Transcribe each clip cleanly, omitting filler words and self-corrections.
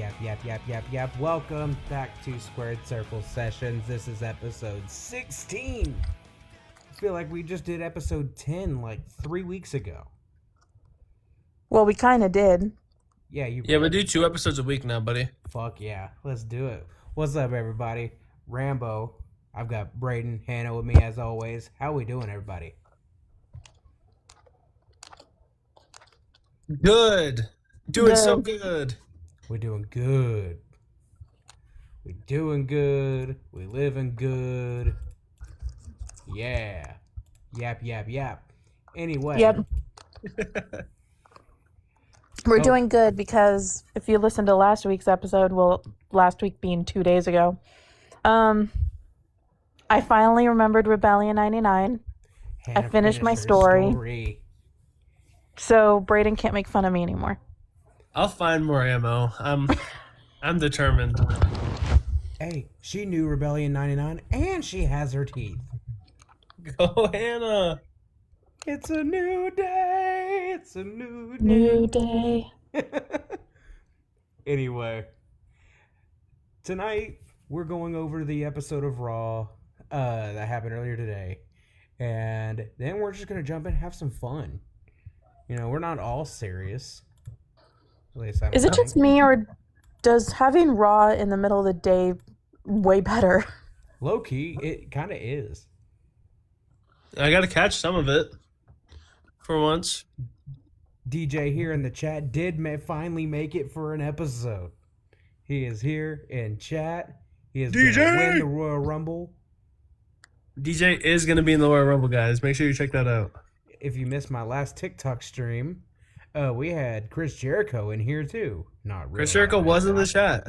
Yap. Welcome back to Squared Circle Sessions. This is episode 16. I feel like we just did episode 10 like 3 weeks ago. Well, we kind of did. Yeah, we do 2 episodes a week now, buddy. Fuck yeah, let's do it. What's up, everybody? Rambo. I've got Braden, Hannah with me as always. How we doing, everybody? Good. Doing so good. We're doing good. We're doing good. We're living good. Yeah. Yap. Anyway. Yep. We're doing good because if you listen to last week's episode, well, last week being 2 days ago, I finally remembered Rebellion 99. Hannah I finished my story. So Braden can't make fun of me anymore. I'll find more ammo. I'm determined. Hey, she knew Rebellion 99 and she has her teeth. Go, Hannah. It's a new day. It's a new day. New day. Anyway, tonight we're going over the episode of Raw that happened earlier today. And then we're just going to jump in and have some fun. You know, we're not all serious. At least I don't Is it think. just me, or does having Raw in the middle of the day way better? Low key, it kind of is. I got to catch some of it for once. DJ here in the chat did finally make it for an episode. He is here in chat. He is going to win the Royal Rumble. DJ is going to be in the Royal Rumble, guys. Make sure you check that out. If you missed my last TikTok stream, we had Chris Jericho in here too. Not really. Chris Jericho was in the chat.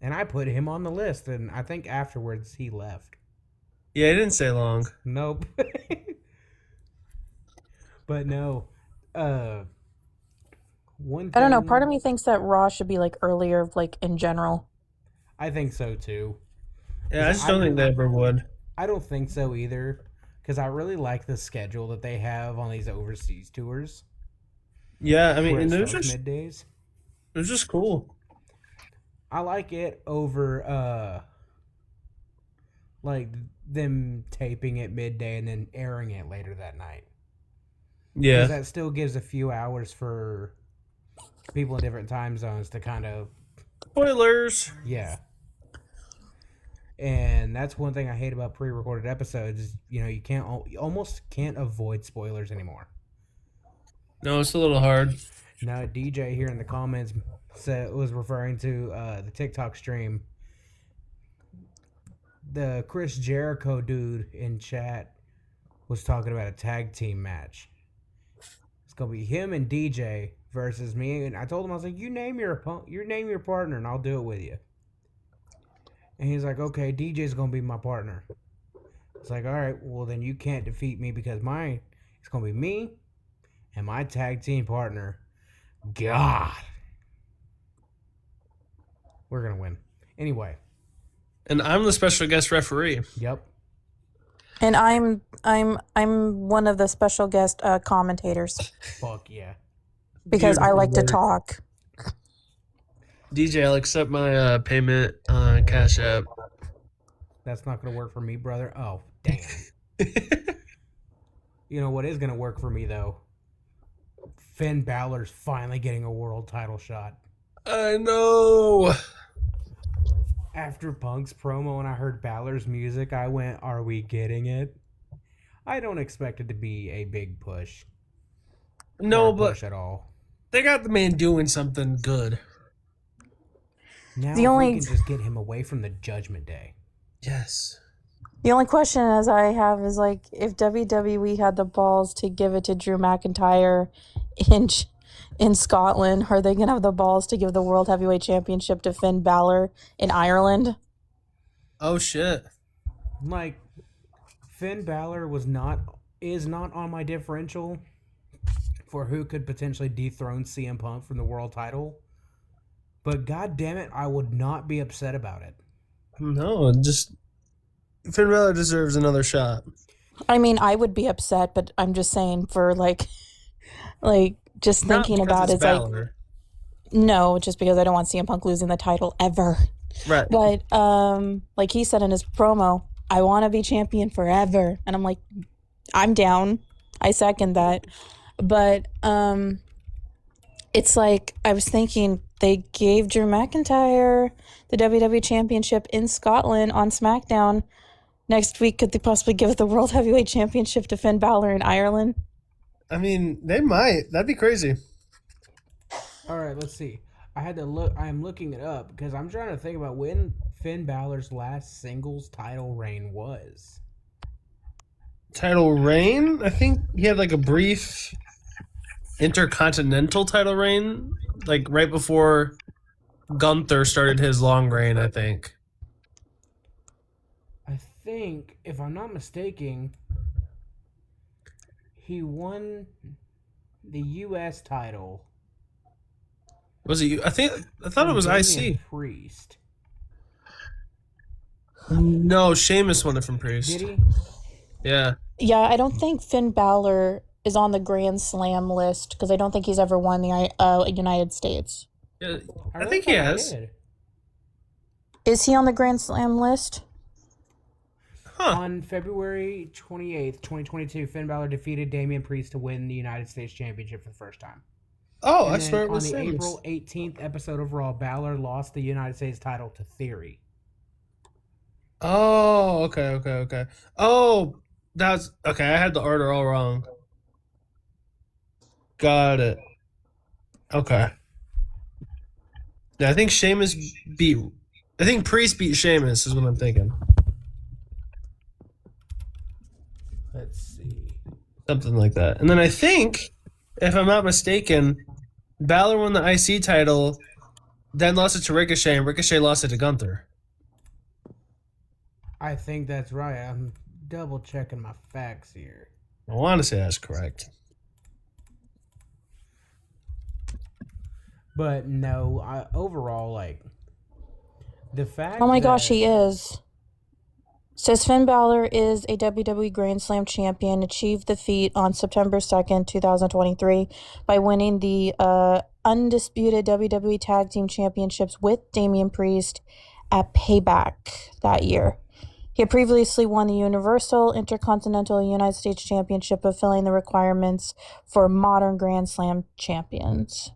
And I put him on the list, and I think afterwards he left. Yeah, he didn't stay long. Nope. But no. One thing, I don't know. Part of me thinks that Raw should be like earlier, like in general. I think so too. Yeah, I just don't think they ever would. I don't think so either, because I really like the schedule that they have on these overseas tours. Yeah, I mean, where and it it was starts just middays. it was just cool. I like it over like them taping it midday and then airing it later that night. Yeah. Because that still gives a few hours for people in different time zones to kind of... Spoilers! Yeah. And that's one thing I hate about pre-recorded episodes is, you know, you almost can't avoid spoilers anymore. No, it's a little hard. Now, DJ here in the comments was referring to the TikTok stream. The Chris Jericho dude in chat was talking about a tag team match. It's gonna be him and DJ versus me, and I told him, I was like, "You name your partner, and I'll do it with you." And he's like, "Okay, DJ's gonna be my partner." It's like, "All right, well then you can't defeat me because it's gonna be me and my tag team partner. God, we're gonna win anyway." And I'm the special guest referee. Yep. And I'm one of the special guest commentators Fuck yeah. because I like to talk. DJ, I'll accept my payment on Cash App. That's not gonna work for me, brother. Oh, damn. You know what is gonna work for me though? Finn Balor's finally getting a world title shot. I know. After Punk's promo and I heard Balor's music, I went, "Are we getting it?" I don't expect it to be a big push. No, push but at all. they got the man doing something good. Now The if only- we can just get him away from the Judgment Day. Yes. The only question as I have is like, if WWE had the balls to give it to Drew McIntyre in Scotland, are they gonna have the balls to give the World Heavyweight Championship to Finn Balor in Ireland? Oh shit. Like, Finn Balor is not on my differential for who could potentially dethrone CM Punk from the world title. But god damn it, I would not be upset about it. No, just Finn Balor deserves another shot. I mean, I would be upset, but I'm just saying for like just Not thinking because about it's it's like, Balor. No, just because I don't want CM Punk losing the title ever. Right. But like he said in his promo, I want to be champion forever, and I'm like, I'm down. I second that. But it's like I was thinking they gave Drew McIntyre the WWE Championship in Scotland on SmackDown. Next week, could they possibly give the World Heavyweight Championship to Finn Balor in Ireland? I mean, they might. That'd be crazy. All right, let's see. I had to look. I'm looking it up because I'm trying to think about when Finn Balor's last singles title reign was. Title reign? I think he had like a brief intercontinental title reign, like right before Gunther started his long reign, I think. I think, if I'm not mistaken, he won the U.S. title. Was it? I thought it was Damian IC. Priest. No, Sheamus won it from Priest. Did he? Yeah. Yeah, I don't think Finn Balor is on the Grand Slam list because I don't think he's ever won the United States. Yeah, I really think he thought has. did. Is he on the Grand Slam list? Huh. On February 28th, 2022, Finn Balor defeated Damian Priest to win the United States Championship for the first time. Oh, And I then swear it on was the Sheamus. April 18th episode of Raw, Balor lost the United States title to Theory. Oh, okay. Oh, that's okay. I had the order all wrong. Got it. Okay. Yeah, I think Sheamus beat. I think Priest beat Sheamus is what I'm thinking. Let's see. Something like that. And then I think, if I'm not mistaken, Balor won the IC title, then lost it to Ricochet, and Ricochet lost it to Gunther. I think that's right. I'm double checking my facts here. I want to say that's correct. But no, overall, like, the fact Oh my that, gosh, he is. Says Finn Balor is a WWE Grand Slam champion, achieved the feat on September 2nd, 2023 by winning the undisputed WWE Tag Team Championships with Damian Priest at Payback that year. He had previously won the Universal, Intercontinental, United States Championship, fulfilling the requirements for modern Grand Slam champions.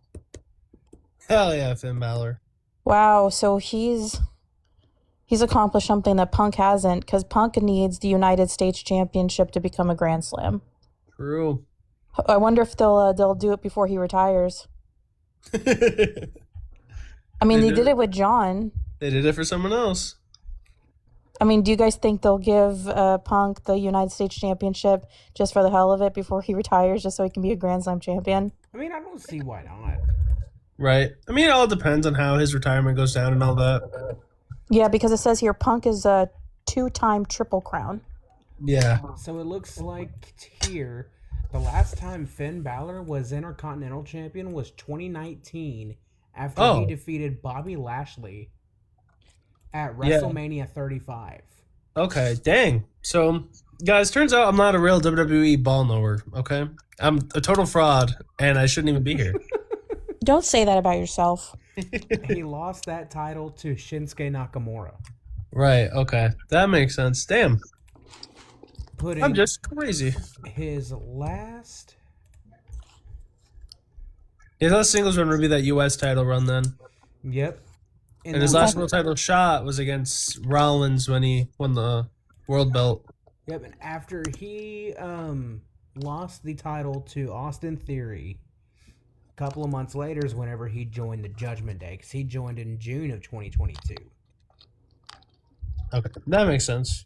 Hell yeah, Finn Balor. Wow, so he's accomplished something that Punk hasn't, because Punk needs the United States Championship to become a Grand Slam. True. I wonder if they'll do it before he retires. I mean, they did it with John. They did it for someone else. I mean, do you guys think they'll give Punk the United States Championship just for the hell of it before he retires, just so he can be a Grand Slam champion? I mean, I don't see why not. Right. I mean, it all depends on how his retirement goes down and all that. Yeah, because it says here Punk is a 2-time Triple Crown. Yeah. So it looks like here, the last time Finn Balor was Intercontinental Champion was 2019 after he defeated Bobby Lashley at WrestleMania 35. Okay, dang. So, guys, turns out I'm not a real WWE ball knower, okay? I'm a total fraud, and I shouldn't even be here. Don't say that about yourself. He lost that title to Shinsuke Nakamura. Right, okay. That makes sense. Damn. Putting I'm just crazy. his last... His last singles run would be that U.S. title run then. Yep. And his last world title shot was against Rollins when he won the world belt. Yep, and after he lost the title to Austin Theory, a couple of months later is whenever he joined the Judgment Day, because he joined in June of 2022. Okay, that makes sense.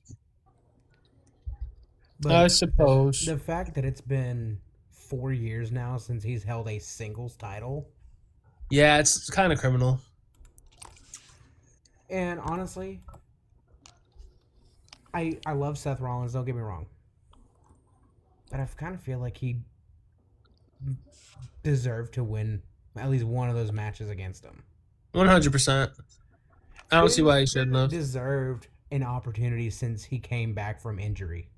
But I suppose. the fact that it's been 4 years now since he's held a singles title, Yeah, it's kind of criminal. and honestly, I love Seth Rollins, don't get me wrong, but I kind of feel like he deserved to win at least one of those matches against him. 100%. I don't see why he shouldn't have. Deserved an opportunity since he came back from injury.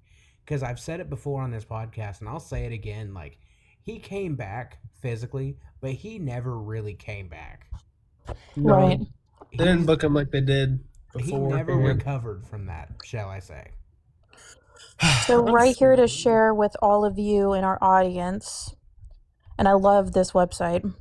Because I've said it before on this podcast, and I'll say it again. Like, he came back physically, but he never really came back. No, Right. they didn't He's- book him like they did He before. never recovered from that, shall I say. So right here to share with all of you in our audience, and I love this website.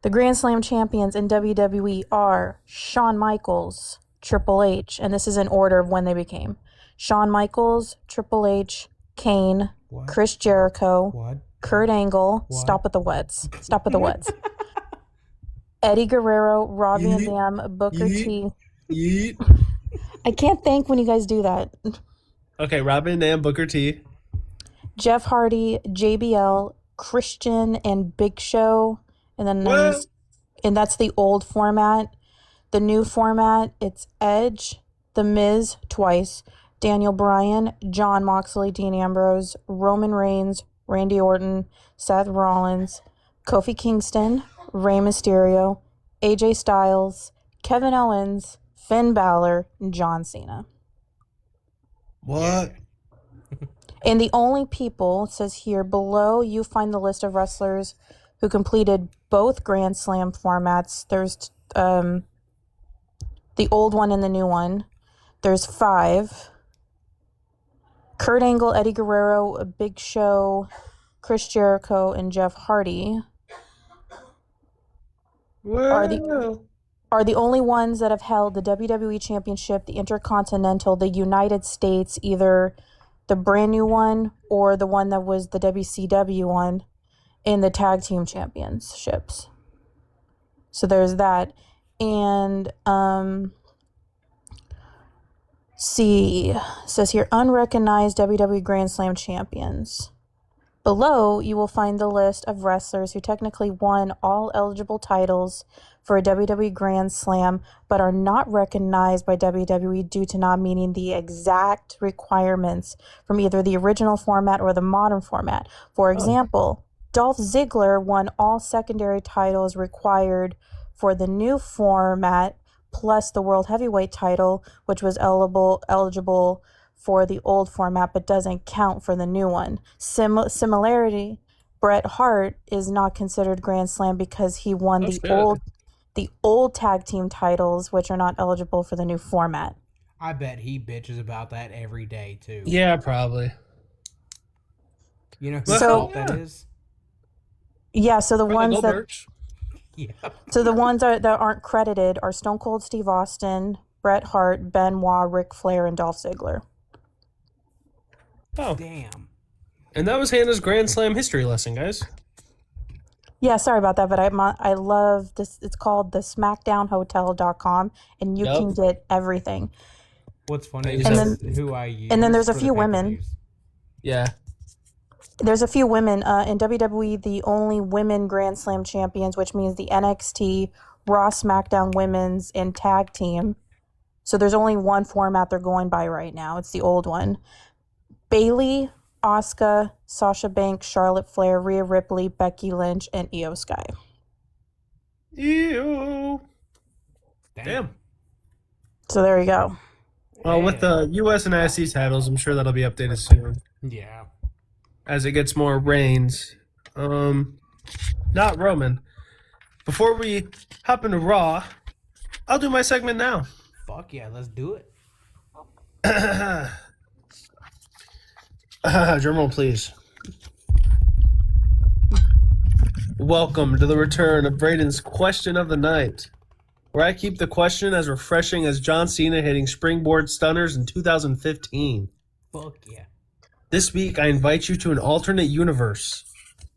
The Grand Slam champions in WWE are Shawn Michaels, Triple H, and this is in order of when they became. Shawn Michaels, Triple H, Kane, What? Chris Jericho, What? Kurt Angle, What? stop with the wets. Stop with the wets. Eddie Guerrero, Rob Van Yeet. Dam, Booker T. Yeet. I can't think when you guys do that. Okay, Robin and Booker T. Jeff Hardy, JBL, Christian, and Big Show. And then What? and that's the old format. The new format, it's Edge, The Miz twice, Daniel Bryan, John Moxley, Dean Ambrose, Roman Reigns, Randy Orton, Seth Rollins, Kofi Kingston, Rey Mysterio, AJ Styles, Kevin Owens, Finn Balor, and John Cena. What? And the only people, it says here below, you find the list of wrestlers who completed both Grand Slam formats. There's the old one and the new one. There's 5. Kurt Angle, Eddie Guerrero, Big Show, Chris Jericho, and Jeff Hardy Well, are the only ones that have held the WWE Championship, the Intercontinental, the United States, either the brand new one or the one that was the WCW one, in the Tag Team Championships. So there's that. And see, it says here, unrecognized WWE Grand Slam champions. Below, you will find the list of wrestlers who technically won all eligible titles for a WWE Grand Slam, but are not recognized by WWE due to not meeting the exact requirements from either the original format or the modern format. For example, Dolph Ziggler won all secondary titles required for the new format, plus the World Heavyweight title, which was eligible for the old format but doesn't count for the new one. Similarity, Bret Hart is not considered Grand Slam because he won the old tag team titles, which are not eligible for the new format. I bet he bitches about that every day, too. yeah, probably. You know whose So- fault that is? Yeah, so the ones that Yeah. So the ones that aren't credited are Stone Cold Steve Austin, Bret Hart, Benoit, Ric Flair, and Dolph Ziggler. Oh, Damn. and that was Hannah's Grand Slam history lesson, guys. Yeah, sorry about that, but I love this. It's called the SmackDownHotel.com, and you Yep. can get everything. What's funny And is then- who I use. and then there's a for the few women. pay-per-views. Yeah. There's a few women in WWE, the only women Grand Slam champions, which means the NXT, Raw, SmackDown Women's, and Tag Team. So there's only one format they're going by right now. It's the old one. Bayley, Asuka, Sasha Banks, Charlotte Flair, Rhea Ripley, Becky Lynch, and Io Sky. Ew. Damn. So there you go. Well, with the US and IC titles, I'm sure that'll be updated soon Yeah. as it gets more reigns. Not Roman. Before we hop into Raw, I'll do my segment now. Fuck yeah, let's do it. Drumroll, please. Welcome to the return of Braden's question of the night, where I keep the question as refreshing as John Cena hitting springboard stunners in 2015. Fuck yeah. This week, I invite you to an alternate universe.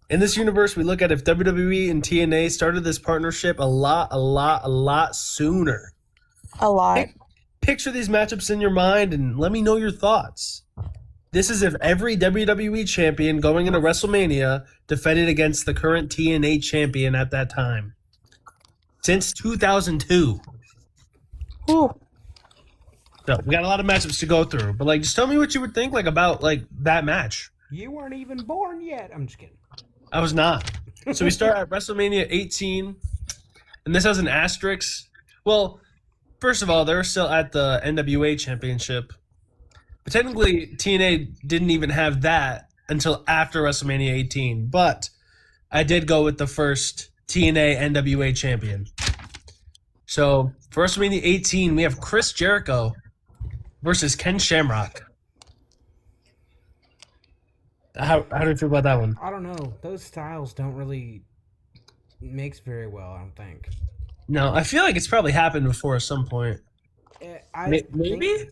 In this universe, we look at if WWE and TNA started this partnership a lot sooner. A lot. Picture these matchups in your mind and let me know your thoughts. This is if every WWE champion going into WrestleMania defended against the current TNA champion at that time. Since 2002. Ooh. So we got a lot of matchups to go through, but just tell me what you would think about that match. You weren't even born yet. I'm just kidding. I was not. So we start at WrestleMania 18, and this has an asterisk. Well, first of all, they're still at the NWA Championship. But technically, TNA didn't even have that until after WrestleMania 18, but I did go with the first TNA NWA champion. So for WrestleMania 18, we have Chris Jericho versus Ken Shamrock. How do you feel about that one? I don't know. Those styles don't really mix very well, I don't think. No, I feel like it's probably happened before at some point. Maybe?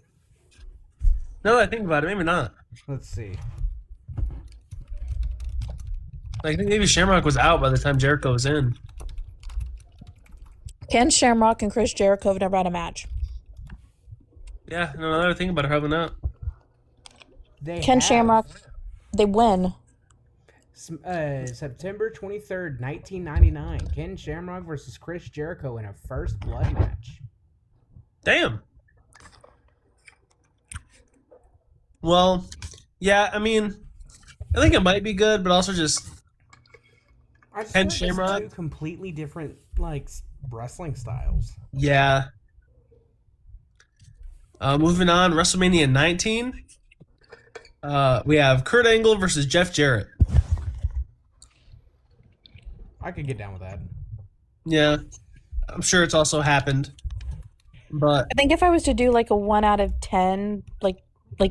No, I think about it, maybe not. Let's see. I think maybe Shamrock was out by the time Jericho was in. Ken Shamrock and Chris Jericho have never had a match. Yeah, no, now that I think about it, probably not. Ken Shamrock, they win. September 23rd, 1999. Ken Shamrock versus Chris Jericho in a first blood match. Damn. Well, yeah, I mean, I think it might be good, but also just Ken Shamrock. Two completely different, like, wrestling styles. Yeah. Moving on, WrestleMania 19. We have Kurt Angle versus Jeff Jarrett. I could get down with that. Yeah, I'm sure it's also happened, but I think if I was to do like a 1 out of 10, like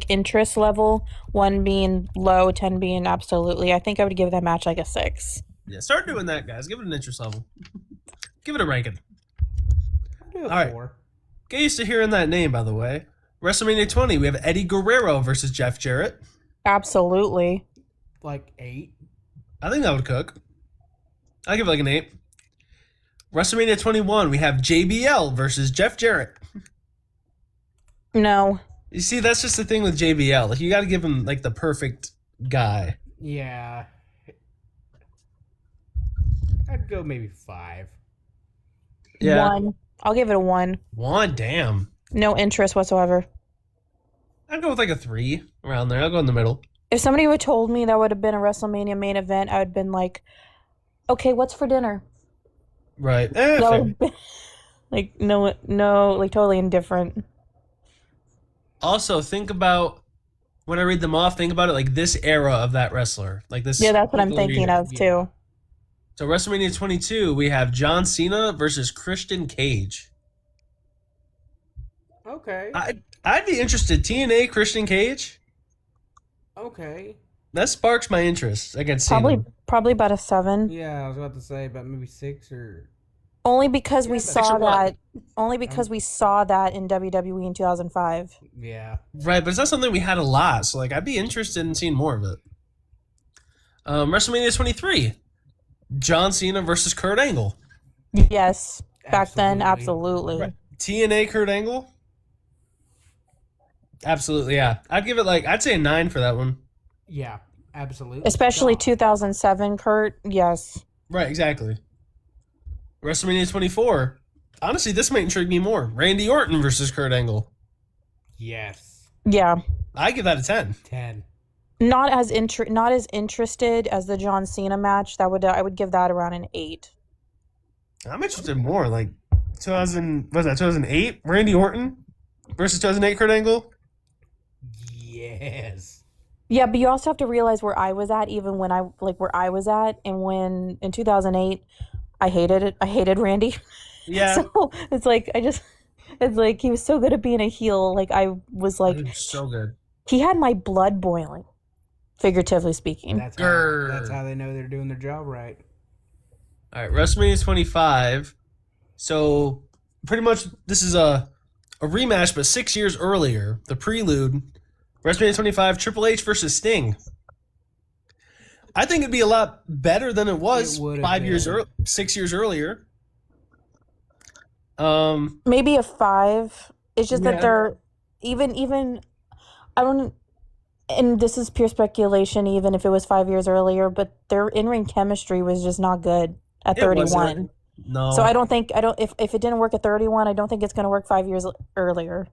interest level, 1 being low, 10 being absolutely, I think I would give that match like a 6. yeah, start doing that, guys. Give it an interest level. Give it a ranking. All right. 4. Get used to hearing that name, by the way. WrestleMania 20, we have Eddie Guerrero versus Jeff Jarrett. Absolutely. Like 8. I think that would cook. I'll give it like an 8. WrestleMania 21, we have JBL versus Jeff Jarrett. No. You see, that's just the thing with JBL. Like, you got to give him like the perfect guy. Yeah. I'd go maybe 5. Yeah. 1. I'll give it a 1. 1, damn. No interest whatsoever. I'd go with like a 3 around there. I'll go in the middle. If somebody would have told me that would have been a WrestleMania main event, I would have been like, okay, what's for dinner? Right. That Fair. would have been, like, no, like totally indifferent. Also, think about, when I read them off, think about it like this era of that wrestler. Like this. Yeah, that's what I'm thinking of too. So WrestleMania 22, we have John Cena versus Christian Cage. Okay. I'd be interested. TNA Christian Cage? Okay. That sparks my interest against Cena. Probably about a 7. Yeah, I was about to say about maybe 6 or... Only because Yeah, we but- saw that. Only because we saw that in WWE in 2005. Yeah. Right, but it's not something we had a lot, so like I'd be interested in seeing more of it. WrestleMania 23, John Cena versus Kurt Angle. Yes, back then, Absolutely. absolutely. Right. TNA Kurt Angle. Absolutely, yeah. I'd say a 9 for that one. Yeah, absolutely. Especially God. 2007, Kurt. Yes. Right, exactly. WrestleMania 24. Honestly, this might intrigue me more. Randy Orton versus Kurt Angle. Yes. Yeah. I give that a 10. 10. Not as interested as the John Cena match. I would give that around an 8. I'm interested more. Like 2008? Randy Orton versus 2008 Kurt Angle? Yes. Yeah, but you also have to realize where I was at, even when where I was at, and when in 2008, I hated it. I hated Randy. Yeah. So it's like it's like he was so good at being a heel. Like I was like, So good. he had my blood boiling, figuratively speaking. That's how they know they're doing their job right. All right, WrestleMania 25. So pretty much this is a rematch, but 6 years earlier. The prelude. WrestleMania 25, Triple H versus Sting. I think it'd be a lot better than it was It would have 6 years earlier. Maybe a 5. It's just Yeah. that they're even I don't, and this is pure speculation, even if it was 5 years earlier, but their in-ring chemistry was just not good at It 31. wasn't. No. So I don't think if it didn't work at 31, I don't think it's going to work 5 years earlier.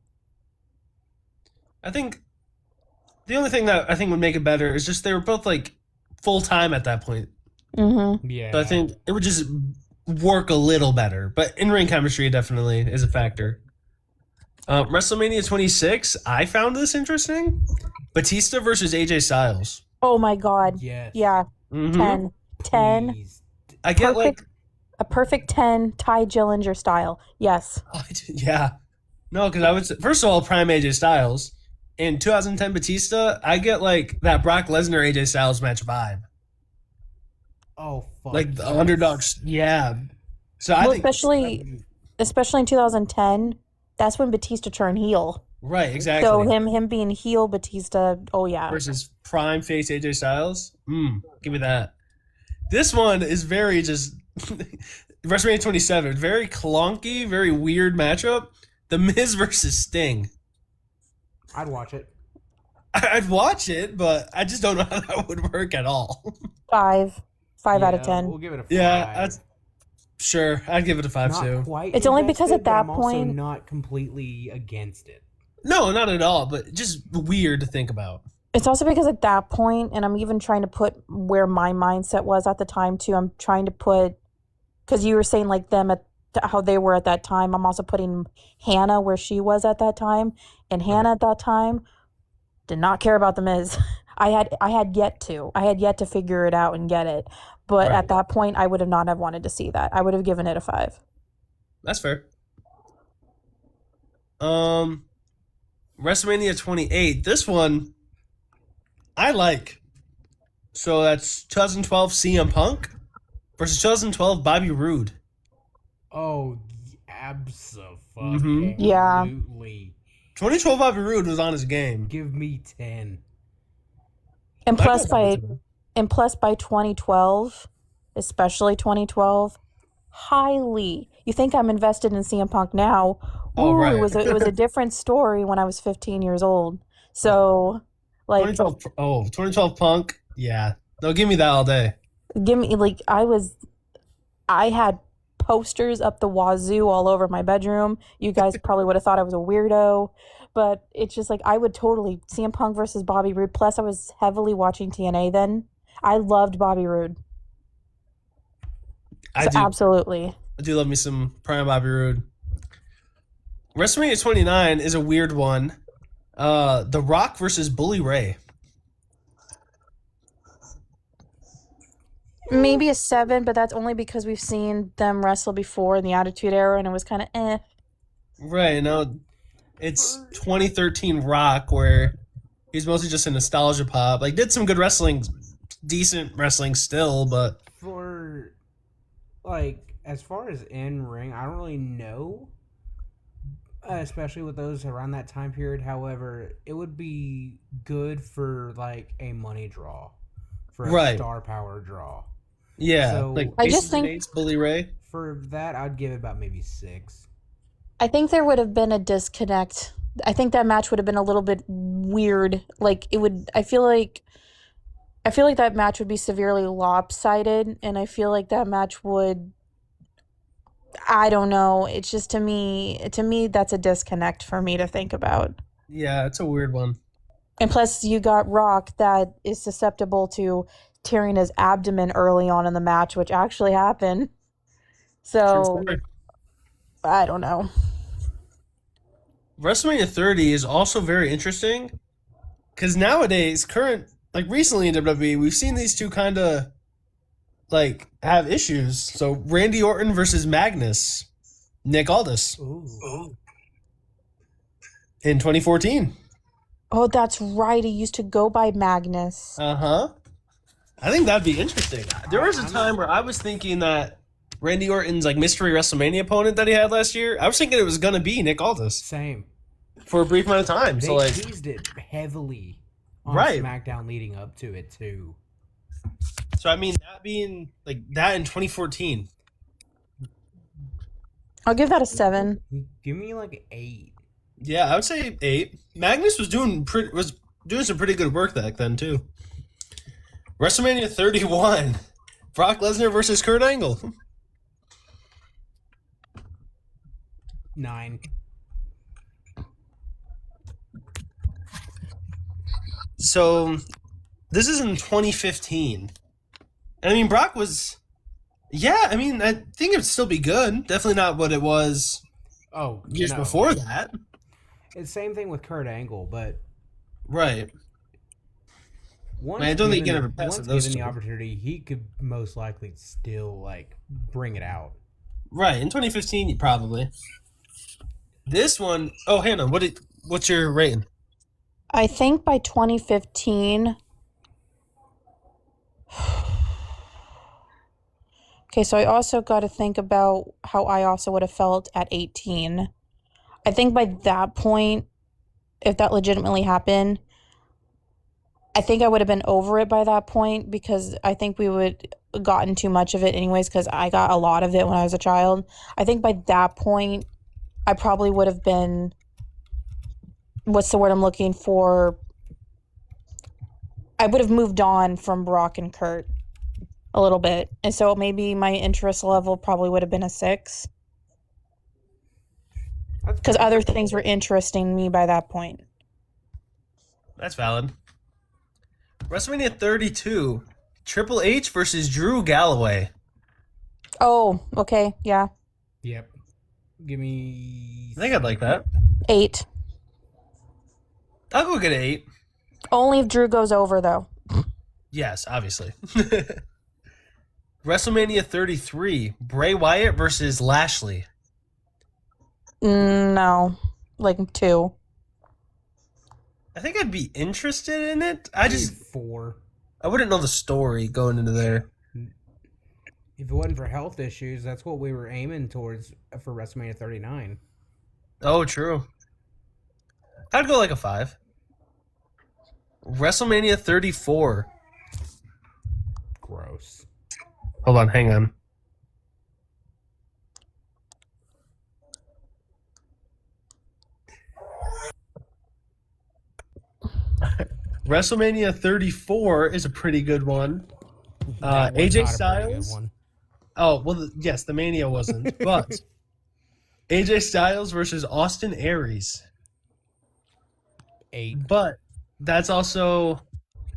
I think the only thing that I think would make it better is just they were both like full time at that point. Mm-hmm. Yeah. So I think it would just work a little better. But in-ring chemistry definitely is a factor. WrestleMania 26, I found this interesting. Batista versus AJ Styles. Oh my God. Yes. Yeah. Mhm. 10. 10. Please. I get Perfect. A perfect 10, Ty Gillinger style. Yes. yeah. No, because I would say, first of all, prime AJ Styles. In 2010 Batista, I get like that Brock Lesnar AJ Styles match vibe. Oh fuck. Like the yes. underdogs. Yeah. So I Well, think especially in 2010, that's when Batista turned heel. right, exactly. So him being heel Batista, oh yeah. Versus prime face AJ Styles. Give me that. This one is very just WrestleMania 27, very clunky, very weird matchup. The Miz versus Sting. I'd watch it. I'd watch it, but I just don't know how that would work at all. 5 out of Yeah, 10. We'll give it a 5. Yeah, that's sure. I'd give it a 5 not too. quite. It's only because invested, at but that I'm also point- not completely against it. No, not at all, but just weird to think about. It's also because at that point, and I'm even trying to put where my mindset was at the time too. I'm trying to put, because you were saying like them at how they were at that time. I'm also putting Hannah where she was at that time, and Hannah at that time did not care about the Miz. I had yet to figure it out and get it, but Right. at that point, I would have not have wanted to see that. I would have given it a 5. That's fair. WrestleMania 28. This one I like. So that's 2012 CM Punk versus 2012 Bobby Roode. Oh, absolutely. Mhm. Yeah. 2012 Bobby Roode was on his game. Give me 10. And I plus go back to- by 2012, especially 2012, highly. You think I'm invested in CM Punk now? Oh, Ooh, right. it was a different story when I was 15 years old. So, like, 2012 Punk. Yeah. No, give me that all day. give me like I had posters up the wazoo all over my bedroom. You guys probably would have thought I was a weirdo, but it's just like I would totally CM Punk versus Bobby Roode. Plus, I was heavily watching TNA then. I loved Bobby Roode. I So do. absolutely. I do love me some prime Bobby Roode. WrestleMania 29 is a weird one. The Rock versus Bully Ray. Maybe a 7, but that's only because we've seen them wrestle before in the Attitude Era, and it was kind of eh. Right, now it's 2013 Rock, where he's mostly just a nostalgia pop. Like, did some good wrestling, decent wrestling still, but For, like, as far as in ring, I don't really know. Especially with those around that time period. However, it would be good for, like, a money draw. For a Right. star power draw. yeah, So- like I just Aces think- and Eights, Bully Ray. For that, I'd give it about maybe 6. I think there would have been a disconnect. I think that match would have been a little bit weird. Like it would. I feel like that match would be severely lopsided, and I feel like that match would. I don't know. It's just to me, that's a disconnect for me to think about. Yeah, it's a weird one. And plus, you got Rock that is susceptible to tearing his abdomen early on in the match, which actually happened. True So story. I don't know. WrestleMania 30 is also very interesting because nowadays, recently in WWE, we've seen these two kind of like have issues. So Randy Orton versus Magnus, Nick Aldis Ooh. in 2014. Oh, that's right. He used to go by Magnus. I think that'd be interesting. There was a time where I was thinking that Randy Orton's like mystery WrestleMania opponent that he had last year, I was thinking it was gonna be Nick Aldis Same. for a brief amount of time. They So like, teased it heavily on Right. SmackDown leading up to it, too. so I mean that being like that in 2014. I'll give that a 7. Give me like 8. Yeah, I would say 8. Magnus was doing some pretty good work back then too. WrestleMania 31, Brock Lesnar versus Kurt Angle. 9. So this is in 2015. And I mean Brock was I mean I think it would still be good. Definitely not what it was Oh, years no. before that. It's same thing with Kurt Angle, but Right. Once I don't think you can given, ever pass once those given the two. opportunity, he could most likely still like bring it out. Right, in 2015, you probably. This one, oh, Hannah, what's your rating? I think by 2015. Okay, so I also got to think about how I also would have felt at 18. I think by that point, if that legitimately happened, I think I would have been over it by that point because I think we would gotten too much of it anyways because I got a lot of it when I was a child. I think by that point, I probably would have been, what's the word I'm looking for? I would have moved on from Brock and Kurt a little bit. And so maybe my interest level probably would have been a 6 That's because fair. other things were interesting me by that point. That's valid. WrestleMania 32, Triple H versus Drew Galloway. Oh, okay. Yeah. Yep. Give me. I think I'd like that. 8. I'll go get an 8. Only if Drew goes over, though. Yes, obviously. WrestleMania 33, Bray Wyatt versus Lashley. No. Like 2. I think I'd be interested in it. Give me 4. I wouldn't know the story going into there. If it wasn't for health issues, that's what we were aiming towards for WrestleMania 39. Oh, true. I'd go like a 5. WrestleMania 34. Gross. Hold on, hang on. WrestleMania 34 is a pretty good one. That was AJ not a pretty Styles. good one. Oh, well, yes, the Mania wasn't, but AJ Styles versus Austin Aries. 8. But that's also,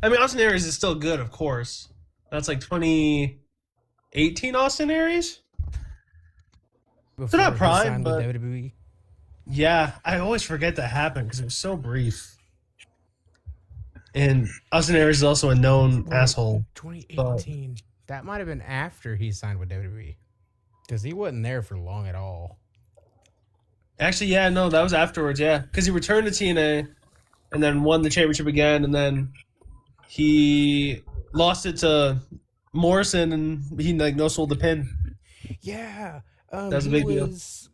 I mean, Austin Aries is still good, of course. That's like 2018 Austin Aries? Before not he prime, signed but- with WWE. Yeah, I always forget that happened because it was so brief. And Austin Aries is also a known asshole. 2018. That might have been after he signed with WWE. Because he wasn't there for long at all. Actually, yeah, no, that was afterwards, yeah. Because he returned to TNA and then won the championship again, and then he lost it to Morrison and he like no-sold the pin. Yeah. That was a he big deal. was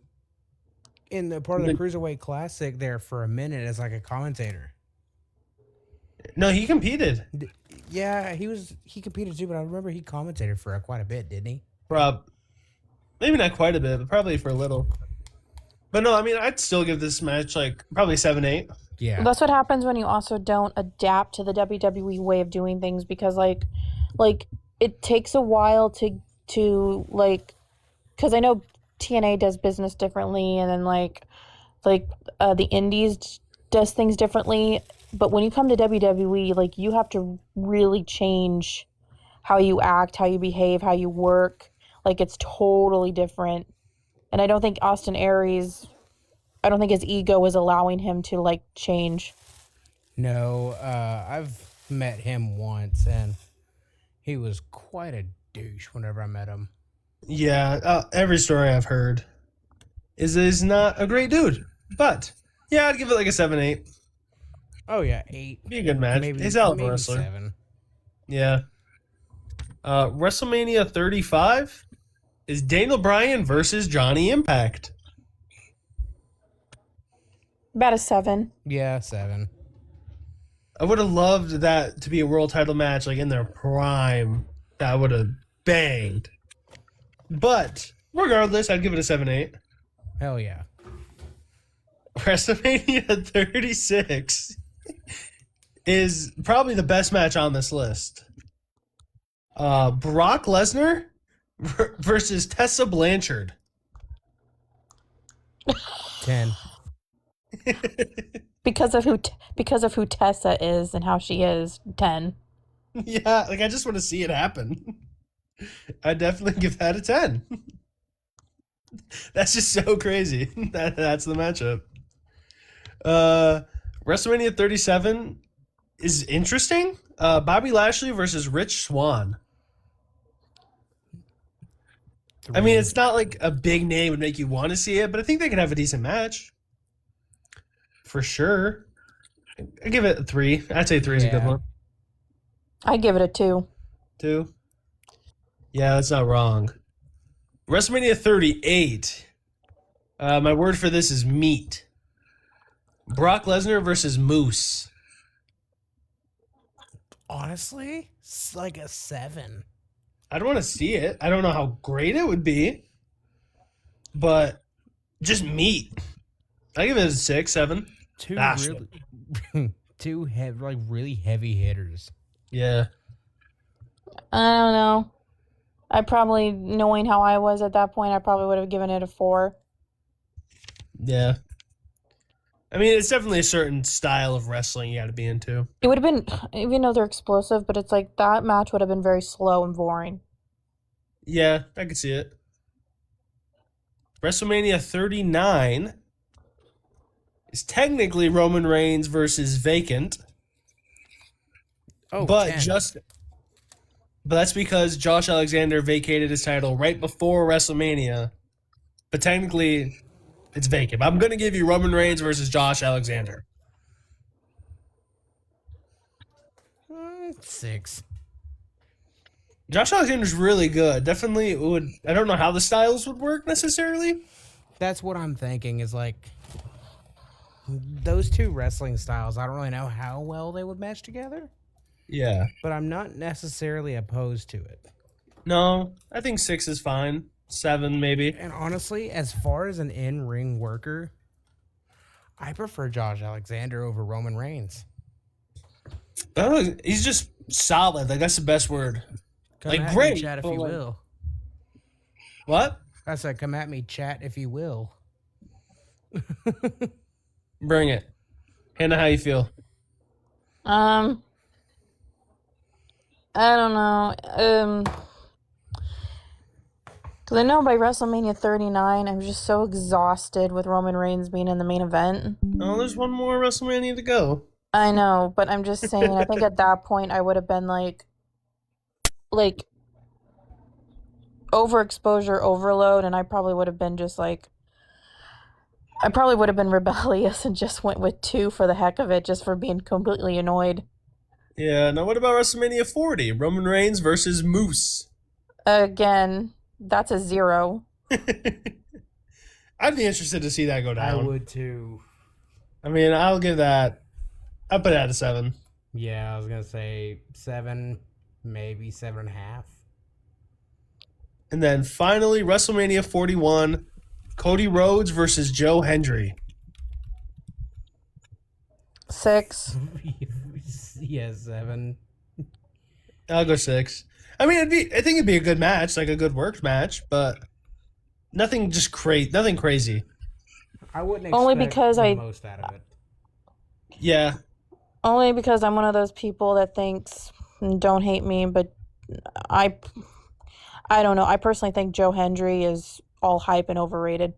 in the part of the Cruiserweight Classic there for a minute as like a commentator. No, he competed. Yeah, he competed too, but I remember he commentated for quite a bit, didn't he? Maybe not quite a bit, but probably for a little. But no, I mean, I'd still give this match like probably 7-8. Yeah. That's what happens when you also don't adapt to the WWE way of doing things because like it takes a while to like because I know TNA does business differently and then like the Indies does things differently, but when you come to WWE, like you have to really change how you act, how you behave, how you work. Like it's totally different. And I don't think Austin Aries, I don't think his ego was allowing him to like change. No, I've met him once, and he was quite a douche whenever I met him. Yeah, every story I've heard is not a great dude. But yeah, I'd give it like a 7-8. Oh yeah, 8. Be a good match. Maybe, He's a hell of a maybe wrestler. 7. Yeah. WrestleMania 35 is Daniel Bryan versus Johnny Impact. About a 7. Yeah, 7. I would have loved that to be a world title match, like in their prime. That would have banged. But regardless, I'd give it a 7-8. Hell yeah. WrestleMania 36 is probably the best match on this list. Brock Lesnar versus Tessa Blanchard. 10. Because of who Tessa is and how she is, 10. Yeah, like I just want to see it happen. I'd definitely give that a 10. That's just so crazy. That's the matchup. WrestleMania 37 is interesting. Bobby Lashley versus Rich Swann. I mean, it's not like a big name would make you want to see it, but I think they could have a decent match. For sure. I give it a 3. I'd say 3 is a good Yeah. one. I give it a 2. 2. Yeah, that's not wrong. WrestleMania 38. My word for this is meat. Brock Lesnar versus Moose. Honestly, it's like a 7. I don't want to see it. I don't know how great it would be, but just meat. I give it a 6, 7. Two Ah, really, really heavy hitters. Yeah. I don't know. I probably, knowing how I was at that point, I probably would have given it a 4. Yeah. I mean, it's definitely a certain style of wrestling you got to be into. It would have been, even though they're explosive, but it's like that match would have been very slow and boring. Yeah, I could see it. WrestleMania 39 is technically Roman Reigns versus Vacant, but 10. but that's because Josh Alexander vacated his title right before WrestleMania. But technically, it's vacant. I'm going to give you Roman Reigns versus Josh Alexander. 6. Josh Alexander's really good. Definitely would. I don't know how the styles would work necessarily. That's what I'm thinking is like those two wrestling styles. I don't really know how well they would mesh together, Yeah. but I'm not necessarily opposed to it. No, I think 6 is fine. 7 maybe. And honestly, as far as an in-ring worker, I prefer Josh Alexander over Roman Reigns. Oh, he's just solid. Like that's the best word. Come Like, at great, me, chat, if but you like- will. What? I said, come at me, chat, if you will. Bring it. Hannah, how you feel? I don't know. Because I know by WrestleMania 39, I'm just so exhausted with Roman Reigns being in the main event. Oh, there's one more WrestleMania to go. I know, but I'm just saying, I think at that point I would have been like overexposure overload, and I probably would have been just like, I probably would have been rebellious and just went with 2 for the heck of it, just for being completely annoyed. Yeah, now what about WrestleMania 40? Roman Reigns versus Moose. Again, that's a 0. I'd be interested to see that go I down. would too. I mean, I'll put it at a 7. Yeah, I was gonna say 7, maybe 7.5. And then finally, WrestleMania 41, Cody Rhodes versus Joe Hendry. 6. Yeah, 7. I'll go 6. I mean, I think it'd be a good match, like a good worked match, but nothing crazy. I wouldn't expect Only because the I- most out of it. Yeah, Only because I'm one of those people that thinks, don't hate me, but I don't know. I personally think Joe Hendry is all hype and overrated.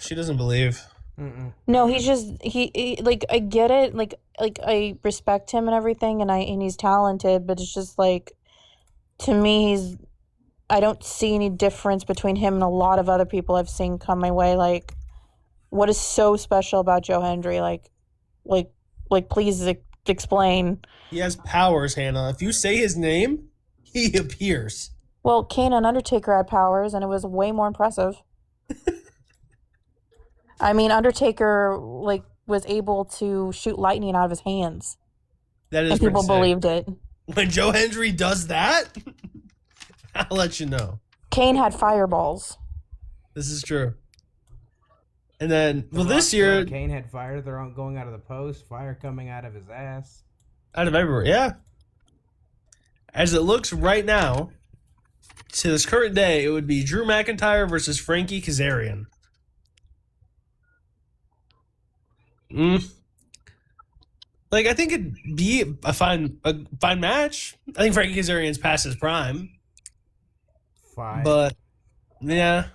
she doesn't believe. Mm-mm. No, he's just he like, I get it, like I respect him and everything, and he's talented, but it's just like, to me, I don't see any difference between him and a lot of other people I've seen come my way. Like, what is so special about Joe Hendry? Like please explain. He has powers, Hannah. If you say his name, he appears. Well, Kane and Undertaker had powers, and it was way more impressive. I mean, Undertaker was able to shoot lightning out of his hands, That is and pretty people sick. believed it. When Joe Hendry does that, I'll let you know. Kane had fireballs. This is true. And then, The this Rock year, said Kane had fire going out of the post, fire coming out of his ass. out of everywhere, yeah. As it looks right now, to this current day, it would be Drew McIntyre versus Frankie Kazarian. Like, I think it'd be a fine match. I think Frankie Kazarian's past his prime, 5. but yeah.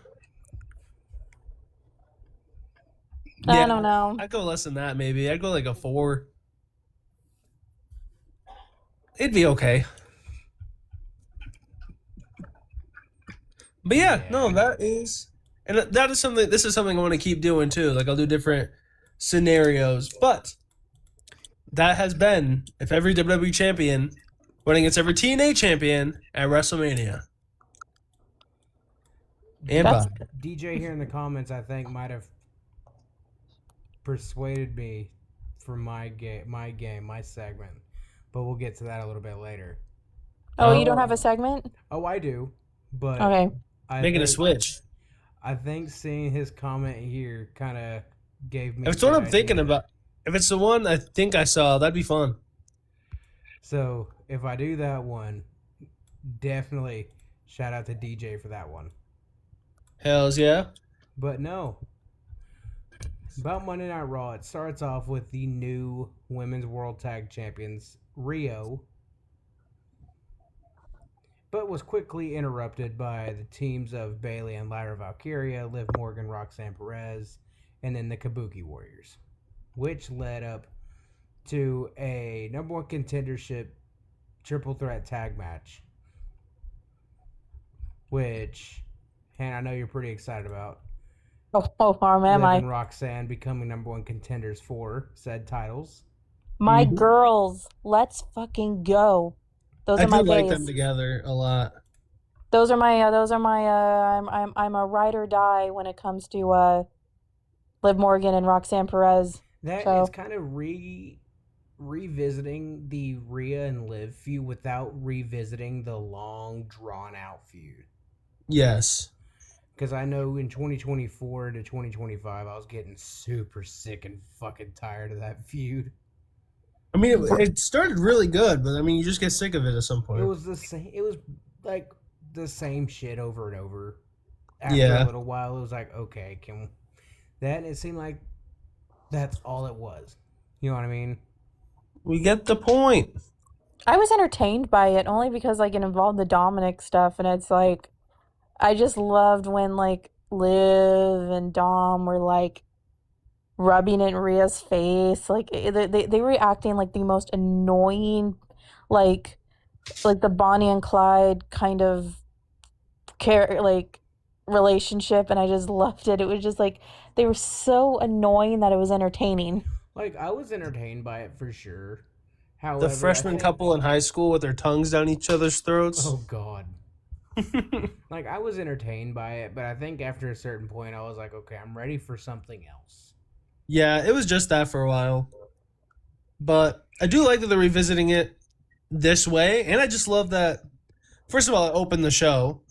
I don't know. I'd go less than that, maybe. I'd go like a 4. it'd be okay. But yeah, no, that is something. This is something I want to keep doing too. Like I'll do different scenarios, but that has been if every WWE champion went against every TNA champion at WrestleMania. And That's Bob. DJ here in the comments, I think, might have persuaded me for my segment, but we'll get to that a little bit later. Oh, you don't have a segment? Oh, I do, but Okay. Making a switch. I think seeing his comment here kind of gave me. If it's what I'm thinking about, if it's the one I think I saw, that'd be fun. So if I do that one, definitely shout out to DJ for that one. Hells yeah. But no. About Monday Night Raw, it starts off with the new Women's World Tag Champions, Rio, but was quickly interrupted by the teams of Bayley and Lyra Valkyria, Liv Morgan, Roxanne Perez, and then the Kabuki Warriors, which led up to a number one contendership triple threat tag match, which, Hannah, I know you're pretty excited about. Oh, am Liv I? and Roxanne becoming number one contenders for said titles. My girls, let's fucking go. Those I are my do like days. them together a lot. Those are my. I'm a ride or die when it comes to Liv Morgan and Roxanne Perez. That So- is kind of revisiting the Rhea and Liv feud without revisiting the long drawn out feud. Yes. Because I know in 2024 to 2025, I was getting super sick and fucking tired of that feud. I mean, it started really good, but I mean, you just get sick of it at some point. It was the same. It was like the same shit over and over. After Yeah. a little while, it was like, okay, can that? And it seemed like that's all it was. You know what I mean? We get the point. I was entertained by it only because like it involved the Dominic stuff, and it's like I just loved when like Liv and Dom were like rubbing in Rhea's face, like they were acting like the most annoying, like the Bonnie and Clyde kind of like relationship, and I just loved it. It was just like they were so annoying that it was entertaining. Like I was entertained by it for sure. However, The freshman couple in high school with their tongues down each other's throats. Oh God. Like I was entertained by it, but I think after a certain point, I was like, okay, I'm ready for something else. Yeah, it was just that for a while. But I do like that they're revisiting it this way, and I just love that. First of all, it opened the show,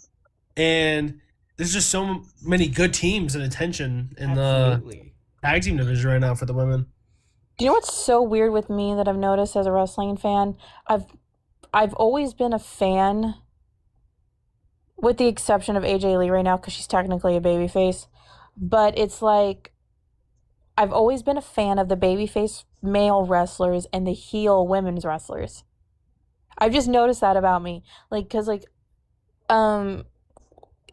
and there's just so many good teams and attention in Absolutely. the tag team division right now for the women. Do you know what's so weird with me that I've noticed as a wrestling fan? I've always been a fan, with the exception of AJ Lee right now because she's technically a babyface, but it's like I've always been a fan of the babyface male wrestlers and the heel women's wrestlers. I've just noticed that about me, like because like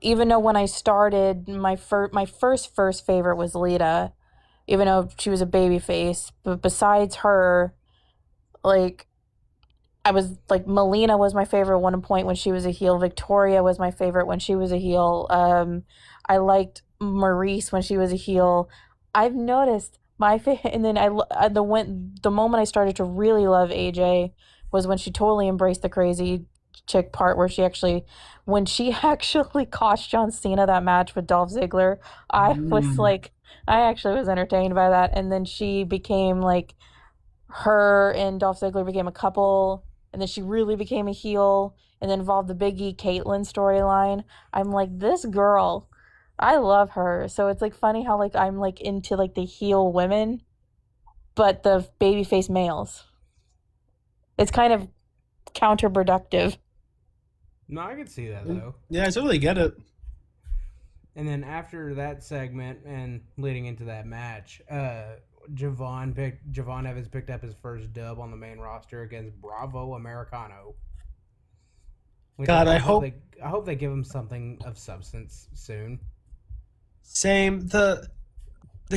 even though when I started my first favorite was Lita, even though she was a babyface, but besides her, like I was like Melina was my favorite at one point when she was a heel. Victoria was my favorite when she was a heel. I liked Maurice when she was a heel. I've noticed my favorite, and then the moment I started to really love AJ was when she totally embraced the crazy chick part, where when she actually cost John Cena that match with Dolph Ziggler. I actually was entertained by that, and then she became like her and Dolph Ziggler became a couple, and then she really became a heel, and then involved the Big E Caitlyn storyline. I'm like, this girl, I love her. So it's like funny how like I'm like into like the heel women, but the babyface males. It's kind of counterproductive. No, I could see that though. Yeah, I totally get it. And then after that segment and leading into that match, Javon Evans picked up his first dub on the main roster against Bravo Americano. God, I hope they give him something of substance soon. Same. The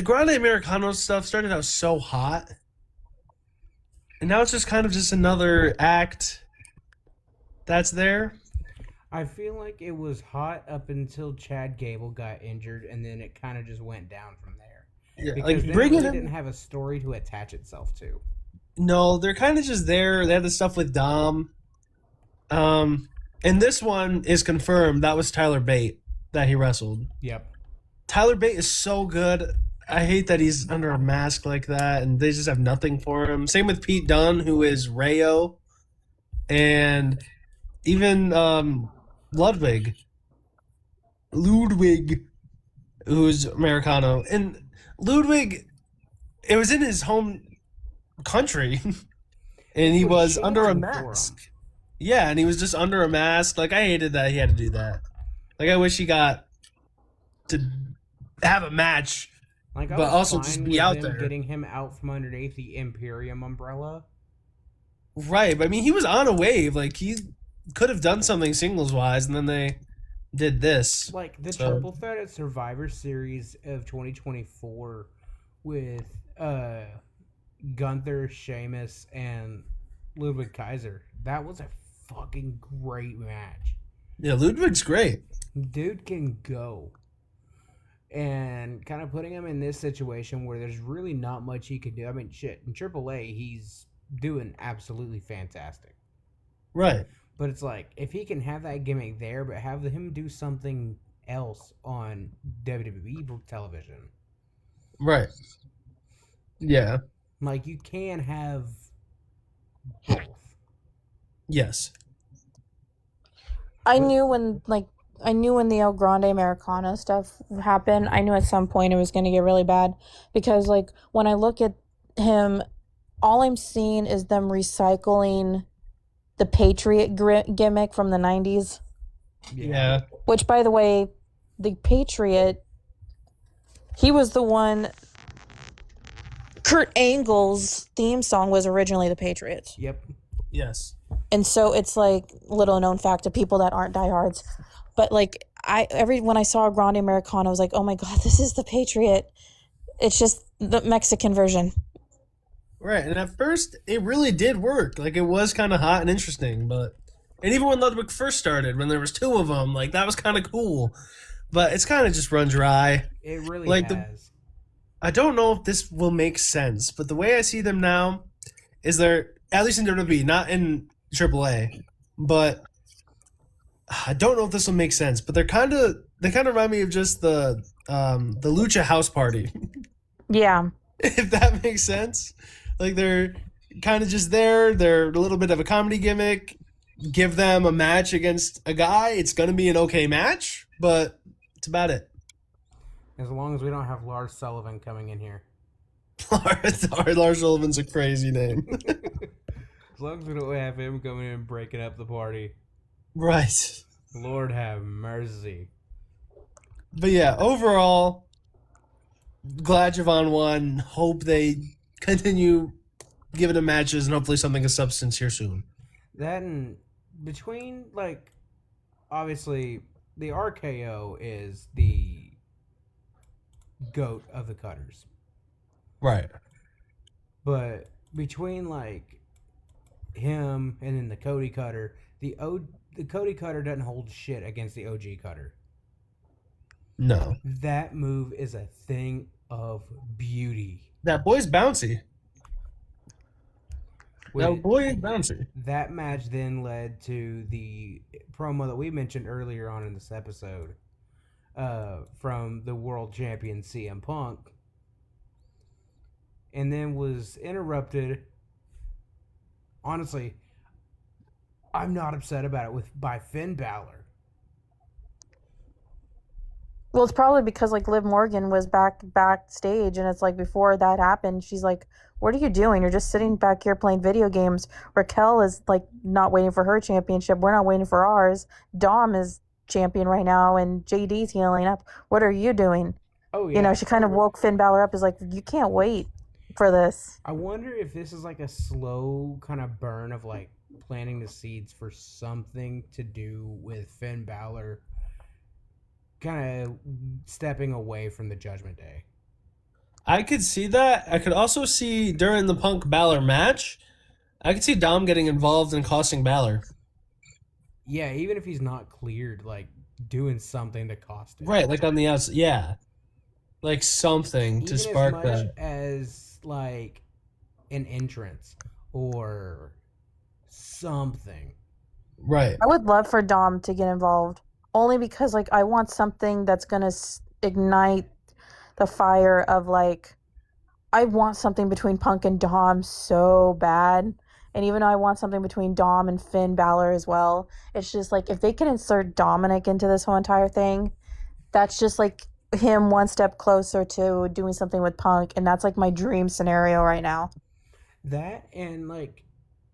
Grande Americano stuff started out so hot, and now it's just kind of just another act that's there. I feel like it was hot up until Chad Gable got injured, and then it kind of just went down from there. Yeah, Because like then it bringing really him. didn't have a story to attach itself to. No, they're kind of just there. They had the stuff with Dom. And this one is confirmed. That was Tyler Bate that he wrestled. Yep. Tyler Bate is so good. I hate that he's under a mask like that, and they just have nothing for him. Same with Pete Dunne, who is Rayo, and even Ludwig, who's Americano, and Ludwig. It was in his home country, and he was under a mask. Yeah, and he was just under a mask. Like, I hated that he had to do that. Like, I wish he got to have a match, Like, I but was also fine just with be out them there. getting him out from underneath the Imperium umbrella. Right, but I mean, he was on a wave. Like, he could have done something singles-wise, and then they did this. Like, the So- Triple Threat at Survivor Series of 2024 with Gunther, Sheamus, and Ludwig Kaiser. That was a fucking great match. Yeah, Ludwig's great. Dude can go. And kind of putting him in this situation where there's really not much he could do. I mean, shit, in AAA, he's doing absolutely fantastic. Right. But it's like, if he can have that gimmick there, but have him do something else on WWE television. Right. Yeah. Like, you can have both. Yes. I knew when the El Grande Americana stuff happened, I knew at some point it was going to get really bad because like when I look at him, all I'm seeing is them recycling the Patriot gimmick from the 90s, Yeah. which by the way, the Patriot, he was the one. Kurt Angle's theme song was originally the Patriots. Yep. Yes. And so it's like little known fact to people that aren't diehards. But like when I saw a Grande Americana, I was like, oh my God, this is the Patriot. It's just the Mexican version. Right. And at first, it really did work. Like, it was kind of hot and interesting, but... And even when Ludwig first started, when there was two of them, like, that was kind of cool. But it's kind of just run dry. It really Like, has. I don't know if this will make sense, but the way I see them now is they're, at least in WWE, not in AAA, but I don't know if this will make sense, but they kind of remind me of just the Lucha House Party, Yeah. if that makes sense. Like, they're kind of just there. They're a little bit of a comedy gimmick. Give them a match against a guy. It's going to be an okay match, but it's about it. As long as we don't have Lars Sullivan coming in here. Lars Sullivan's a crazy name. As long as we don't have him coming in and breaking up the party. Right. Lord have mercy. But yeah, overall, glad Javon won. Hope they continue giving him matches and hopefully something of substance here soon. That and between, like, obviously, the RKO is the GOAT of the cutters. Right. But between, like, him and then the Cody cutter, the Cody cutter doesn't hold shit against the OG cutter. No. That move is a thing of beauty. That boy's bouncy. That With- boy is bouncy. That match then led to the promo that we mentioned earlier on in this episode from the world champion CM Punk. And then was interrupted. Honestly, I'm not upset about it by Finn Balor. Well, it's probably because like Liv Morgan was backstage, and it's like before that happened, she's like, "What are you doing? You're just sitting back here playing video games." Raquel is like not waiting for her championship. We're not waiting for ours. Dom is champion right now, and JD's healing up. What are you doing? Oh yeah. You know, she kind of woke Finn Balor up. Is like, you can't wait for this. I wonder if this is like a slow kind of burn of like planting the seeds for something to do with Finn Balor kind of stepping away from the Judgment Day. I could see that. I could also see during the Punk Balor match, I could see Dom getting involved and costing Balor. Yeah, even if he's not cleared, like doing something to cost it. Right, like on the outside. Yeah. Like something to Even as spark much that. as like an entrance or something. Right. I would love for Dom to get involved, only because like I want something that's gonna ignite the fire of like I want something between Punk and Dom so bad. And even though I want something between Dom and Finn Balor as well, it's just like if they can insert Dominic into this whole entire thing, that's just like him one step closer to doing something with Punk, and that's like my dream scenario right now. That and like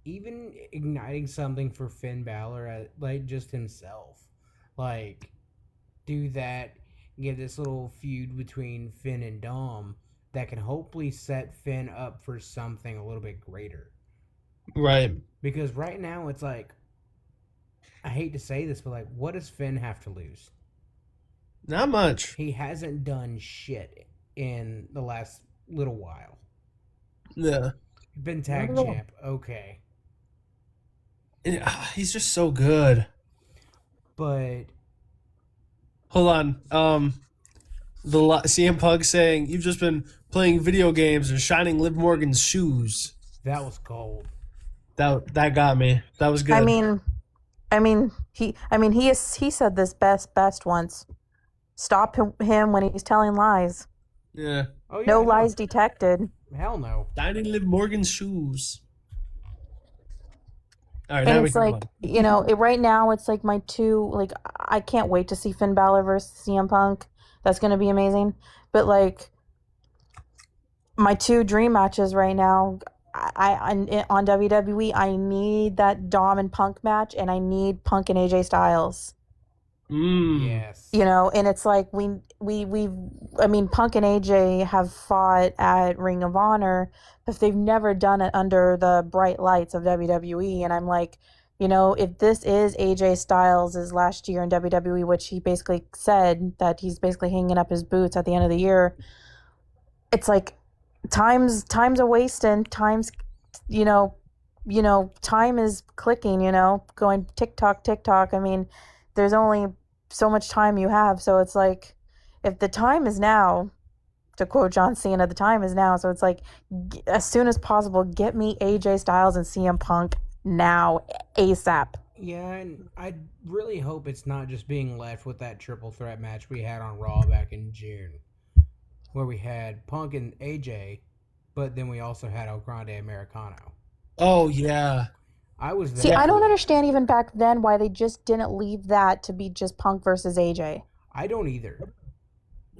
even igniting something for Finn Balor, like just himself, like do that, get this little feud between Finn and Dom that can hopefully set Finn up for something a little bit greater. Right. Because right now it's like I hate to say this, but like, what does Finn have to lose? Not much. He hasn't done shit in the last little while. Yeah. Been Not tag at all. champ, okay, He's just so good. but Hold on. CM Punk saying you've just been playing video games and shining Liv Morgan's shoes. that was cold. That got me. That was good. He said this best once. Stop him when he's telling lies. Yeah. Oh yeah, No no. lies detected. Hell no. Shining Liv Morgan's shoes. All right, And now we it's can like, right now it's like my two, like, I can't wait to see Finn Balor versus CM Punk. That's going to be amazing. But like my two dream matches right now, on WWE, I need that Dom and Punk match, and I need Punk and AJ Styles. Yes. And it's like Punk and AJ have fought at Ring of Honor, but they've never done it under the bright lights of WWE. And I'm like, if this is AJ Styles' last year in WWE, which he basically said that he's basically hanging up his boots at the end of the year, it's like time's a wasting. Time is clicking. Going tick-tock. I mean, there's only so much time you have, so it's like if the time is now, to quote John Cena, the time is now. So it's like as soon as possible, get me AJ Styles and CM Punk now, ASAP. Yeah, and I really hope it's not just being left with that triple threat match we had on Raw back in June, where we had Punk and AJ, but then we also had El Grande Americano. Oh yeah. I was See, there. I for don't that. understand even back then why they just didn't leave that to be just Punk versus AJ. I don't either.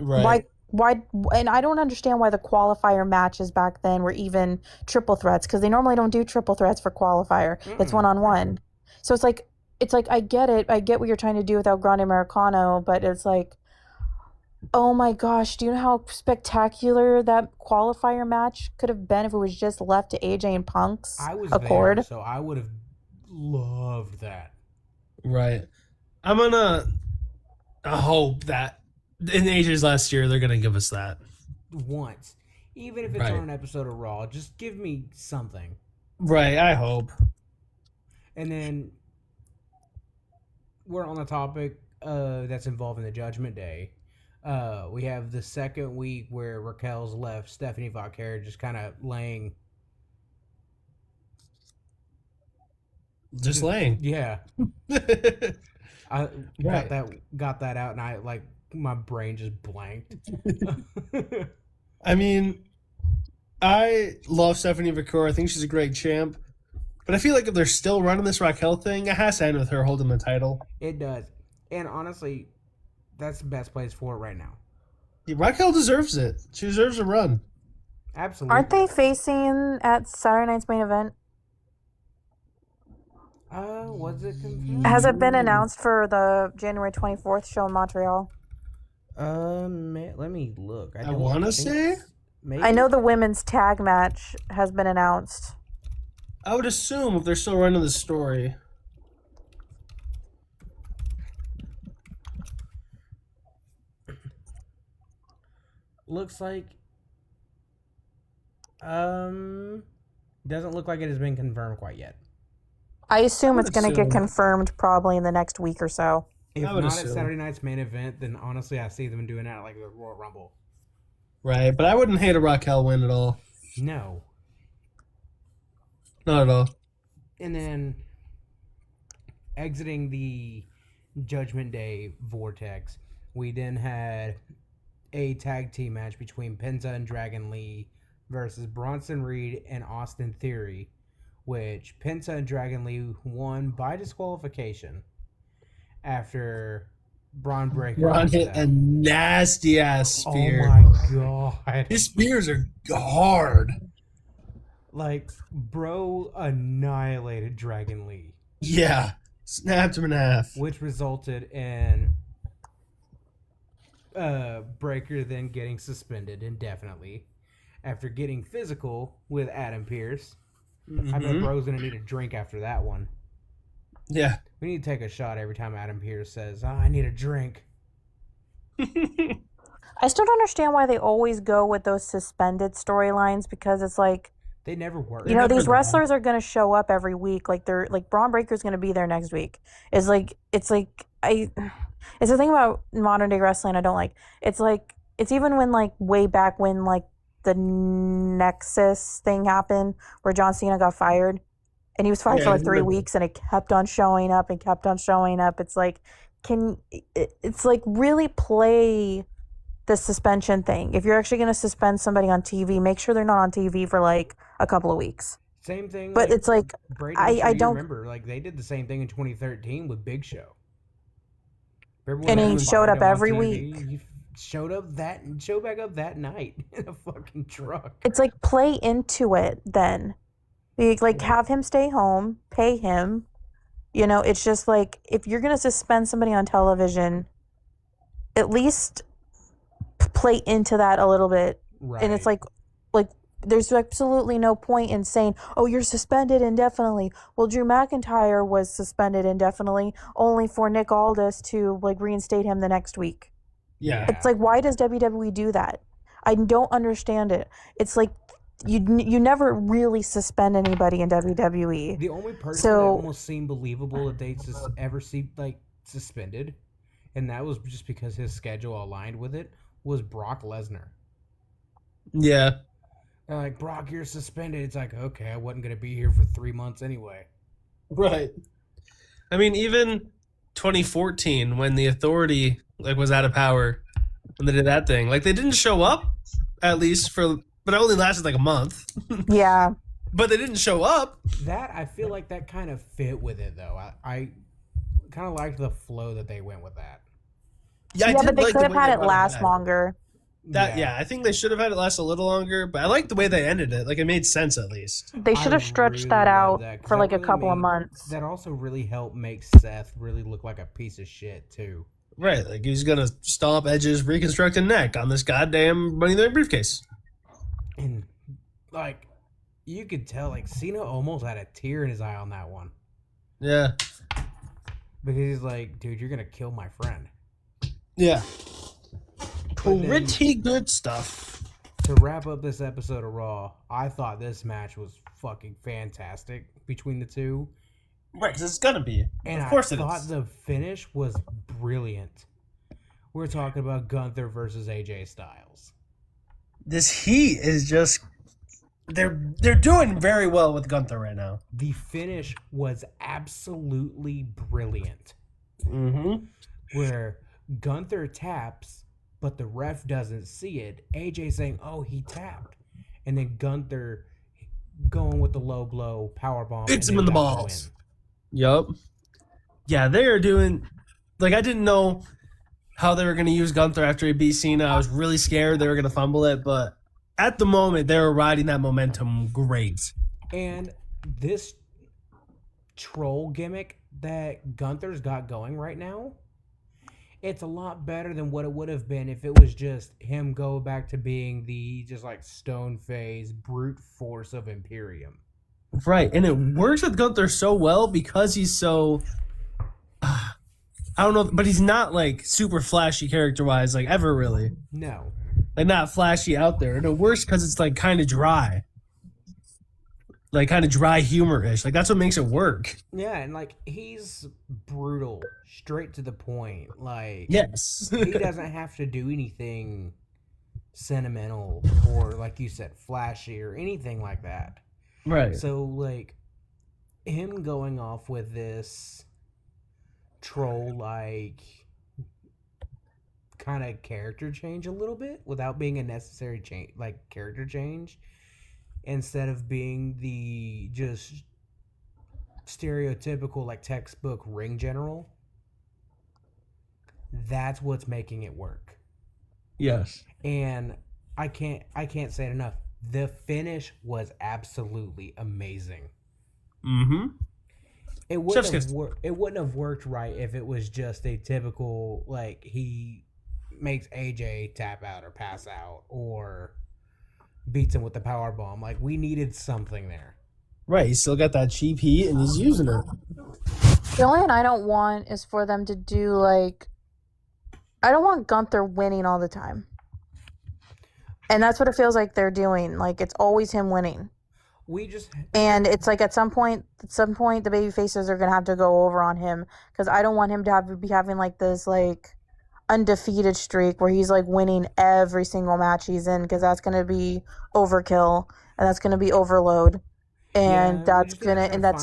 Right. Why, and I don't understand why the qualifier matches back then were even triple threats, because they normally don't do triple threats for qualifier. It's Mm-mm. 1-on-1. So it's like I get it. I get what you're trying to do with El Grande Americano, but it's like, oh my gosh, do you know how spectacular that qualifier match could have been if it was just left to AJ and Punk's I was accord? there, so I would have loved that. Right. I'm gonna hope that in AJ's last year they're gonna give us that. Once. Even if it's Right. on an episode of Raw, just give me something. Right. I hope. And then we're on the topic that's involved in the Judgment Day. We have the second week where Raquel's left Stephanie Vaquer just kind of laying. Just laying. Yeah, I Right. got that out, and I like my brain just blanked. I mean, I love Stephanie Vaquer. I think she's a great champ. But I feel like if they're still running this Raquel thing, it has to end with her holding the title. It does, and honestly, that's the best place for it right now. Yeah, Raquel deserves it. She deserves a run. Absolutely. Aren't they facing at Saturday night's main event? Was it confirmed? Has it been announced for the January 24th show in Montreal? Let me look. I want to say. Maybe. I know the women's tag match has been announced. I would assume if they're still running the story. Looks like doesn't look like it has been confirmed quite yet. I assume would it's going to get assume. confirmed probably in the next week or so. If I would not at assume. Saturday night's main event, then honestly, I see them doing that like the Royal Rumble. Right, but I wouldn't hate a Raquel win at all. No. Not at all. And then exiting the Judgment Day vortex, we then had a tag team match between Penta and Dragon Lee versus Bronson Reed and Austin Theory, which Penta and Dragon Lee won by disqualification after Braun Breaker Ron missed hit a them. nasty ass spear. Oh my god. His spears are hard. Like, bro annihilated Dragon Lee, Yeah. Snapped him in half. which resulted in Breaker then getting suspended indefinitely after getting physical with Adam Pearce. I bet bro's gonna need a drink after that one. Yeah. We need to take a shot every time Adam Pearce says, "Oh, I need a drink." I still don't understand why they always go with those suspended storylines because it's like, They never work. you know, never these do. wrestlers are going to show up every week. Like they're like Braun Breaker's going to be there next week. It's the thing about modern day wrestling I don't like. It's like, it's even when like way back when like the Nexus thing happened where John Cena got fired and he was fired Yeah, for I like 3 remember. weeks and it kept on showing up and kept on showing up. It's like, it's like really play the suspension thing. If you're actually going to suspend somebody on TV, make sure they're not on TV for like a couple of weeks. Same thing. But it's like, Brady, I don't- remember. Like, they did the same thing in 2013 with Big Show. Remember And when he they showed fired up him on every TV? week. He showed back up that night in a fucking truck. it's like play into it then. Like have him stay home, pay him. You know, it's just like if you're going to suspend somebody on television, at least play into that a little bit. Right. And it's like there's absolutely no point in saying, "Oh, you're suspended indefinitely." Well, Drew McIntyre was suspended indefinitely, only for Nick Aldis to like reinstate him the next week. Yeah. It's like, why does WWE do that? I don't understand it. It's like you never really suspend anybody in WWE. the only person So- that almost seemed believable that they ever see like suspended, and that was just because his schedule aligned with it, was Brock Lesnar. Yeah. They're like, "Brock, you're suspended." It's like, okay, I wasn't gonna be here for 3 months anyway. Right. I mean, even 2014 when the Authority like was out of power when they did that thing, like they didn't show up at least but it only lasted like a month. Yeah. But they didn't show up. That I feel like that kind of fit with it though. I kind of liked the flow that they went with that. Yeah, I Yeah, did but they like could the have way had they it brought last back. longer. Yeah, I think they should have had it last a little longer, but I like the way they ended it. Like it made sense at least. They should have stretched that out for like a couple of months. That also really helped make Seth really look like a piece of shit too. Right, like he's gonna stomp Edge's reconstructed neck on this goddamn Money in the Bank briefcase. And like you could tell, like Cena almost had a tear in his eye on that one Yeah. because he's like, "Dude, you're gonna kill my friend." Yeah. But then- Pretty good stuff. To wrap up this episode of Raw, I thought this match was fucking fantastic between the two. Right, because it's gonna be. And Of course I it thought is. the finish was brilliant. We're talking about Gunther versus AJ Styles. This heat is just they're doing very well with Gunther right now. The finish was absolutely brilliant. Mm-hmm. Where Gunther taps, but the ref doesn't see it. AJ saying, "Oh, he tapped," and then Gunther going with the low blow power bomb. Hits and him in they the got balls. win. Yup. Yeah, they are doing like I didn't know how they were gonna use Gunther after he beat Cena. I was really scared they were gonna fumble it, but at the moment they were riding that momentum great. And this troll gimmick that Gunther's got going right now, it's a lot better than what it would have been if it was just him go back to being the just like stone phase brute force of Imperium. Right, and it works with Gunther so well because he's so I don't know, but he's not like super flashy character-wise, like ever really. No. Like not flashy out there. And it works because it's like kind of dry. like kind of dry humor-ish. Like that's what makes it work. Yeah, and like he's brutal, straight to the point. Like Yes. he doesn't have to do anything sentimental or like you said flashy or anything like that. Right. So like him going off with this troll like kind of character change a little bit without being a necessary change like character change instead of being the just stereotypical like textbook ring general, that's what's making it work. Yes. And I can't say it enough, the finish was absolutely amazing. Mm-hmm. It wouldn't have worked right if it was just a typical like he makes AJ tap out or pass out or beats him with the power bomb. Like we needed something there. Right. He's still got that cheap heat, and he's using it. The only thing I don't want is for them to do like, I don't want Gunther winning all the time. And that's what it feels like they're doing. Like it's always him winning. And it's like at some point the baby faces are gonna have to go over on him because I don't want him to be having like this like undefeated streak where he's like winning every single match he's in, because that's gonna be overkill and that's gonna be overload, and Yeah, that's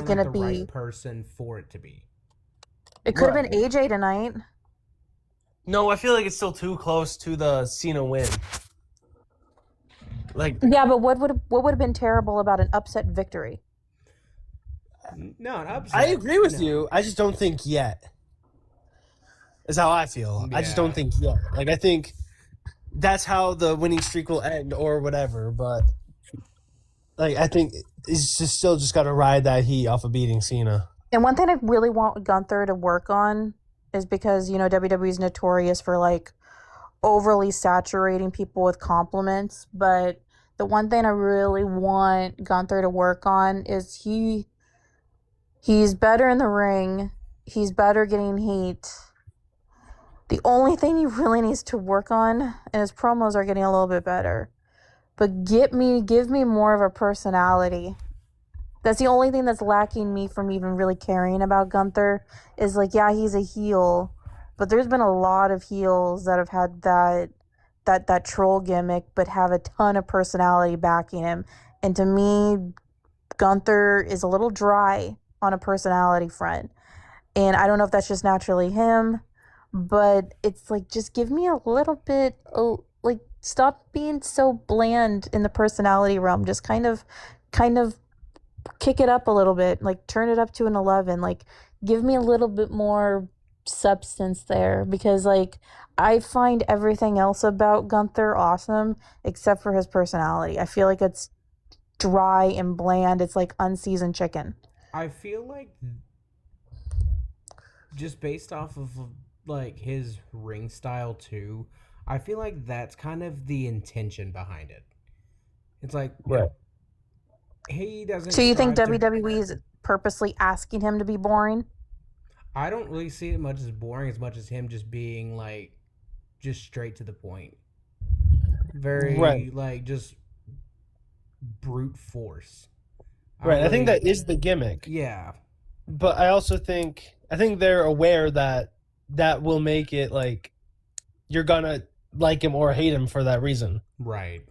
gonna the be right person for it to be. it could have Right. been AJ tonight. No, I feel like it's still too close to the Cena win. Like, Yeah, but what would have been terrible about an upset victory? No, an upset. I agree with no. you. I just don't think yet. Is how I feel. I just Yeah. don't think yet. Like, I think that's how the winning streak will end or whatever. But like, I think he's just still just got to ride that heat off of beating Cena. And one thing I really want Gunther to work on is because, you know, WWE is notorious for like overly saturating people with compliments, but the one thing I really want Gunther to work on is he's better in the ring, he's better getting heat. The only thing he really needs to work on, and his promos are getting a little bit better, but give me more of a personality. That's the only thing that's lacking me from even really caring about Gunther is like, yeah, he's a heel, but there's been a lot of heels that have had that troll gimmick but have a ton of personality backing him. And to me, Gunther is a little dry on a personality front. And I don't know if that's just naturally him, but it's like, just give me a little bit, like, stop being so bland in the personality realm. Just kind of kick it up a little bit, like turn it up to an 11, like give me a little bit more substance there, because like I find everything else about Gunther awesome except for his personality. I feel like it's dry and bland. It's like unseasoned chicken. I feel like just based off of like his ring style too, I feel like that's kind of the intention behind it. It's like Right. he doesn't. So you think try to- WWE is purposely asking him to be boring? I don't really see it much as boring as much as him just being like, just straight to the point. Very Right. like just brute force. Right. I think that is the gimmick. Yeah. But I also think they're aware that that will make it like you're gonna like him or hate him for that reason. Right.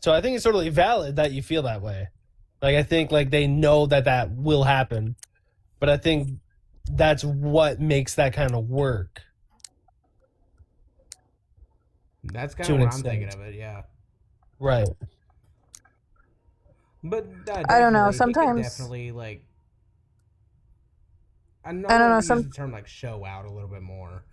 So I think it's totally valid that you feel that way. Like I think like they know that will happen, but I think that's what makes that kind of work. That's kind To of an what I'm thinking extent. of it. Yeah. Right. But I don't know, definitely, he could sometimes- definitely like. I don't know, use some- the term like show out a little bit more,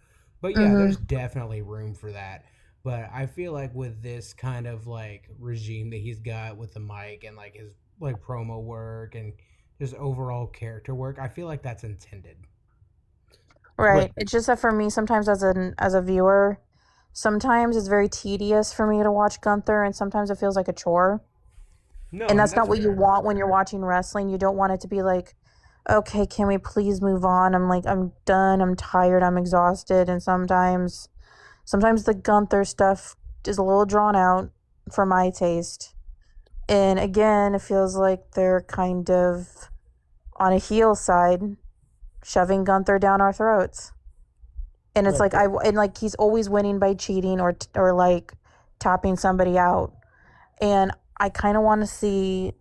but yeah, Mhm. there's definitely room for that. But I feel like with this kind of like regime that he's got with the mic and like his like promo work and just overall character work, I feel like that's intended. Right. Right. It's just that for me, sometimes as a viewer, sometimes it's very tedious for me to watch Gunther, and sometimes it feels like a chore. No, And that's not what you fair. want when you're watching wrestling. You don't want it to be like, okay, can we please move on? I'm done. I'm tired. I'm exhausted. And sometimes the Gunther stuff is a little drawn out for my taste. And again, it feels like they're kind of on a heel side, shoving Gunther down our throats. And it's Right. like he's always winning by cheating or like tapping somebody out. And I kind of want to see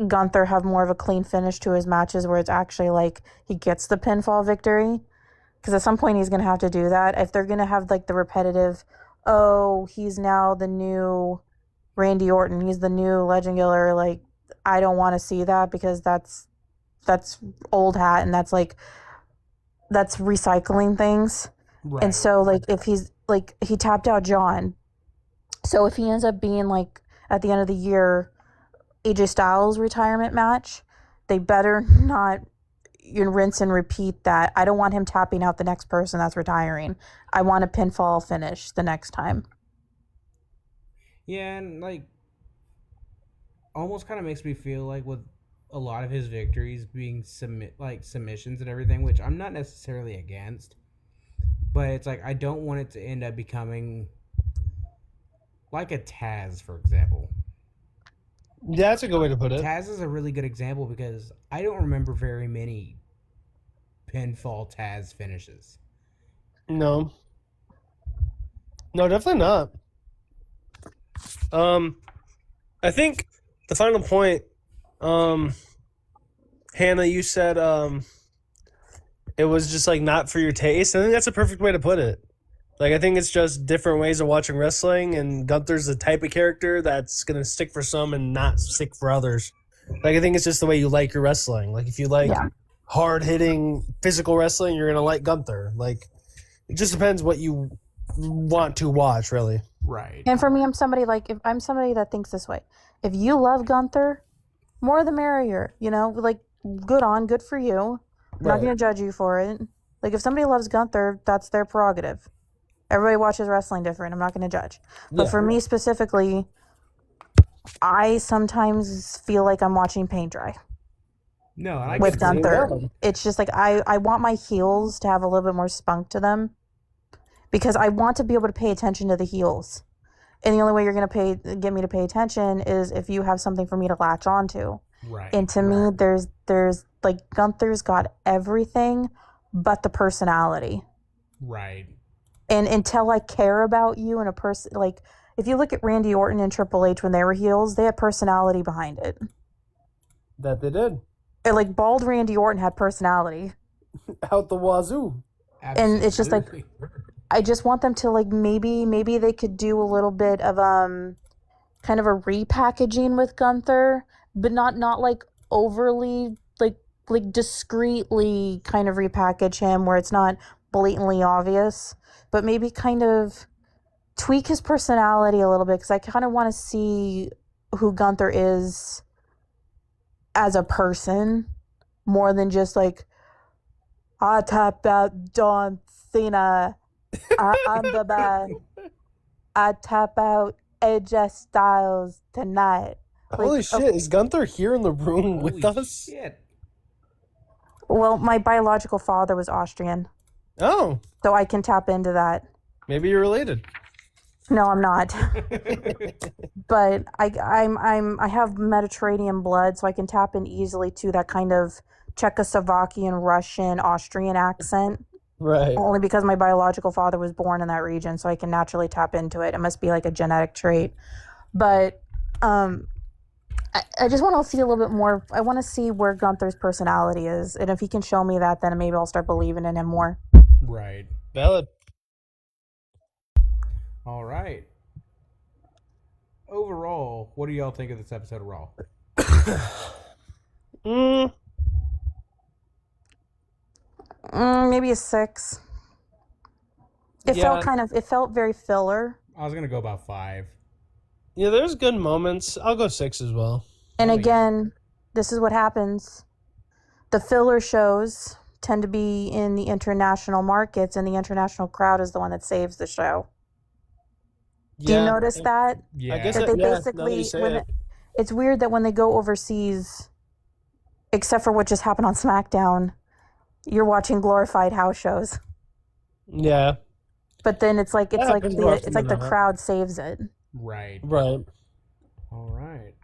Gunther have more of a clean finish to his matches where it's actually like he gets the pinfall victory. Because at some point he's going to have to do that. If they're going to have like the repetitive, oh, he's now the new Randy Orton, he's the new Legend Killer, like I don't want to see that because that's old hat and that's recycling things. Right. And so like if he's like he tapped out John. So if he ends up being like at the end of the year AJ Styles retirement match, they better not rinse and repeat that. I don't want him tapping out the next person that's retiring. I want a pinfall finish the next time. Yeah, and like almost kind of makes me feel like with a lot of his victories being submissions and everything, which I'm not necessarily against, but it's like I don't want it to end up becoming like a Taz, for example. Yeah, that's a good way to put it. Taz is a really good example because I don't remember very many pinfall Taz finishes. No, definitely not. I think the final point, Hannah, you said it was just like not for your taste. I think that's a perfect way to put it. Like I think it's just different ways of watching wrestling, and Gunther's the type of character that's gonna stick for some and not stick for others. Like I think it's just the way you like your wrestling. Like if you like hard hitting physical wrestling, you're gonna like Gunther. Like it just depends what you want to watch, really. Right. And for me, I'm somebody that thinks this way. If you love Gunther, more the merrier. You know, like good for you. I'm not going to judge you for it. Like if somebody loves Gunther, that's their prerogative. Everybody watches wrestling different. I'm not going to judge. But for me specifically, I sometimes feel like I'm watching paint dry. No, I with Gunther. It's just like I want my heels to have a little bit more spunk to them because I want to be able to pay attention to the heels. And the only way you're going to get me to pay attention is if you have something for me to latch onto. Right. And to me, there's like Gunther's got everything but the personality. Right. And until I care about you and a person, like if you look at Randy Orton and Triple H when they were heels, they had personality behind it. That they did. And like bald Randy Orton had personality. Out the wazoo. Absolutely. And it's just like I just want them to like maybe they could do a little bit of kind of a repackaging with Gunther, but not like overly like discreetly kind of repackage him where it's not blatantly obvious, but maybe kind of tweak his personality a little bit because I kind of want to see who Gunther is as a person more than just like I tapped out John Cena. I'm the best. I tap out AJ Styles tonight. Holy shit, is Gunther here in the room with Holy us? Shit. Well, my biological father was Austrian. Oh. So I can tap into that. Maybe you're related. No, I'm not. But I have Mediterranean blood, so I can tap in easily to that kind of Czechoslovakian, Russian, Austrian accent. Right. Only because my biological father was born in that region, so I can naturally tap into it. It must be like a genetic trait. But I just want to see a little bit more. I want to see where Gunther's personality is. And if he can show me that, then maybe I'll start believing in him more. Right. Valid. All right. Overall, what do y'all think of this episode of Raw? Maybe a 6. It felt very filler. I was gonna go about 5. Yeah, there's good moments. I'll go 6 as well. And again, this is what happens. The filler shows tend to be in the international markets, and the international crowd is the one that saves the show. Do you notice that? Yeah. I guess That they basically, it's weird that when they go overseas, except for what just happened on SmackDown, you're watching glorified house shows. Yeah. But then it's like the crowd saves it. Right. Right. All right.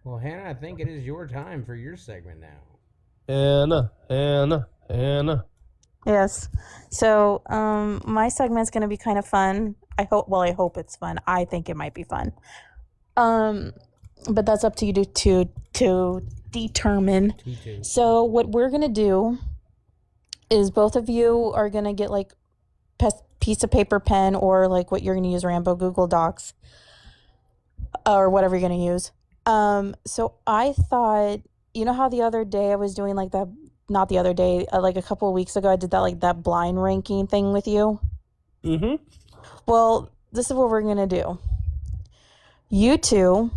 Well, Hannah, I think it is your time for your segment now. Hannah. Yes. So, my segment's gonna be kind of fun. I hope it's fun. I think it might be fun. But that's up to you to determine. T2. So, what we're gonna do is both of you are gonna get like piece of paper, pen, or like what you're gonna use, Rambo, Google Docs, or whatever you're gonna use. So I thought, you know how the other day I was doing like that, not the other day, like a couple of weeks ago, I did that like that blind ranking thing with you. Mm-hmm. Well, this is what we're gonna do. You two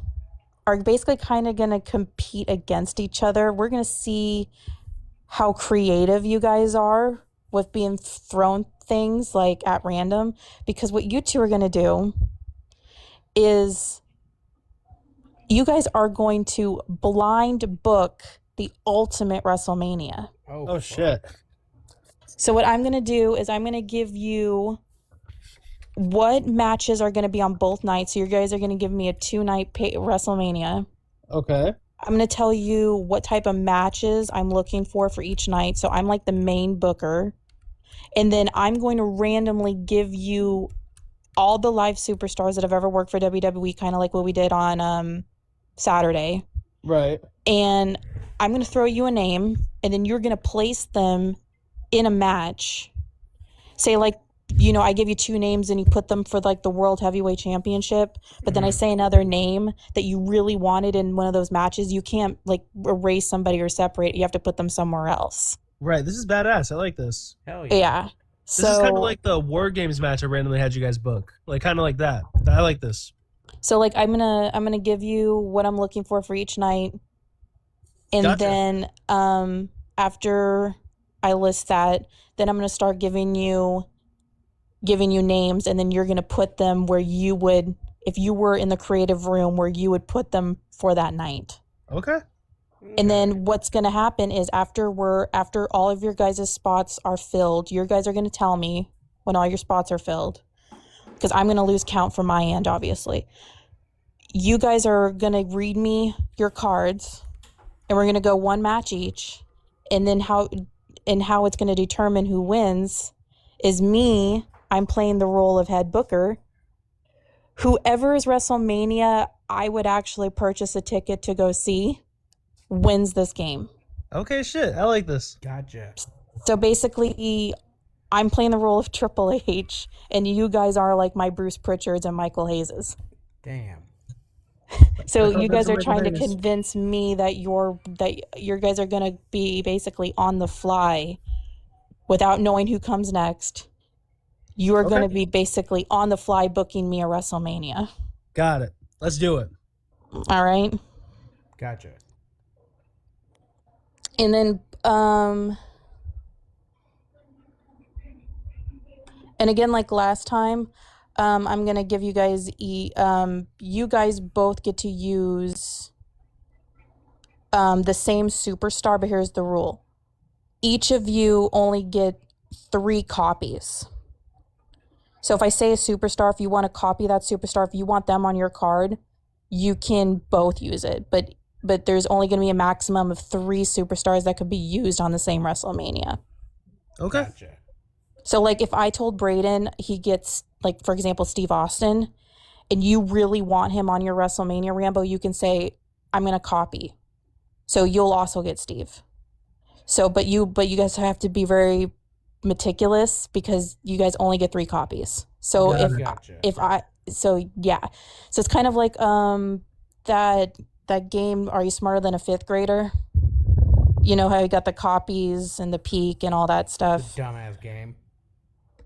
are basically kind of gonna compete against each other. We're gonna see how creative you guys are with being thrown things like at random, because what you two are gonna do is you guys are going to blind book the ultimate WrestleMania. Oh shit. So what I'm going to do is I'm going to give you what matches are going to be on both nights. So you guys are going to give me a 2-night WrestleMania. Okay. I'm going to tell you what type of matches I'm looking for each night. So I'm like the main booker. And then I'm going to randomly give you all the live superstars that have ever worked for WWE, kind of like what we did on Saturday. Right. And I'm going to throw you a name, and then you're going to place them in a match. Say, like, you know, I give you 2 names and you put them for like the World Heavyweight Championship, but then I say another name that you really wanted in one of those matches. You can't like erase somebody or separate. You have to put them somewhere else. Right. This is badass. I like this. Hell yeah. Yeah. This is kind of like the War Games match I randomly had you guys book. Like kind of like that. I like this. So like I'm gonna give you what I'm looking for each night, and Gotcha. then after I list that, then I'm gonna start giving you names, and then you're gonna put them where you would, if you were in the creative room, where you would put them for that night. Okay. And then what's gonna happen is after all of your guys' spots are filled, you guys are gonna tell me when all your spots are filled, because I'm gonna lose count from my end, obviously. You guys are gonna read me your cards, and we're gonna go 1 match each, and then how it's gonna determine who wins is me. I'm playing the role of head booker. Whoever is WrestleMania, I would actually purchase a ticket to go see, wins this game. Okay, shit. I like this. Gotcha. So basically, I'm playing the role of Triple H, and you guys are like my Bruce Pritchards and Michael Hayeses. Damn. So you guys are Michael trying to Hayes. convince me that your guys are gonna be basically on the fly, without knowing who comes next. You are gonna be basically on the fly booking me a WrestleMania. Got it. Let's do it. All right. Gotcha. And then and again, like last time, I'm gonna give you guys you guys both get to use the same superstar, but here's the rule. Each of you only get 3 copies. So if I say a superstar, if you want to copy that superstar, if you want them on your card, you can both use it. But there's only going to be a maximum of 3 superstars that could be used on the same WrestleMania. Okay. Gotcha. So like if I told Braden he gets, like, for example, Steve Austin, and you really want him on your WrestleMania, Rambo, you can say, I'm going to copy. So you'll also get Steve. So, but you guys have to be very meticulous, because you guys only get 3 copies. So Gotcha. so it's kind of like that game, Are You Smarter Than a Fifth Grader? You know how you got the copies and the peak and all that stuff. It's a dumbass game.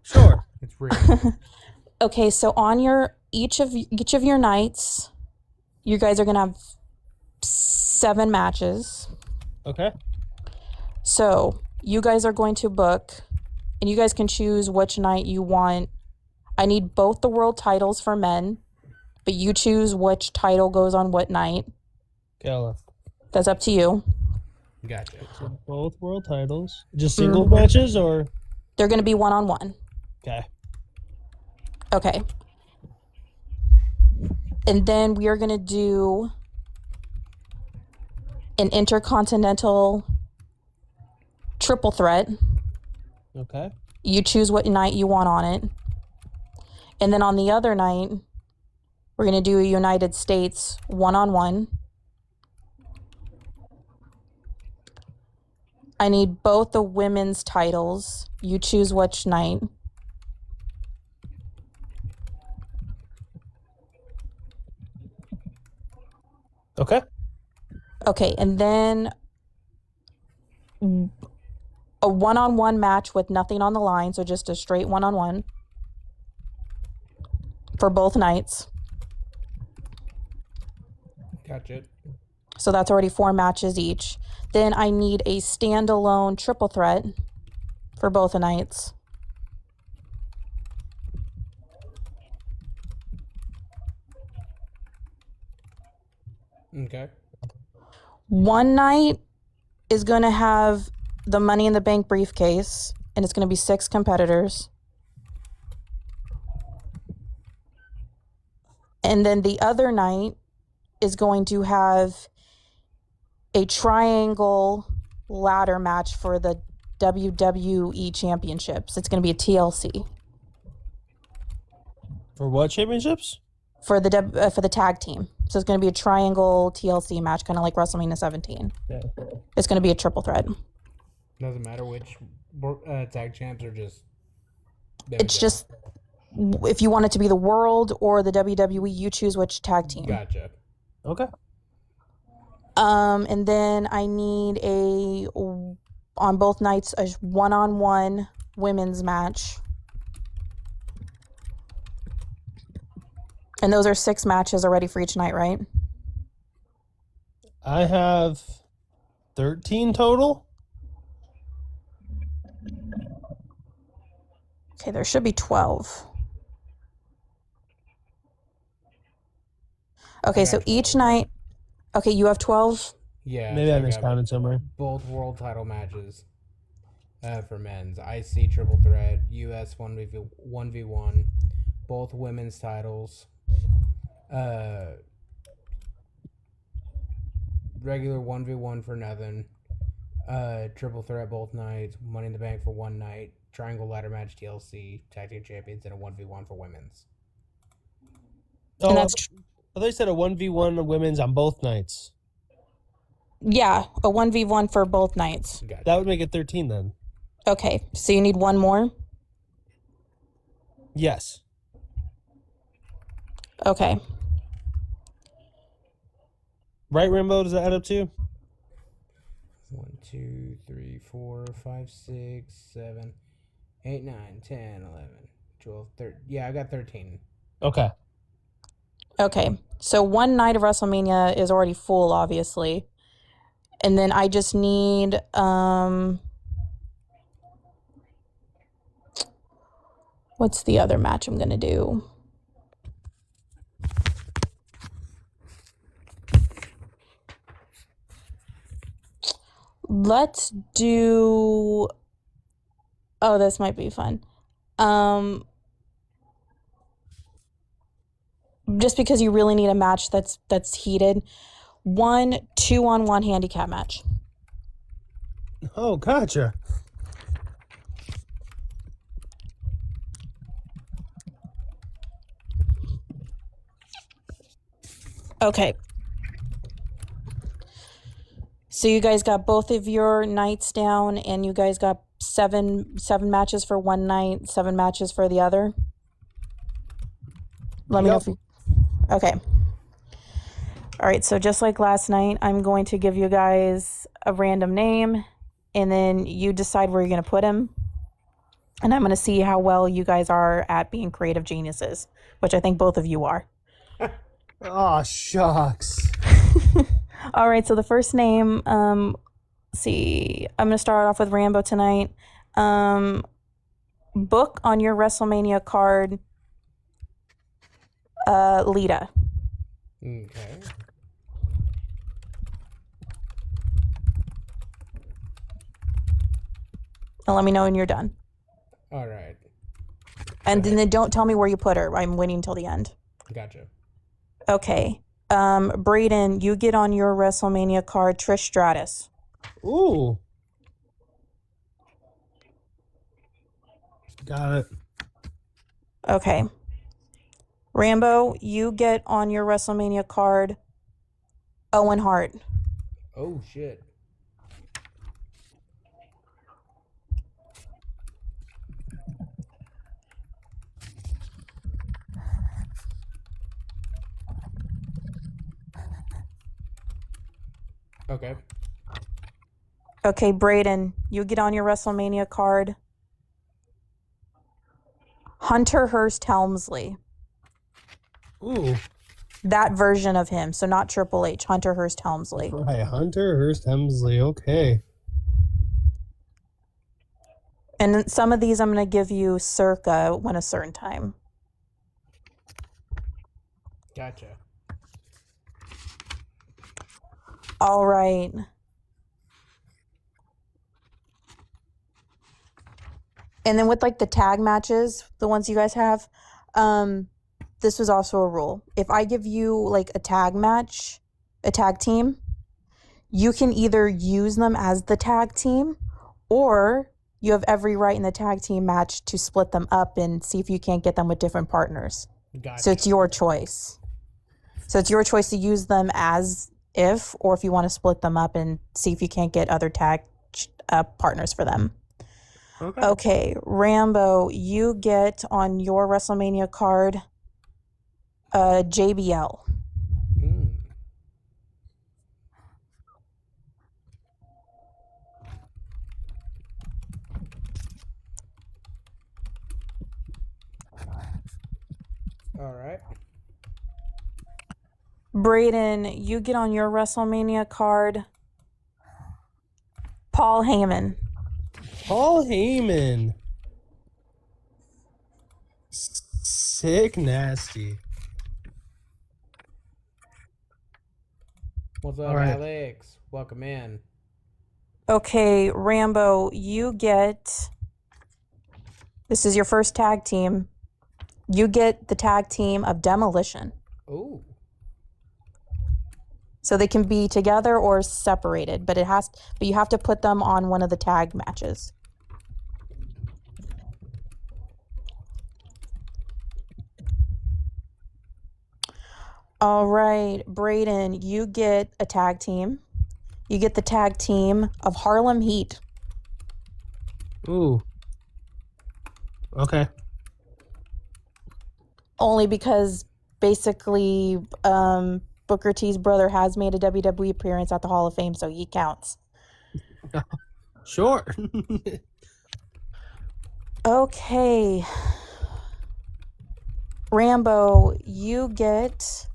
Sure. It's real. Okay, so on your each of your nights, you guys are gonna have 7 matches. Okay. So you guys are going to book, and you guys can choose which night you want. I need both the world titles for men, but you choose which title goes on what night. Gala. That's up to you. Gotcha. So both world titles. Just single matches or? They're going to be 1-on-1. Okay. Okay. And then we are going to do an intercontinental triple threat. Okay. You choose what night you want on it. And then on the other night, we're going to do a United States one-on-one. I need both the women's titles. You choose which night. Okay. Okay, and then a one-on-one match with nothing on the line, so just a straight one-on-one for both nights. Gotcha. So that's already 4 matches each. Then I need a standalone triple threat for both nights. Okay. One night is going to have the Money in the Bank briefcase, and it's going to be 6 competitors. And then the other night is going to have a triangle ladder match for the WWE championships. It's going to be a TLC. For what championships? For the tag team. So it's going to be a triangle TLC match, kind of like WrestleMania 17. Yeah. It's going to be a triple threat. Doesn't matter which tag champs are just. It's just, if you want it to be the world or the WWE, you choose which tag team. Gotcha. Okay. And then I need on both nights, a one-on-one women's match. And those are 6 matches already for each night, right? I have 13 total. Okay, there should be 12. Okay, so each night... Okay, you have 12? Yeah. Maybe so I miscounted somewhere. Both world title matches for men's. IC triple threat, US 1v1, both women's titles. Regular 1v1 for nothing. Triple threat both nights. Money in the Bank for one night. Triangle ladder match TLC. Tag team champions and a 1v1 for women's. Oh, And that's I thought you said a 1v1 women's on both nights. Yeah, a 1v1 for both nights. Gotcha. That would make it 13 then. Okay, so you need one more? Yes. Okay. Right, Rambo? Does that add up to? 1, 2, 3, 4, 5, 6, 7, 8, 9, 10, 11, 12, 13. Yeah, I got 13. Okay. Okay, so one night of WrestleMania is already full, obviously. And then I just need, what's the other match I'm going to do? Let's do, oh, this might be fun. Just because you really need a match that's heated. 1 2-on-1 handicap match. Oh, gotcha. Okay. So you guys got both of your nights down, and you guys got seven matches for one night, 7 matches for the other. Let me know if you... Okay. All right, so just like last night, I'm going to give you guys a random name, and then you decide where you're going to put him. And I'm going to see how well you guys are at being creative geniuses, which I think both of you are. Oh, shucks. All right, so the first name, see, I'm going to start off with Rambo tonight. Book on your WrestleMania card, Lita. Okay. And let me know when you're done. All right. And then don't tell me where you put her. I'm waiting until the end. Gotcha. Okay. Braden, you get on your WrestleMania card Trish Stratus. Ooh. Got it. Okay. Rambo, you get on your WrestleMania card Owen Hart. Oh shit. Okay. Okay, Braden, you get on your WrestleMania card Hunter Hearst Helmsley. Ooh. That version of him, so not Triple H, Hunter Hearst Helmsley. Right, Hunter Hearst Helmsley. Okay. And some of these I'm going to give you circa when a certain time. Gotcha. All right. And then with like the tag matches, the ones you guys have, this was also a rule. If I give you like a tag match, a tag team, you can either use them as the tag team, or you have every right in the tag team match to split them up and see if you can't get them with different partners. Gotcha. So it's your choice. So it's your choice to use them as if, or if you want to split them up and see if you can't get other tag partners for them. Okay, Rambo, you get on your WrestleMania card JBL. All right. Braden, you get on your WrestleMania card Paul Heyman. Paul Heyman. Sick nasty. What's up, All right. Alex? Welcome in. Okay, Rambo, you get... This is your first tag team. You get the tag team of Demolition. Ooh. So they can be together or separated, but you have to put them on one of the tag matches. All right, Braden, you get a tag team. You get the tag team of Harlem Heat. Ooh. Okay. Only because basically Booker T's brother has made a WWE appearance at the Hall of Fame, so he counts. Sure. Okay. Rambo, you get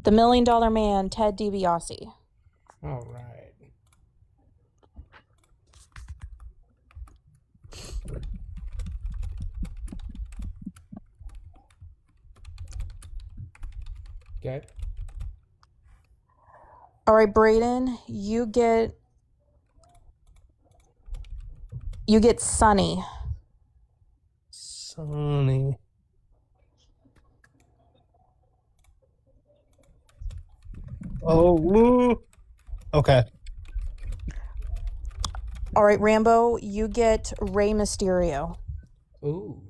the $1 Million Man, Ted DiBiase. All right. Okay. All right, Braden, you get Sonny. Sonny. Oh, woo. Okay. All right, Rambo, you get Rey Mysterio. Ooh.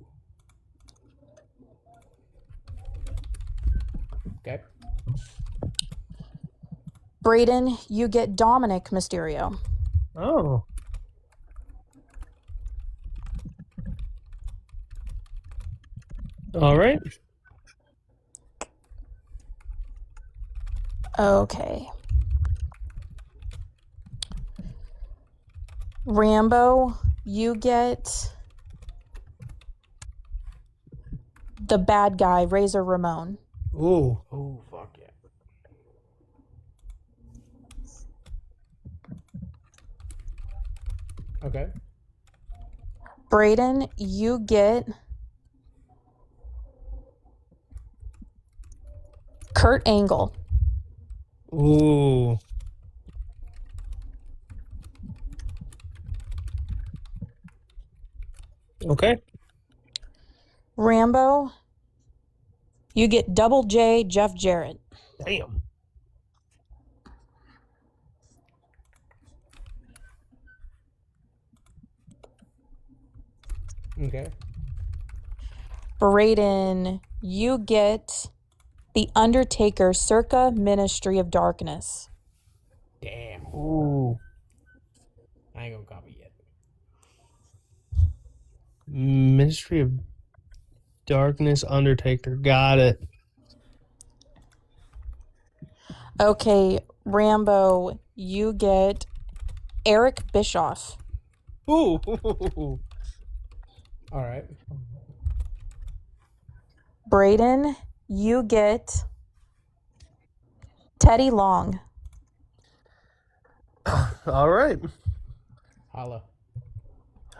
Okay. Braden, you get Dominic Mysterio. Oh. All right. Okay. Rambo, you get the bad guy, Razor Ramon. Ooh. Oh, fuck yeah. Okay. Braden, you get Kurt Angle. Ooh. Okay. Rambo, You get Double J Jeff Jarrett. Damn. Okay. Braden, you get The Undertaker circa Ministry of Darkness. Damn. Ooh. I ain't gonna copy yet. Ministry of Darkness Undertaker. Got it. Okay, Rambo, you get Eric Bischoff. Ooh. All right. Braden, you get Teddy Long. All right. Holla.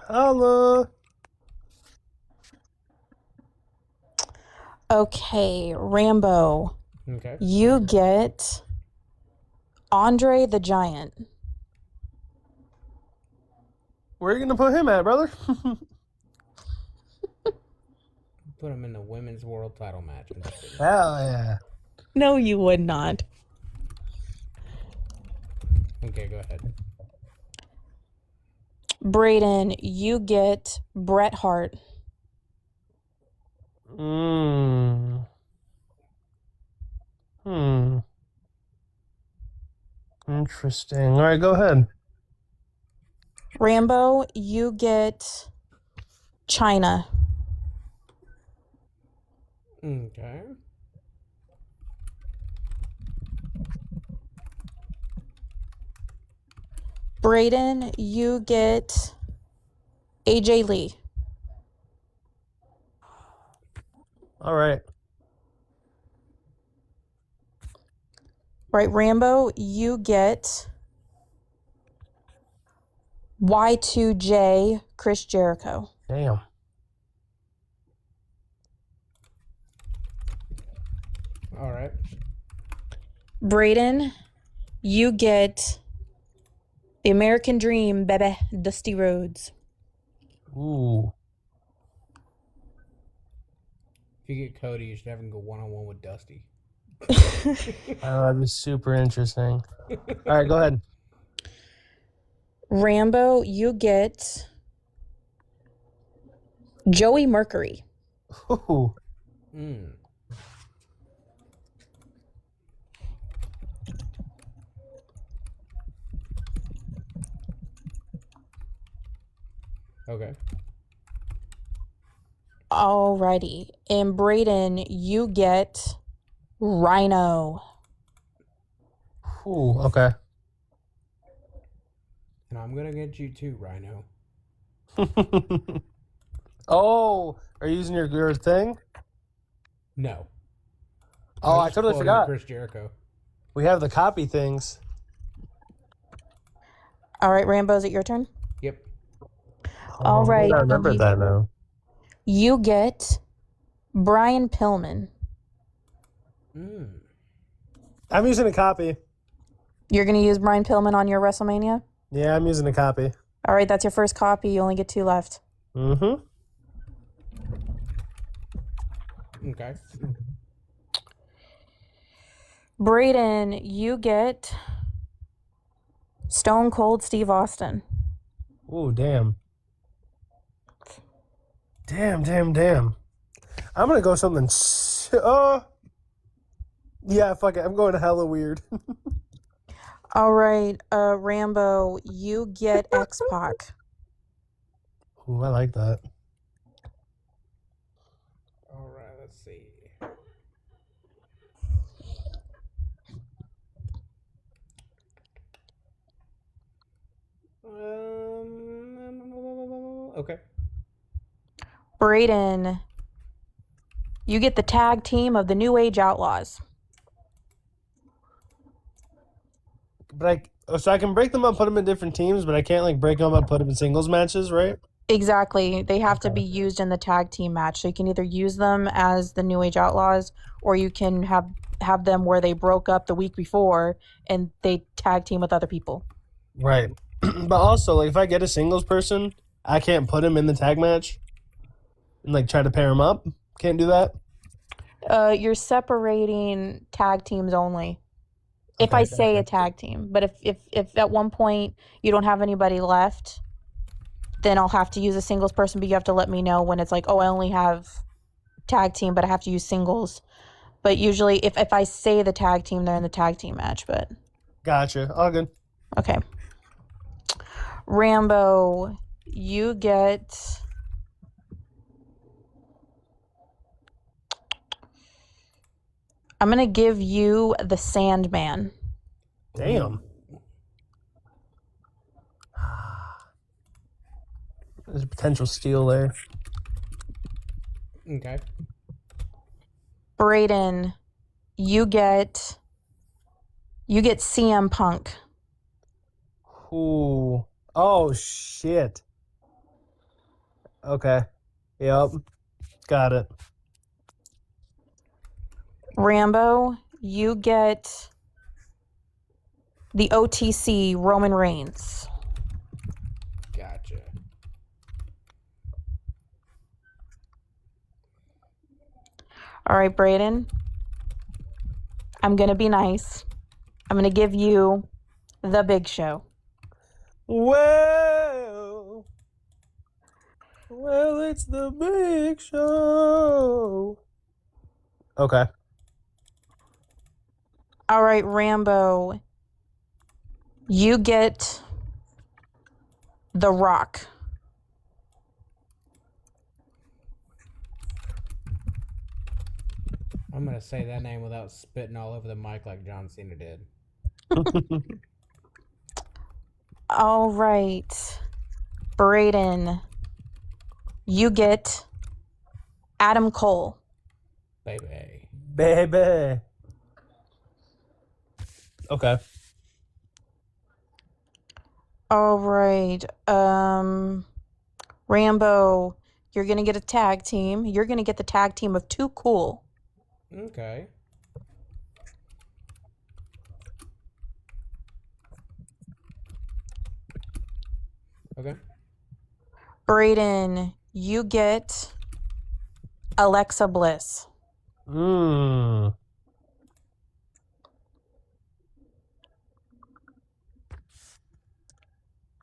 Holla. Okay, Rambo, Okay. you get Andre the Giant. Where are you going to put him at, brother? Put him in the women's world title match. I'm just kidding. Hell yeah. No, you would not. Okay, go ahead. Braden, you get Bret Hart. Interesting. All right, go ahead. Rambo, you get China. Okay. Braden, you get AJ Lee. All right. Right, Rambo, you get Y2J Chris Jericho. Damn. All right. Braden, you get the American Dream, baby, Dusty Rhodes. Ooh. If you get Cody, you should have him go one-on-one with Dusty. That'd be super interesting. All right, go ahead. Rambo, you get Joey Mercury. Ooh. Okay. Alrighty. And Braden, you get Rhino. Ooh, okay. And I'm gonna get you too, Rhino. Oh, are you using your thing? No. Oh, I just totally quoted forgot. Chris Jericho. We have the copy things. All right, Rambo, is it your turn? Yep. All right. I remember that now. You get Brian Pillman. I'm using a copy. You're going to use Brian Pillman on your WrestleMania? Yeah, I'm using a copy. All right, that's your first copy. You only get 2 left. Mm-hmm. Okay. Braden, you get Stone Cold Steve Austin. Ooh, damn. Damn. I'm going to go something... yeah, fuck it. I'm going hella weird. All right, Rambo, you get X-Pac. Ooh, I like that. All right, let's see. Okay. Braden, you get the tag team of the New Age Outlaws. But so I can break them up, put them in different teams, but I can't like break them up, put them in singles matches, right? Exactly. They have to be used in the tag team match. So you can either use them as the New Age Outlaws, or you can have them where they broke up the week before and they tag team with other people. Right. But also, like, if I get a singles person, I can't put him in the tag match and like try to pair him up. Can't do that. You're separating tag teams only. If Okay, I say gotcha. a tag team, but if at one point you don't have anybody left, then I'll have to use a singles person, but you have to let me know when it's like, oh, I only have tag team, but I have to use singles. But usually if I say the tag team, they're in the tag team match, but Gotcha. All good. okay. Rambo, you get I'm gonna give you the Sandman. Damn. There's a potential steal there. Okay. Braden, you get CM Punk. Ooh. Oh, shit. Okay. Yep. Got it. Rambo, you get the OTC Roman Reigns. Gotcha. All right, Braden. I'm going to be nice. I'm going to give you the Big Show. Well, it's the Big Show. Okay. All right, Rambo. You get The Rock. I'm gonna say that name without spitting all over the mic like John Cena did. All right, Braden. You get Adam Cole. Baby. Baby. Okay. All right. Rambo, you're going to get a tag team. You're going to get the tag team of Too Cool. Okay. Okay. Braden, you get Alexa Bliss.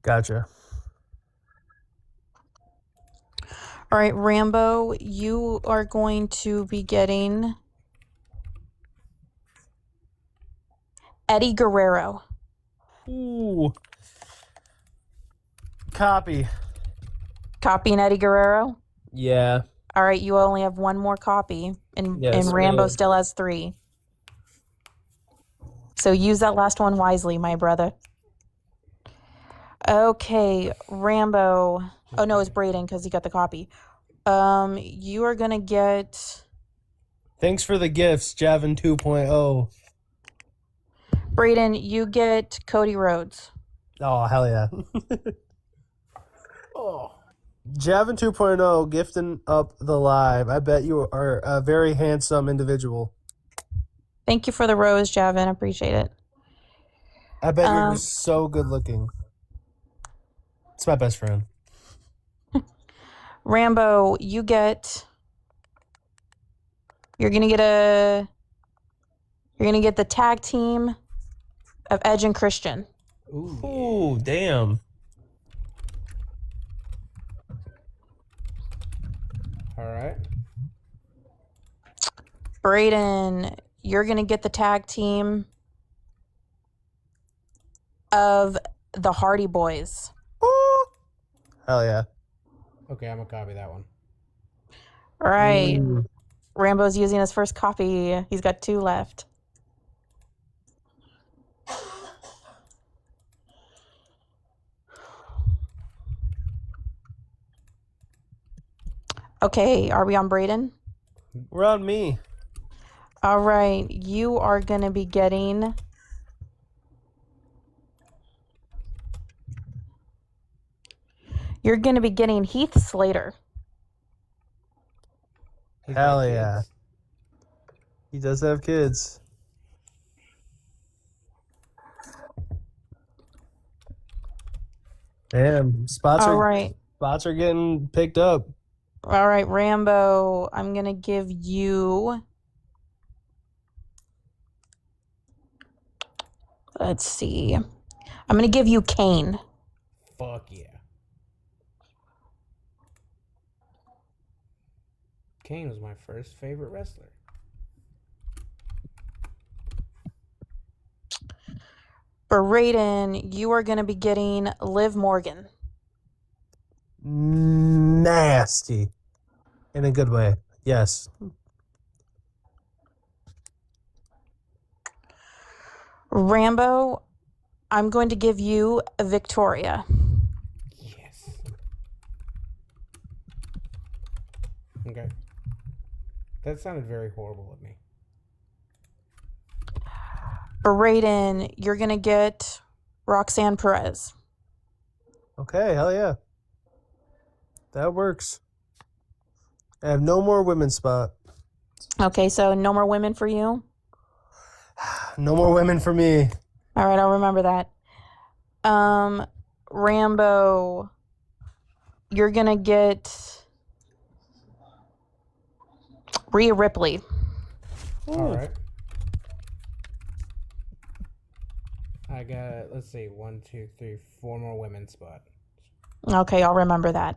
Gotcha. All right, Rambo, you are going to be getting Eddie Guerrero. Ooh. Copy. Copying Eddie Guerrero? Yeah. All right, you only have one more copy, and Yes, Rambo ma'am. still has 3. So use that last one wisely, my brother. Okay, Rambo. Oh, no, it's Braden because he got the copy. You are going to get... Thanks for the gifts, Javin 2.0. Braden, you get Cody Rhodes. Oh, hell yeah. Oh. Javin 2.0 gifting up the live. I bet you are a very handsome individual. Thank you for the rose, Javin. Appreciate it. I bet you're just so good looking. It's my best friend. Rambo, you're gonna get the tag team of Edge and Christian. Ooh, damn. All right. Braden, you're gonna get the tag team of the Hardy Boys. Ooh. Hell yeah. Okay, I'm gonna copy that one. All right. Rambo's using his first copy. He's got 2 left. Okay, are we on Braden? We're on me. All right, you are going to be getting... You're going to be getting Heath Slater. Hell yeah. He does have kids. Damn, spots are getting picked up. All right, Rambo, I'm going to give you Let's see. I'm going to give you Kane. Fuck yeah. Kane was my first favorite wrestler. For Raiden, you are going to be getting Liv Morgan. Nasty. In a good way. Yes. Rambo, I'm going to give you Victoria. Yes. Okay. That sounded very horrible of me. For Raiden, you're going to get Roxanne Perez. Okay, hell yeah. That works. I have no more women's spot. Okay, so no more women for you? No more women for me. All right, I'll remember that. Rambo, you're going to get Rhea Ripley. All right. I got, let's see, 1, 2, 3, 4 more women's spot. Okay, I'll remember that.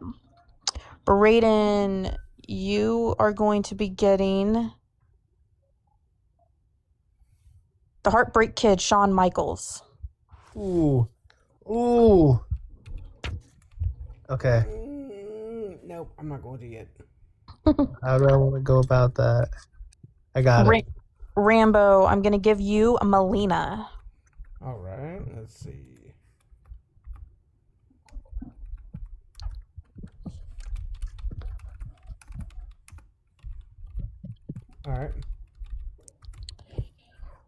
Raiden, you are going to be getting the Heartbreak Kid, Shawn Michaels. Ooh. Okay. Nope, I'm not going to yet. How do I want to go about that? I got it. Rambo, I'm going to give you a Melina. All right, let's see. All right.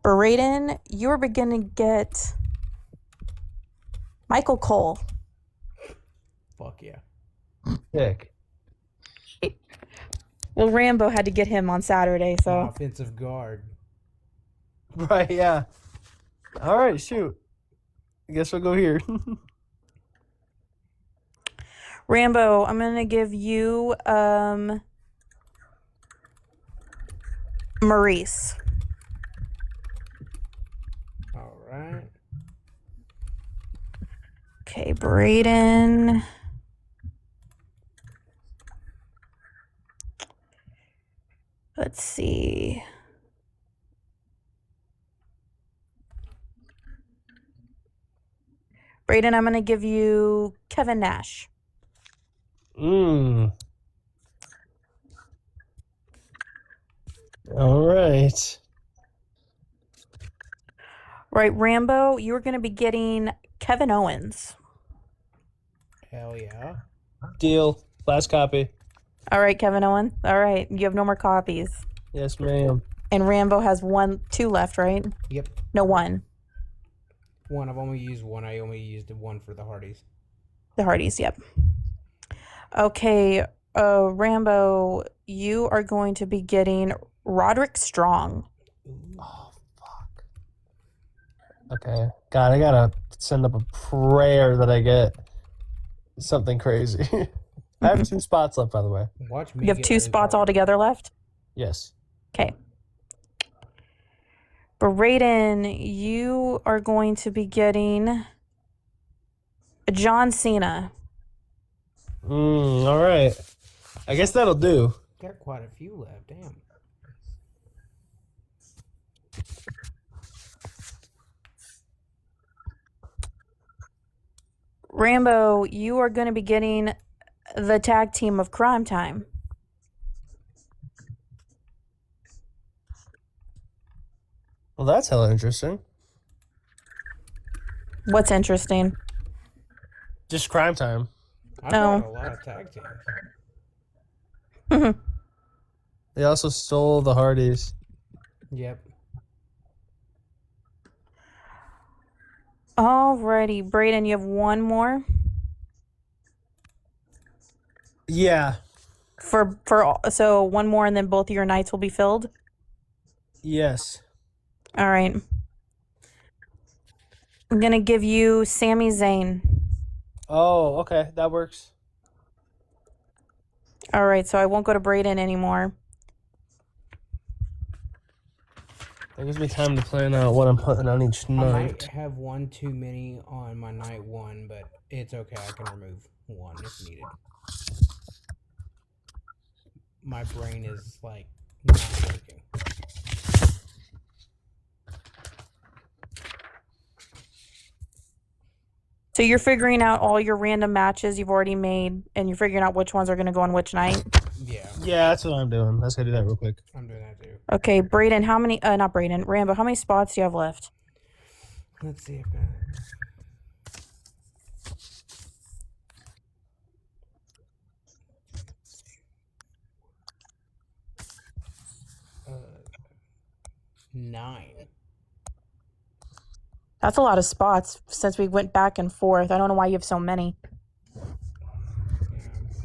For Raiden, you're beginning to get Michael Cole. Fuck yeah. Pick. Well, Rambo had to get him on Saturday, My so. offensive guard. Right, yeah. All right, shoot. I guess we'll go here. Rambo, I'm going to give you Maurice. All right. Okay, Braden. Let's see. Braden, I'm going to give you Kevin Nash. All right. Right, Rambo, you're going to be getting Kevin Owens. Hell yeah. Deal. Last copy. All right, Kevin Owens. All right, you have no more copies. Yes, ma'am. And Rambo has 2 left, right? Yep. No, 1. One. I've only used one. I only used one for the Hardys. The Hardys, yep. Okay, Rambo, you are going to be getting Roderick Strong. Oh, fuck. Okay. God, I gotta send up a prayer that I get something crazy. I have 2 spots left, by the way. Watch me. You have 2 spots altogether left? Yes. Okay. But Raiden, you are going to be getting John Cena. All right. I guess that'll do. Got quite a few left. Damn. Rambo, you are going to be getting the tag team of Crime Time. Well, that's hella interesting. What's interesting? Just Crime Time. I've got a lot of tag teams. They also stole the Hardys. Yep. Alrighty, Braden, you have 1 more? Yeah. So 1 more and then both of your nights will be filled? Yes. All right. I'm going to give you Sami Zayn. Oh, okay. That works. All right, so I won't go to Braden anymore. It gives me time to plan out what I'm putting on each I might night. have one too many on my night one, but it's okay. I can remove one if needed. My brain is like not working. So you're figuring out all your random matches you've already made, and you're figuring out which ones are going to go on which night? Yeah, Yeah, that's what I'm doing. Let's go do that real quick. I'm doing that too. Okay, Braden, how many... not Braden, Rambo, how many spots do you have left? Let's see. I've got 9. That's a lot of spots since we went back and forth. I don't know why you have so many. Yeah, I'm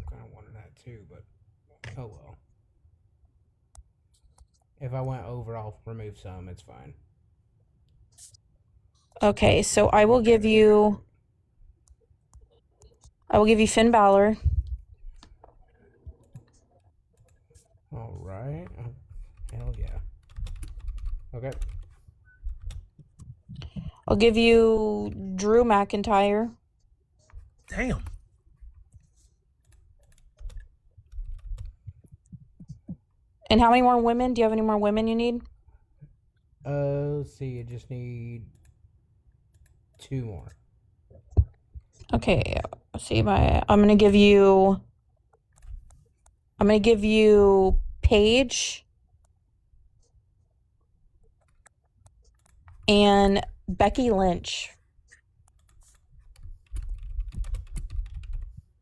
kind of wanted that too, but oh well. If I went over, I'll remove some. It's fine. Okay, so I will give you Finn Balor. All right. Oh, hell yeah. Okay. I'll give you Drew McIntyre. Damn. And how many more women? Do you have any more women you need? Let's see. I just need 2 more. Okay, let's see. I'm gonna give you Paige and Becky Lynch.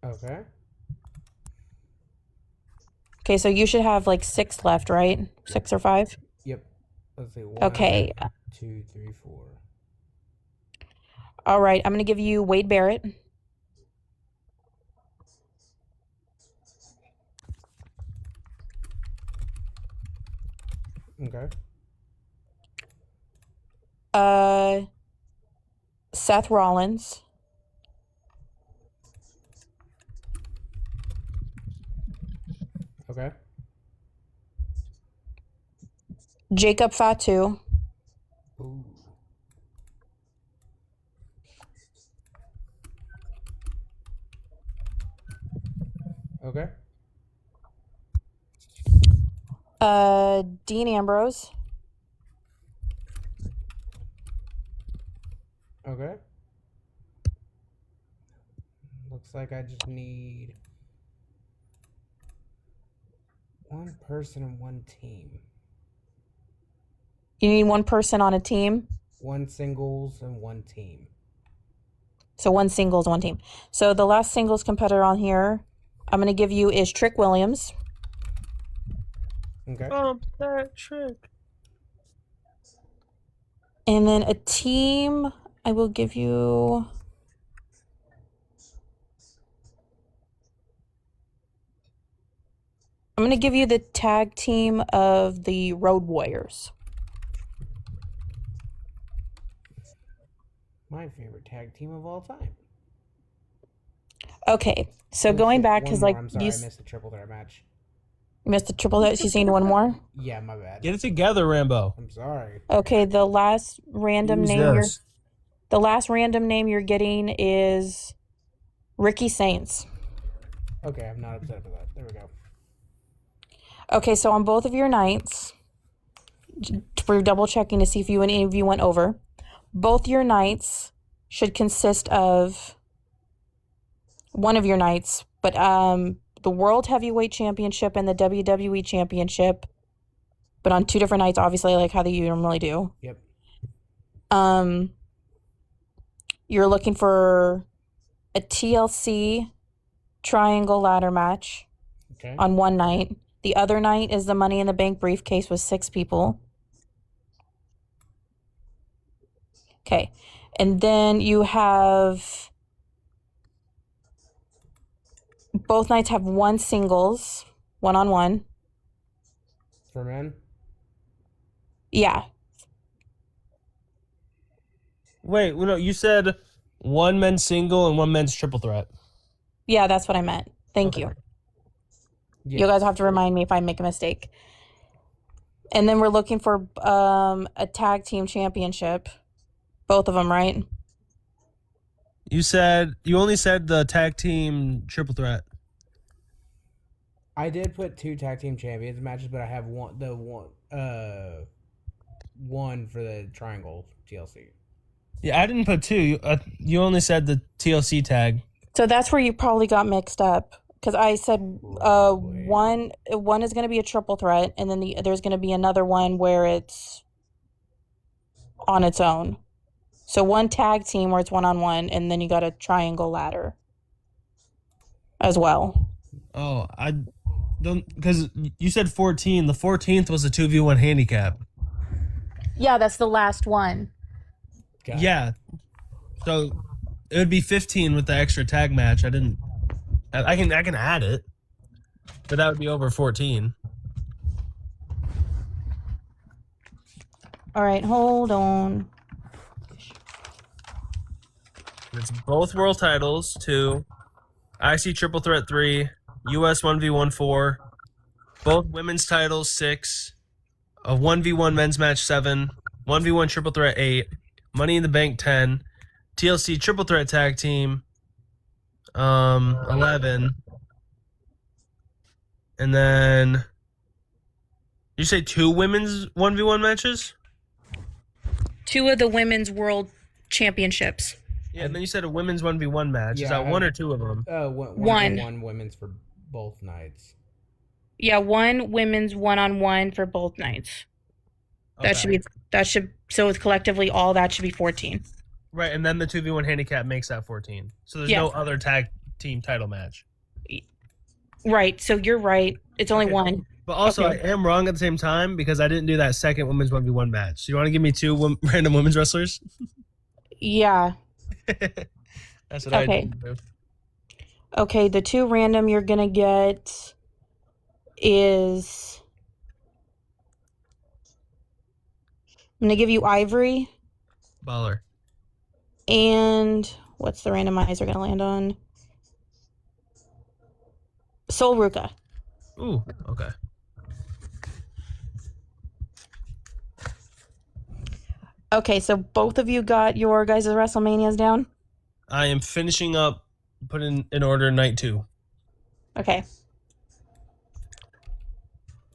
Okay. Okay, so you should have like 6 left, right? 6 or 5? Yep. Let's see. 1, Okay. 2, 3, 4. All right, I'm gonna give you Wade Barrett. Okay. Seth Rollins. Okay. Jacob Fatu. Ooh. Okay. Dean Ambrose. Okay. Looks like I just need 1 person and 1 team. You need 1 person on a team? 1 singles and 1 team. So 1 singles, 1 team. So the last singles competitor on here I'm going to give you is Trick Williams. Okay. That trick. And then a team, I will give you... I'm going to give you the tag team of the Road Warriors. My favorite tag team of all time. Okay, so going back, because like I'm sorry, I missed the triple threat match. You missed the triple threat. You seen 1 more? Yeah, my bad. Get it together, Rambo. I'm sorry. Okay, the last random Use name this. the last random name you're getting is Ricky Saints. Okay, I'm not upset about that. There we go. Okay, so on both of your nights, we're double checking to see if any of you went over. Both your nights should consist of one of your nights, but the World Heavyweight Championship and the WWE Championship, but on 2 different nights, obviously, like how you normally do. Yep. You're looking for a TLC triangle ladder match on 1 night. The other night is the Money in the Bank briefcase with 6 people. Okay. And then you have... Both nights have 1 singles, 1-on-1. For men? Yeah. Wait, no, you said 1 men's single and 1 men's triple threat. Yeah, that's what I meant. Thank you. Yes. You guys have to remind me if I make a mistake. And then we're looking for a tag team championship. Both of them, right? You only said the tag team triple threat. I did put 2 tag team champions matches, but I have one for the triangle TLC. Yeah, I didn't put 2. You only said the TLC tag. So that's where you probably got mixed up. Because I said one is going to be a triple threat, and then there's going to be another one where it's on its own. So one tag team where it's 1-on-1, and then you got a triangle ladder as well. Oh, I don't, because you said 14. The 14th was a 2v1 handicap. Yeah, that's the last one. Got it. Yeah. So it would be 15 with the extra tag match. I can add it, but that would be over 14. All right, hold on. It's both world titles, 2, IC Triple Threat 3, US 1v1 4, both women's titles 6, a 1v1 men's match 7, 1v1 Triple Threat 8, Money in the Bank 10, TLC Triple Threat Tag Team 11, and then did you say 2 women's 1v1 matches? 2 of the women's world championships. Yeah, and then you said a women's 1v1 match. Is that 1 or 2 of them? One women's for both nights. Yeah, 1 women's 1-on-1 for both nights. Okay. So it's collectively all that should be 14. Right, and then the 2v1 handicap makes that 14. So there's no other tag team title match. Right, so you're right. It's only 1. But also, I am wrong at the same time because I didn't do that second women's 1v1 match. So you want to give me 2 random women's wrestlers? Yeah. That's what I did. Okay, the 2 random you're going to get is... I'm going to give you Ivory. Bálor. And what's the randomizer going to land on? Sol Ruka. Ooh, okay. Okay, so both of you got your guys' WrestleManias down? I am finishing up, putting in order night 2. Okay.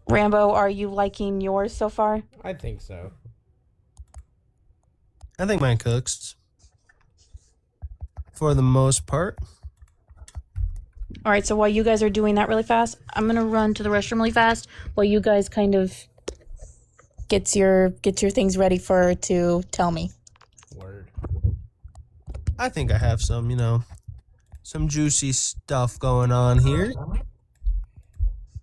Rambo, are you liking yours so far? I think so. I think mine cooks. For the most part. All right, so while you guys are doing that really fast, I'm going to run to the restroom really fast while you guys kind of get your things ready to tell me. Word. I think I have some juicy stuff going on here.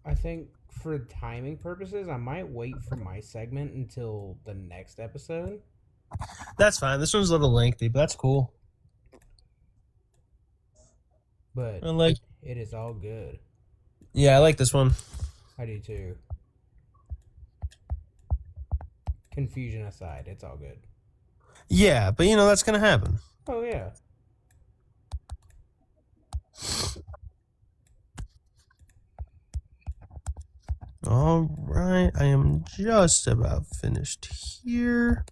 I think for timing purposes, I might wait for my segment until the next episode. That's fine. This one's a little lengthy, but that's cool. But it is all good. Yeah, I like this one. I do too. Confusion aside, it's all good. Yeah, but that's gonna happen. Oh yeah. All right, I am just about finished here.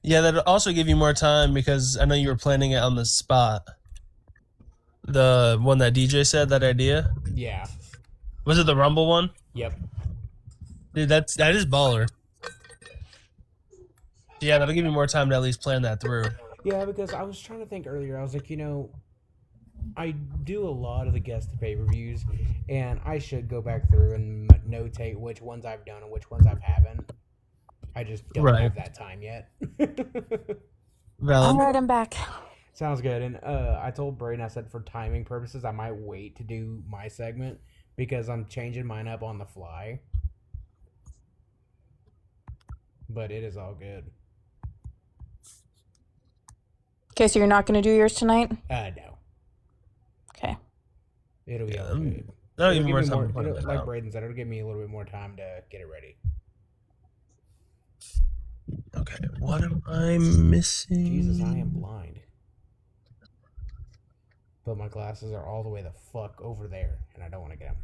Yeah, that'll also give you more time because I know you were planning it on the spot. The one that DJ said, that idea? Yeah. Was it the Rumble one? Yep. Dude, that is baller. Yeah, that'll give you more time to at least plan that through. Yeah, because I was trying to think earlier. I was like, I do a lot of the guest pay-per-views, and I should go back through and notate which ones I've done and which ones I haven't. I just don't have that time yet. Valid. All right, I'm back. Sounds good. And I told Braden, I said for timing purposes, I might wait to do my segment because I'm changing mine up on the fly. But it is all good. Okay, so you're not going to do yours tonight? No. Okay. It'll be all good. That'll give me more time. Like Braden said, it'll give me a little bit more time to get it ready. Okay, what am I missing? Jesus, I am blind. but my glasses are all the way the fuck over there, and I don't want to get them.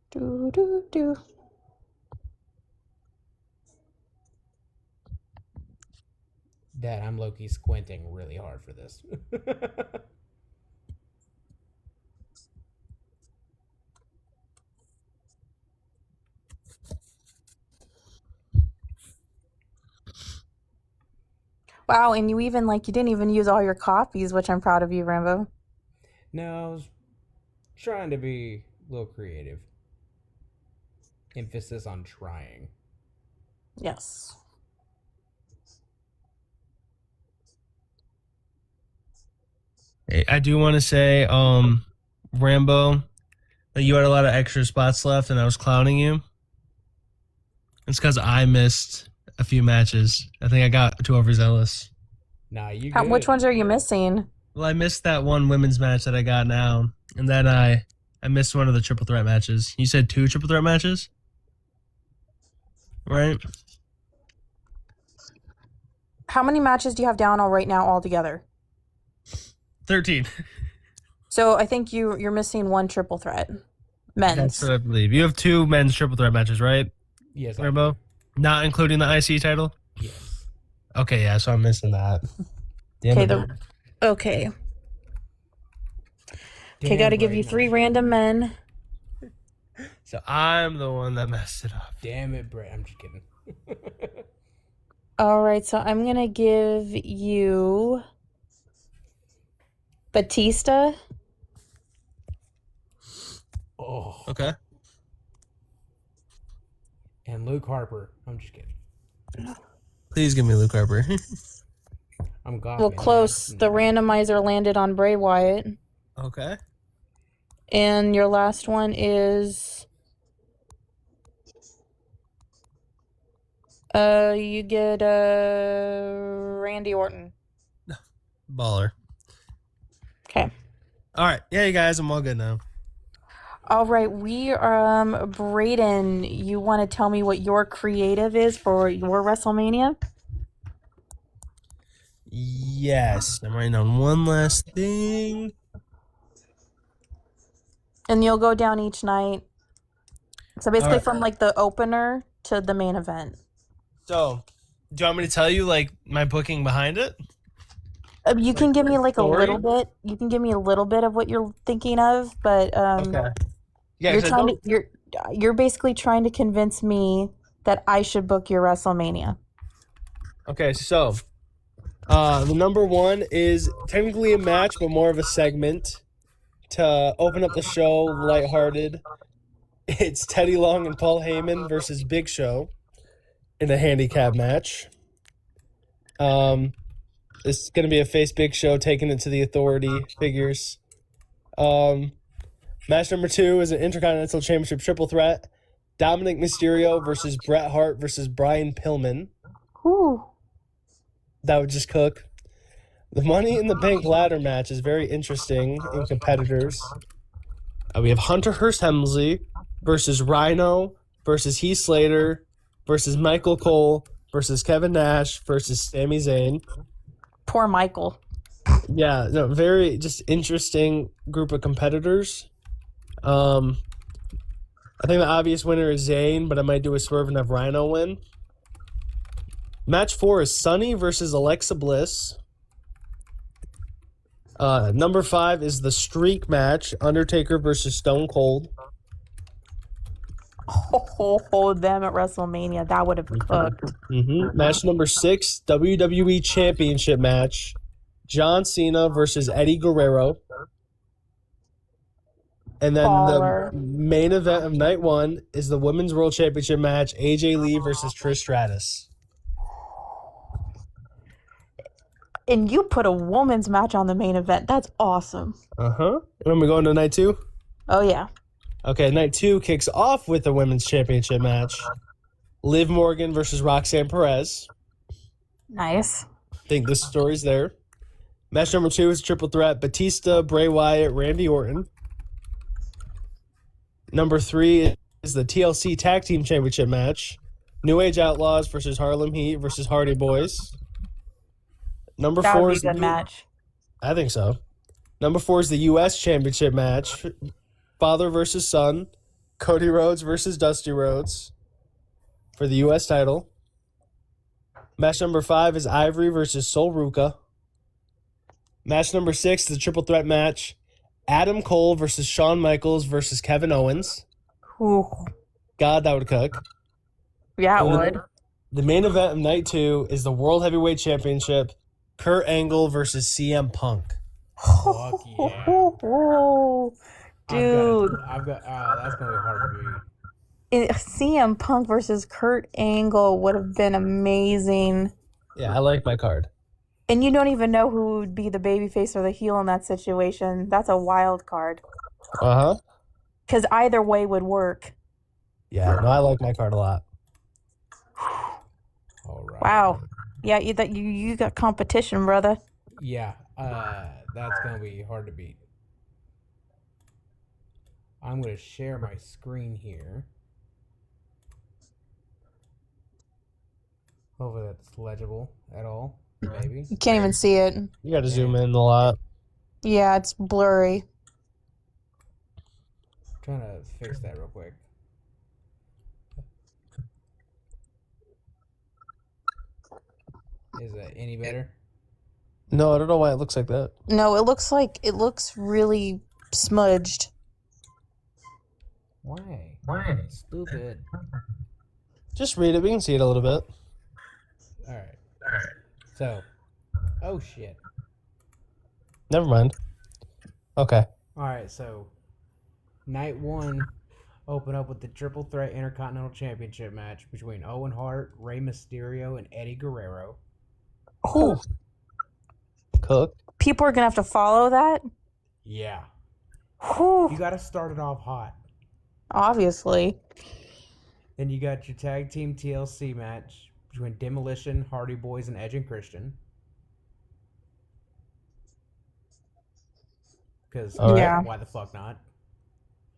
Do do do. Dad, I'm low-key squinting really hard for this. Wow, and you didn't even use all your copies, which I'm proud of you, Rambo. No, I was trying to be a little creative. Emphasis on trying. Yes. Hey, I do want to say, Rambo, that you had a lot of extra spots left and I was clowning you. It's because I missed a few matches. I think I got too overzealous. Nah, you good. Which ones are you missing? Well, I missed that one women's match that I got now, and then I missed one of the triple threat matches. You said 2 triple threat matches? Right? How many matches do you have down right now altogether? 13. So I think you're missing one triple threat. Men's. That's what I believe. You have 2 men's triple threat matches, right? Yes, Rambo? Not including the IC title? Yes. Okay, yeah, so I'm missing that. Damn Okay, it. Okay. Okay, gotta give you 3 random men. So I'm the one that messed it up. Damn it, Brett. I'm just kidding. All right, so I'm gonna give you Batista. Oh. Okay. And Luke Harper. I'm just kidding. Please give me Luke Harper. I'm gone. Well, close. The randomizer landed on Bray Wyatt. Okay. And your last one is you get Randy Orton. Bálor. Okay. All right. Yeah, you guys, I'm all good now. All right, Braden, you want to tell me what your creative is for your WrestleMania? Yes. I'm writing on one last thing. And you'll go down each night. So basically right. from like the opener to the main event. So, do you want me to tell you like my booking behind it? You can give me like story? a little bit. You can give me a little bit of what you're thinking of, but Okay. Yeah, you're basically trying to convince me that I should book your WrestleMania. Okay, so the number 1 is technically a match, but more of a segment to open up the show lighthearted. It's Teddy Long and Paul Heyman versus Big Show in a handicap match. It's going to be a face Big Show taking it to the Authority figures. Match number 2 is an Intercontinental Championship triple threat. Dominic Mysterio versus Bret Hart versus Brian Pillman. Ooh. That would just cook. The Money in the Bank ladder match is very interesting in competitors. We have Hunter Hearst Helmsley versus Rhino versus Heath Slater versus Michael Cole versus Kevin Nash versus Sami Zayn. Poor Michael. Yeah, no, very just interesting group of competitors. I think the obvious winner is Zayn, but I might do a swerve and have Rhino win. Match 4 is Sunny versus Alexa Bliss. Number 5 is the Streak match, Undertaker versus Stone Cold. Oh, them at WrestleMania. That would have cooked. Match number 6, WWE Championship match, John Cena versus Eddie Guerrero. And then Bálor. the main event of night 1 is the Women's World Championship match, AJ Lee versus Trish Stratus. And you put a woman's match on the main event. That's awesome. And then we going to night 2? Oh, yeah. Okay, night 2 kicks off with the Women's Championship match, Liv Morgan versus Roxanne Perez. Nice. Think this story's there. Match number 2 is triple threat, Batista, Bray Wyatt, Randy Orton. Number 3 is the TLC Tag Team Championship match. New Age Outlaws versus Harlem Heat versus Hardy Boys. Number That 4 would be a is good match. I think so. Number 4 is the U.S. Championship match. Father versus son. Cody Rhodes versus Dusty Rhodes for the U.S. title. Match number 5 is Ivory versus Sol Ruca. Match number 6 is the triple threat match. Adam Cole versus Shawn Michaels versus Kevin Owens. Ooh. God, that would cook. Yeah, it And would. The main event of night 2 is the World Heavyweight Championship. Kurt Angle versus CM Punk. Fuck yeah. Dude. I've got that's gonna be hard to beat. CM Punk versus Kurt Angle would have been amazing. Yeah, I like my card. And you don't even know who would be the babyface or the heel in that situation. That's a wild card. Uh-huh. Because either way would work. Yeah, no, I like my card a lot. All right. Wow. Yeah, you got competition, brother. Yeah, that's gonna be hard to beat. I'm gonna share my screen here. Hopefully that's legible at all. Maybe. You can't even see it. You got to zoom in a lot. Yeah, it's blurry. Trying to fix that real quick. Is that any better? No, I don't know why it looks like that. No, it looks really smudged. Why? Stupid. Just read it. We can see it a little bit. All right. So, oh shit. Never mind. Okay. All right. So, night 1, open up with the Triple Threat Intercontinental Championship match between Owen Hart, Rey Mysterio, and Eddie Guerrero. Oh. Cook. People are gonna have to follow that. Yeah. Whew. You got to start it off hot. Obviously. Then you got your tag team TLC match between Demolition, Hardy Boys, and Edge and Christian. Because Yeah. why the fuck not?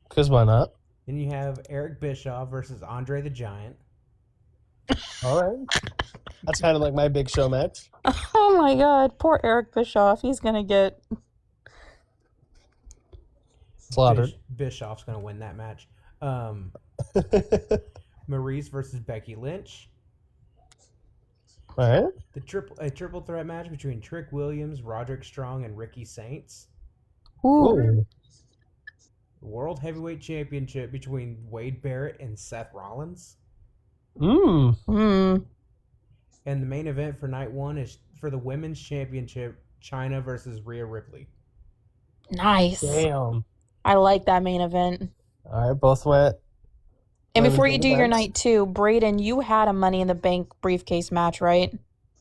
Because why not? Then you have Eric Bischoff versus Andre the Giant. All right. That's kind of like my big show match. Oh my god, poor Eric Bischoff. He's gonna get Slaughtered. Bischoff's gonna win that match. Maurice versus Becky Lynch. All right. A triple threat match between Trick Williams, Roderick Strong, and Ricky Saints. ooh. World Heavyweight Championship between Wade Barrett and Seth Rollins. Mm. And the main event for night 1 is for the Women's Championship, Chyna versus Rhea Ripley. Nice. Damn. I like that main event. All right, both went. And Women's before you do your events. night 2, Braden, you had a Money in the Bank briefcase match, right?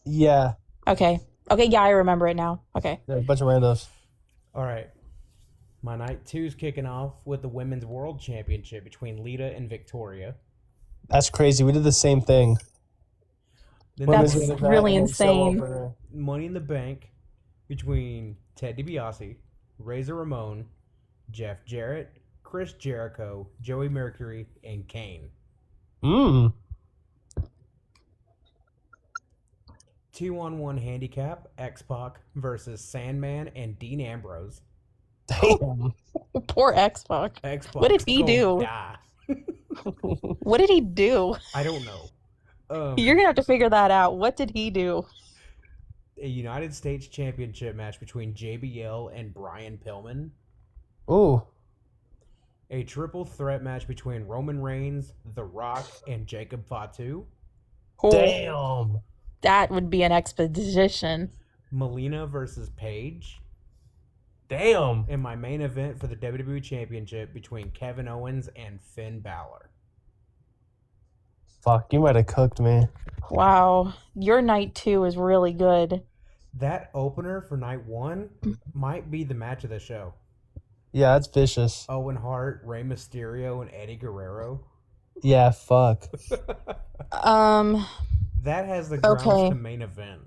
Yeah. Okay, yeah, I remember it now. Okay. A bunch of randos. All right. My night 2 is kicking off with the Women's World Championship between Lita and Victoria. That's crazy. We did the same thing. Then That's there's really insane. Money in the Bank between Ted DiBiase, Razor Ramon, Jeff Jarrett, Chris Jericho, Joey Mercury, and Kane. 2-on-1 handicap, X-Pac versus Sandman and Dean Ambrose. Damn. Poor X-Pac. X-Pac. What did he do? Die. What did he do? I don't know. You're gonna have to figure that out. What did he do? A United States Championship match between JBL and Brian Pillman. Ooh. A triple threat match between Roman Reigns, The Rock, and Jacob Fatu. Damn. That would be an expedition. Melina versus Paige. Damn. And my main event for the WWE Championship between Kevin Owens and Finn Balor. Fuck, you might have cooked me. Wow. Your night 2 is really good. That opener for night 1 might be the match of the show. Yeah, that's vicious. Owen Hart, Rey Mysterio, and Eddie Guerrero. Yeah, fuck. That has the grounds Okay. to main event.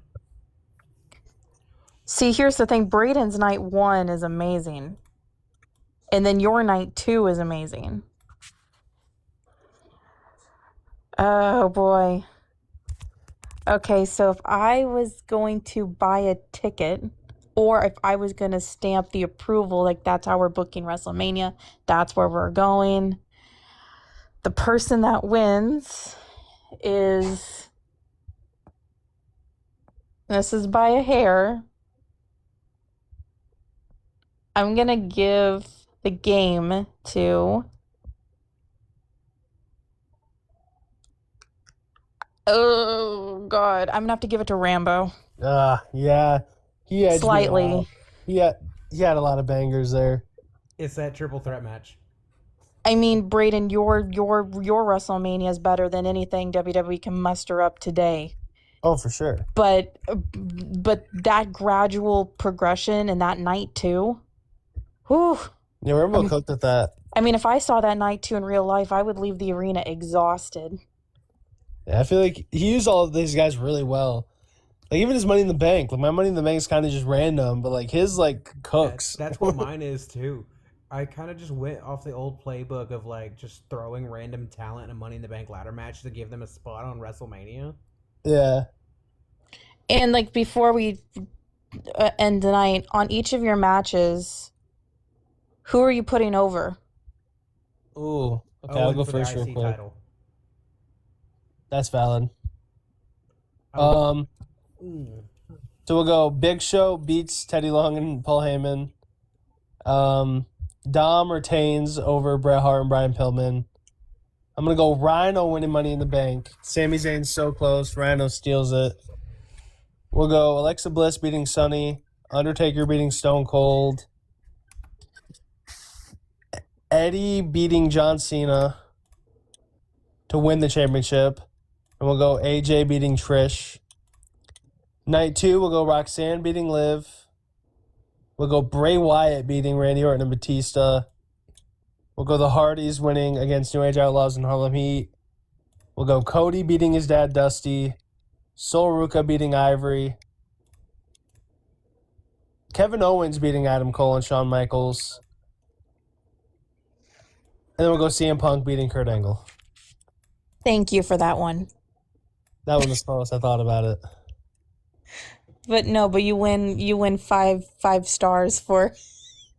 See, here's the thing. Braden's night 1 is amazing. And then your night 2 is amazing. Oh boy. Okay, so if I was going to buy a ticket, or if I was going to stamp the approval, like that's how we're booking WrestleMania, that's where we're going. The person that wins is, this is by a hair. I'm going to give the game to, oh God, I'm going to have to give it to Rambo. Yeah. He edged me out. Slightly. He had a lot of bangers there. It's that triple threat match. I mean, Braden, your WrestleMania is better than anything WWE can muster up today. Oh, for sure. But that gradual progression and that night too. Whew. Yeah, Rambo cooked at that. I mean, if I saw that night too in real life, I would leave the arena exhausted. Yeah, I feel like he used all of these guys really well. Like even his Money in the Bank. Like my Money in the Bank is kind of just random, but like his like cooks. That's what mine is too. I kind of just went off the old playbook of like just throwing random talent in a Money in the Bank ladder match to give them a spot on WrestleMania. Yeah. And like before we end the night, on each of your matches, who are you putting over? Ooh. Okay, I'll go for first the real IC quick. title. That's valid. Mm. So we'll go Big Show beats Teddy Long and Paul Heyman. Dom retains over Bret Hart and Brian Pillman. I'm going to go Rhino winning Money in the Bank. Sami Zayn's so close. Rhino steals it. We'll go Alexa Bliss beating Sunny. Undertaker beating Stone Cold. Eddie beating John Cena to win the championship. And we'll go AJ beating Trish. Night 2, we'll go Roxanne beating Liv. We'll go Bray Wyatt beating Randy Orton and Batista. We'll go the Hardys winning against New Age Outlaws and Harlem Heat. We'll go Cody beating his dad Dusty. Sol Ruka beating Ivory. Kevin Owens beating Adam Cole and Shawn Michaels. And then we'll go CM Punk beating Kurt Angle. Thank you for that one. That was the slowest I thought about it. But no, but you win five stars for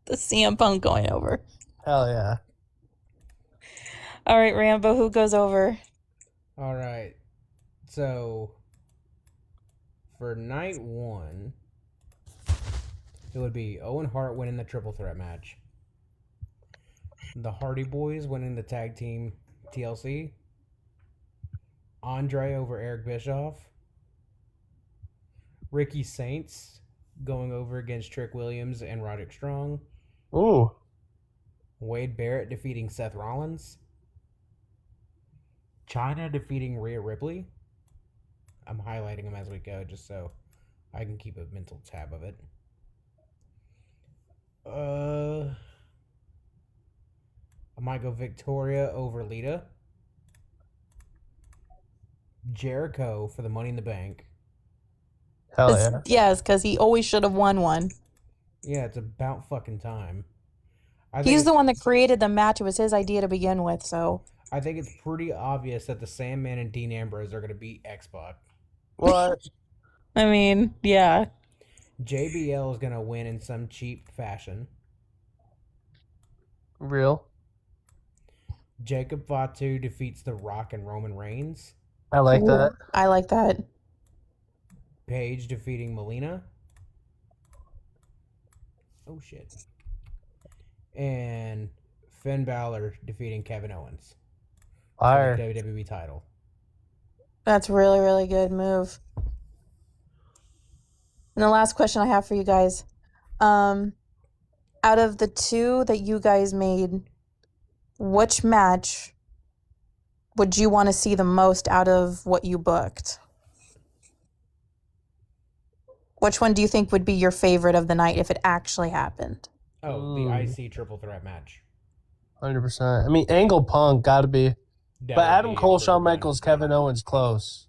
the CM Punk going over. Hell yeah. All right, Rambo, who goes over? All right. So for night 1, it would be Owen Hart winning the triple threat match. The Hardy Boys winning the tag team TLC. Andre over Eric Bischoff. Ricky Saints going over against Trick Williams and Roderick Strong. Ooh. Wade Barrett defeating Seth Rollins. Chyna defeating Rhea Ripley. I'm highlighting them as we go just so I can keep a mental tab of it. I might go Victoria over Lita. Jericho for the Money in the Bank. Hell yeah. Yes, because he always should have won one. Yeah, it's about fucking time. He's the one that created the match. It was his idea to begin with, so. I think it's pretty obvious that the Sandman and Dean Ambrose are going to beat X-Pac. What? I mean, yeah. JBL is going to win in some cheap fashion. Real? Jacob Fatu defeats The Rock and Roman Reigns. I like that. I like that. Paige defeating Melina. Oh, shit. And Finn Balor defeating Kevin Owens. Fire. For the WWE title. That's really, really good move. And the last question I have for you guys. Out of the 2 that you guys made, which match would you want to see the most out of what you booked? Which one do you think would be your favorite of the night if it actually happened? Oh, the IC triple threat match. 100%. I mean, Angle Punk got to be. That But would Adam be Cole, for Shawn mine. Michaels, Kevin Owens, close.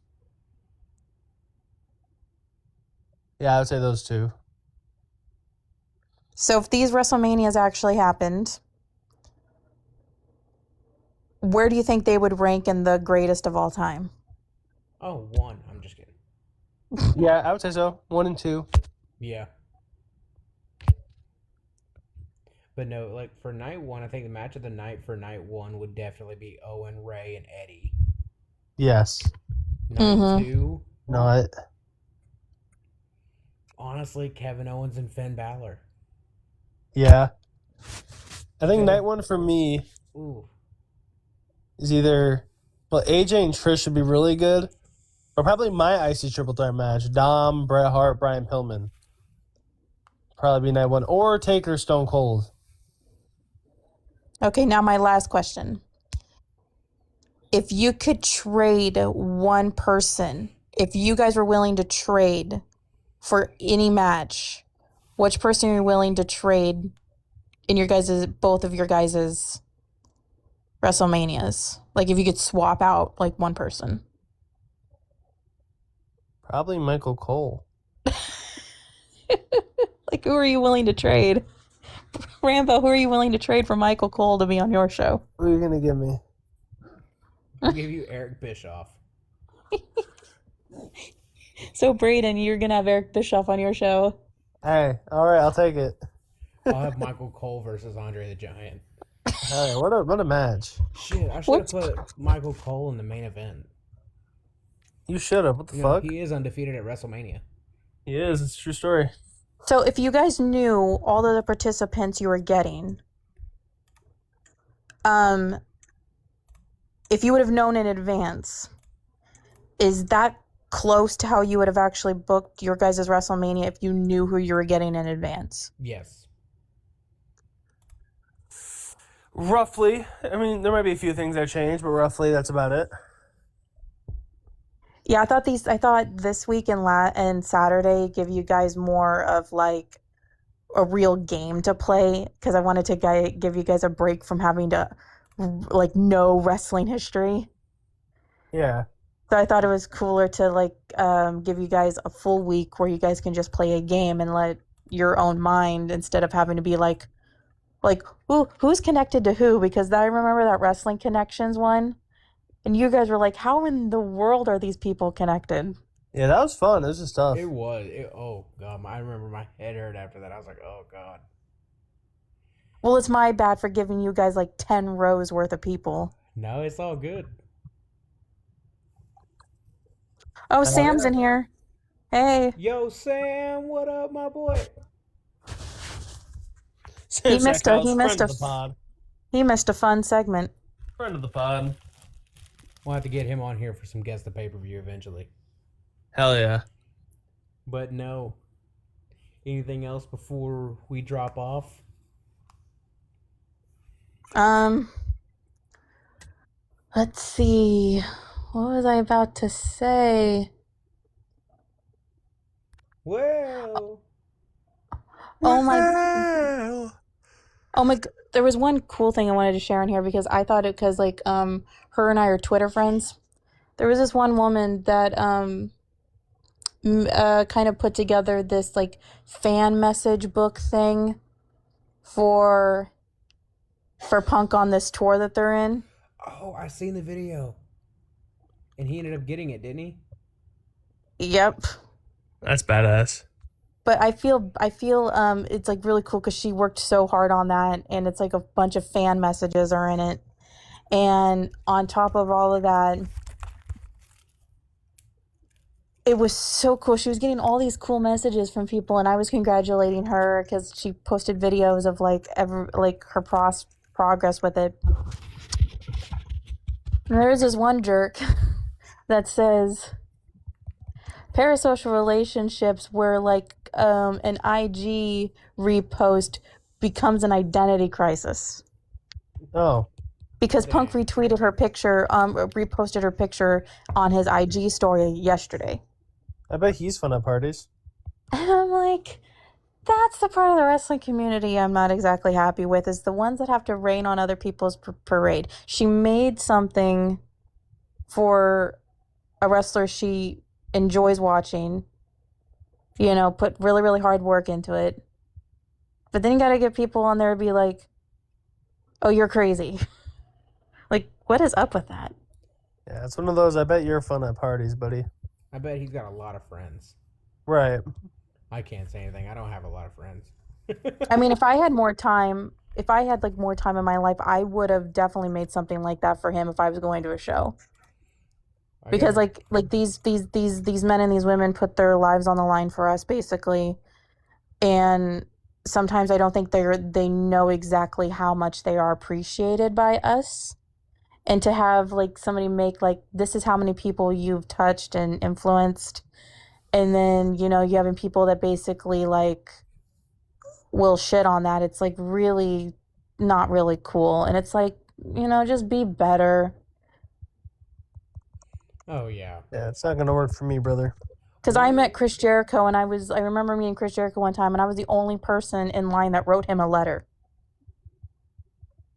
Yeah, I would say those 2. So if these WrestleManias actually happened, where do you think they would rank in the greatest of all time? Oh, 1. I'm just kidding. Yeah, I would say so. 1 and 2. Yeah. But no, like for night 1, I think the match of the night for night 1 would definitely be Owen, Ray, and Eddie. Yes. Night 2, No, honestly, Kevin Owens and Finn Balor. yeah. I think Okay. night 1 for me Ooh. is either, well, AJ and Trish should be really good, or probably my IC triple threat match: Dom, Bret Hart, Brian Pillman. Probably be night 1, or Taker, Stone Cold. Okay, now my last question. If you could trade one person, if you guys were willing to trade for any match, which person are you willing to trade in your guys' both of your guys' WrestleManias? Like if you could swap out like one person. Probably Michael Cole. Like who are you willing to trade? Rambo, who are you willing to trade for Michael Cole to be on your show? Who are you going to give me? I'll give you Eric Bischoff. So Braden, you're gonna have Eric Bischoff on your show. Hey, all right, I'll take it. I'll have Michael Cole versus Andre the Giant. Hey, what a match. Shit, I should have put Michael Cole in the main event. You should have. What the You know, fuck? he is undefeated at WrestleMania. He is. It's a true story. So if you guys knew all of the participants you were getting, if you would have known in advance, is that close to how you would have actually booked your guys' WrestleMania if you knew who you were getting in advance? Yes. Roughly. I mean, there might be a few things that changed, but roughly that's about it. Yeah, I thought this week and Saturday give you guys more of like a real game to play because I wanted to give you guys a break from having to like know wrestling history. Yeah. So I thought it was cooler to like give you guys a full week where you guys can just play a game and let your own mind instead of having to be like who's connected to who, because I remember that Wrestling Connections one and you guys were like, how in the world are these people connected? Yeah, that was fun. It was just tough. It was. Oh, God. I remember my head hurt after that. I was like, oh, God. Well, it's my bad for giving you guys like 10 rows worth of people. No, it's all good. Oh, Sam's in here. Hey. Yo, Sam, what up, my boy? He missed a fun segment. Friend of the pod. We'll have to get him on here for some Guess the Pay-Per-View eventually. Hell yeah. But no. Anything else before we drop off? Let's see. What was I about to say? Well. Oh my, there was one cool thing I wanted to share in here because I thought it, because like her and I are Twitter friends. There was this one woman that kind of put together this like fan message book thing for Punk on this tour that they're in. Oh, I seen the video. And he ended up getting it, didn't he? Yep. That's badass. But I feel it's like really cool because she worked so hard on that, and it's like a bunch of fan messages are in it. And on top of all of that, it was so cool. She was getting all these cool messages from people, and I was congratulating her because she posted videos of like her progress with it. And there's this one jerk that says parasocial relationships where like an IG repost becomes an identity crisis. Oh. Because Punk retweeted her picture, reposted her picture on his IG story yesterday. I bet he's fun at parties. And I'm like, that's the part of the wrestling community I'm not exactly happy with, is the ones that have to rain on other people's parade. She made something for a wrestler she enjoys watching, you know, put really, really hard work into it. But then you got to get people on there and be like, oh, you're crazy. Like, what is up with that? Yeah, it's one of those. I bet you're fun at parties, buddy. I bet he's got a lot of friends. Right. I can't say anything. I don't have a lot of friends. I mean, if I had more time, if I had like more time in my life, I would have definitely made something like that for him if I was going to a show. Because like these men and these women put their lives on the line for us basically, and sometimes I don't think they know exactly how much they are appreciated by us. And to have like somebody make like, this is how many people you've touched and influenced, and then you having people that basically like will shit on that, it's like really not really cool. And it's like, just be better. Oh yeah. Yeah, it's not gonna work for me, brother. Because I met Chris Jericho, and I remember meeting Chris Jericho one time, and I was the only person in line that wrote him a letter.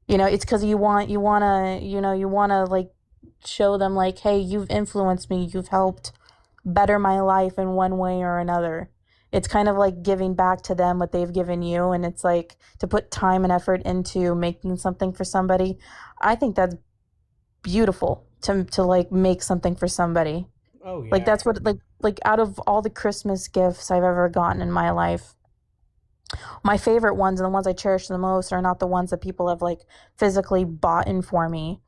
It's because you wanna like show them like, hey, you've influenced me, you've helped better my life in one way or another. It's kind of like giving back to them what they've given you, and it's like to put time and effort into making something for somebody. I think that's beautiful to like make something for somebody. Oh yeah. Like that's what like out of all the Christmas gifts I've ever gotten in my life, my favorite ones and the ones I cherish the most are not the ones that people have like physically bought in for me.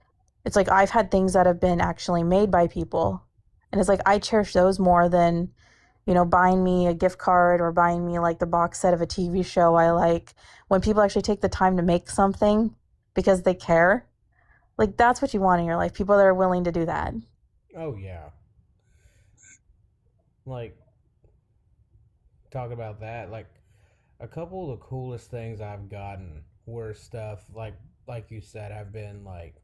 It's like I've had things that have been actually made by people, and it's like I cherish those more than buying me a gift card or buying me like the box set of a TV show I like. When people actually take the time to make something because they care, like that's what you want in your life. People that are willing to do that. Oh yeah. Like, talk about that. Like, a couple of the coolest things I've gotten were stuff like you said have been like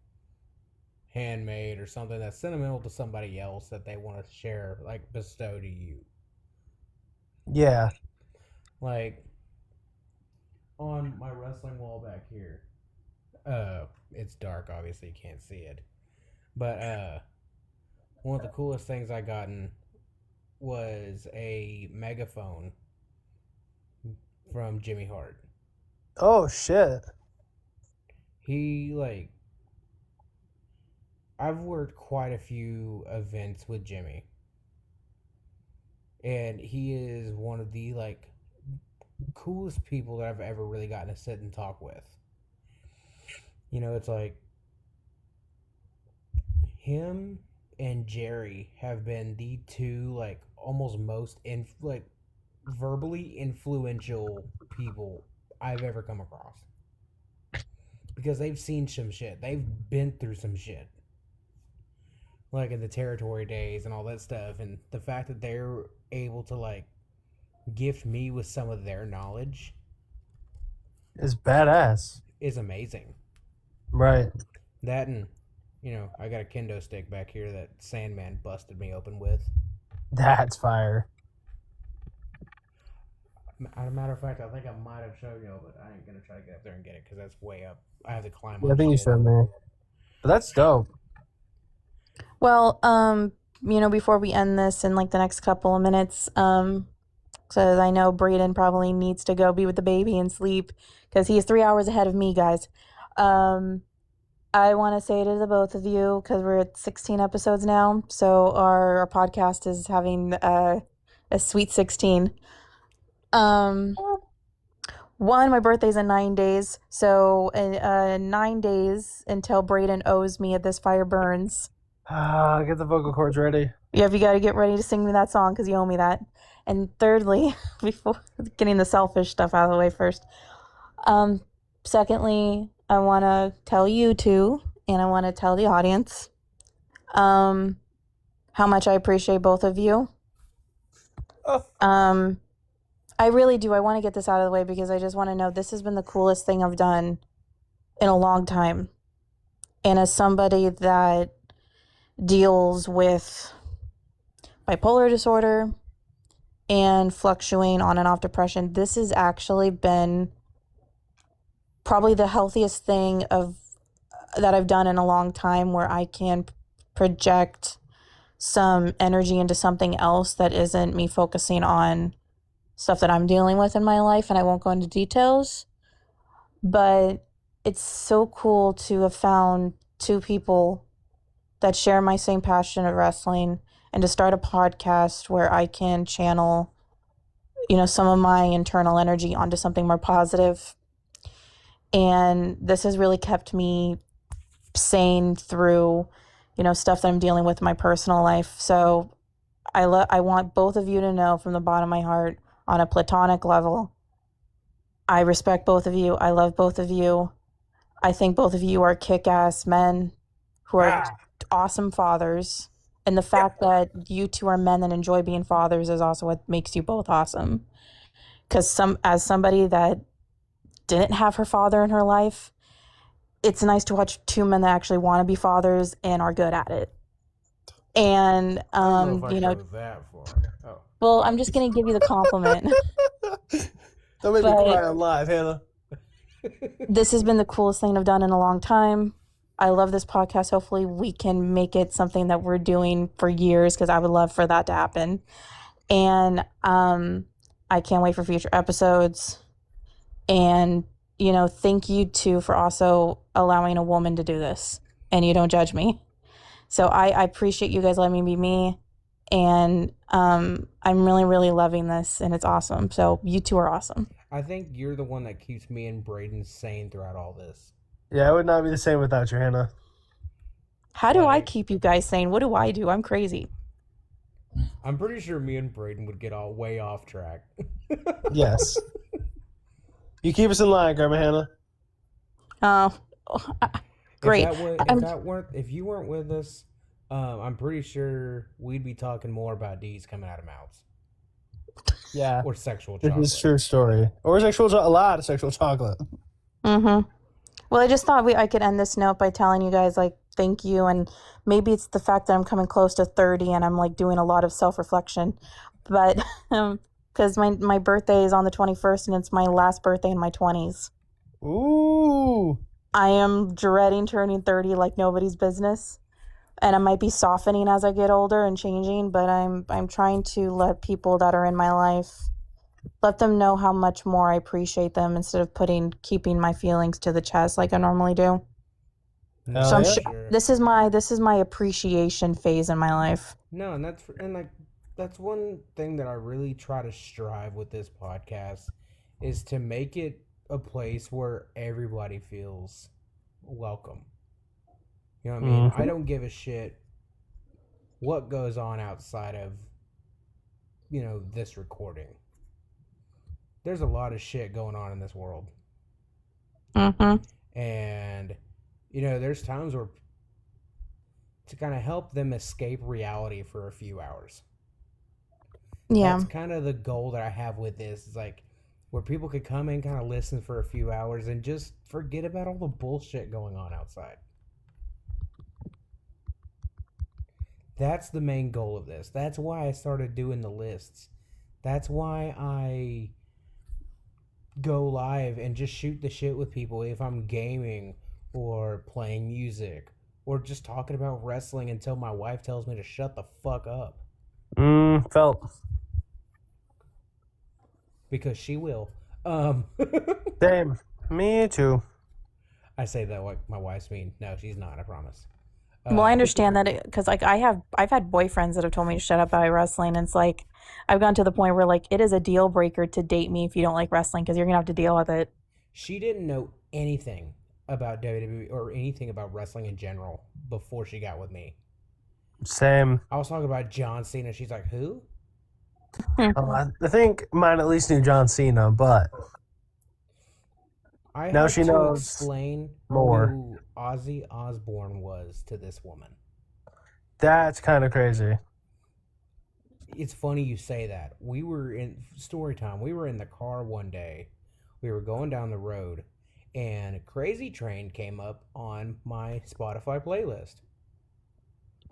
handmade or something that's sentimental to somebody else that they want to share, like bestow to you. Yeah. Like on my wrestling wall back here. It's dark, obviously you can't see it. But one of the coolest things I gotten was a megaphone from Jimmy Hart. Oh shit. He like I've worked quite a few events with Jimmy. And he is one of the like coolest people that I've ever really gotten to sit and talk with. It's like him and Jerry have been the two like almost most like verbally influential people I've ever come across. Because they've seen some shit. They've been through some shit. Like in the territory days and all that stuff. And the fact that they're able to like gift me with some of their knowledge is badass. Is amazing. Right. That and, I got a kendo stick back here that Sandman busted me open with. That's fire. As a matter of fact, I think I might have showed you, but I ain't going to try to get up there and get it because that's way up. I have to climb up. Yeah, I think you showed me. But that's dope. Well, before we end this in like the next couple of minutes, because I know Braden probably needs to go be with the baby and sleep because he is 3 hours ahead of me, guys. I want to say to the both of you, because we're at 16 episodes now, so our podcast is having a sweet 16. One, my birthday's in 9 days, so 9 days until Braden owes me at This Fire Burns. Get the vocal cords ready. Yeah, you got to get ready to sing me that song because you owe me that. And thirdly, before getting the selfish stuff out of the way first, secondly, I want to tell you two, and I want to tell the audience, how much I appreciate both of you. Oh. I really do. I want to get this out of the way because I just want to know this has been the coolest thing I've done in a long time. And as somebody that deals with bipolar disorder and fluctuating on and off depression, this has actually been probably the healthiest thing that I've done in a long time, where I can project some energy into something else that isn't me focusing on stuff that I'm dealing with in my life, and I won't go into details. But it's so cool to have found two people that share my same passion of wrestling and to start a podcast where I can channel, some of my internal energy onto something more positive. And this has really kept me sane through, stuff that I'm dealing with in my personal life. So I want both of you to know from the bottom of my heart, on a platonic level, I respect both of you. I love both of you. I think both of you are kick-ass men who are awesome fathers. And the fact that you two are men that enjoy being fathers is also what makes you both awesome. Because as somebody that didn't have her father in her life, it's nice to watch two men that actually want to be fathers and are good at it. And I don't know if I go that far. Oh. well, I'm just gonna give you the compliment. Don't make me cry on live, Hannah. This has been the coolest thing I've done in a long time. I love this podcast. Hopefully we can make it something that we're doing for years, because I would love for that to happen. And I can't wait for future episodes. And, thank you too for also allowing a woman to do this, and you don't judge me. So I appreciate you guys letting me be me. And I'm really, really loving this, and it's awesome. So you two are awesome. I think you're the one that keeps me and Braden sane throughout all this. Yeah, I would not be the same without you, Hannah. How do I keep you guys sane? What do I do? I'm crazy. I'm pretty sure me and Braden would get all way off track. Yes. You keep us in line, Grandma Hannah. Oh, great. If you weren't with us, I'm pretty sure we'd be talking more about D's coming out of mouths. Yeah. Or sexual chocolate. This is a true story. Or a lot of sexual chocolate. Mm-hmm. Well, I just thought I could end this note by telling you guys, thank you. And maybe it's the fact that I'm coming close to 30 and I'm, doing a lot of self-reflection. But because my birthday is on the 21st and it's my last birthday in my 20s. Ooh. I am dreading turning 30 like nobody's business. And I might be softening as I get older and changing, but I'm trying to let people that are in my life, let them know how much more I appreciate them, instead of keeping my feelings to the chest like I normally do. So I'm sure this is my appreciation phase in my life. No, and that's one thing that I really try to strive with this podcast, is to make it a place where everybody feels welcome. You know what I mean? Mm-hmm. I don't give a shit what goes on outside of, this recording. There's a lot of shit going on in this world. Mm-hmm. And, there's times where to kind of help them escape reality for a few hours. Yeah. That's kind of the goal that I have with this. Is where people could come in, kind of listen for a few hours and just forget about all the bullshit going on outside. That's the main goal of this. That's why I started doing the lists. That's why I go live and just shoot the shit with people if I'm gaming or playing music or just talking about wrestling until my wife tells me to shut the fuck up. Felt. Because she will. Same. Me too. I say that like my wife's mean. No, she's not, I promise. Well, I understand that, because I've had boyfriends that have told me to shut up about wrestling, and it's I've gotten to the point where it is a deal breaker to date me if you don't like wrestling, because you're gonna have to deal with it. She didn't know anything about WWE or anything about wrestling in general before she got with me. Same. I was talking about John Cena. She's like, who? I think mine at least knew John Cena, but now she knows explain more. Who Ozzy Osbourne was to this woman. That's kind of crazy. It's funny you say that. We were in story time. We were in the car one day. We were going down the road, and Crazy Train came up on my Spotify playlist.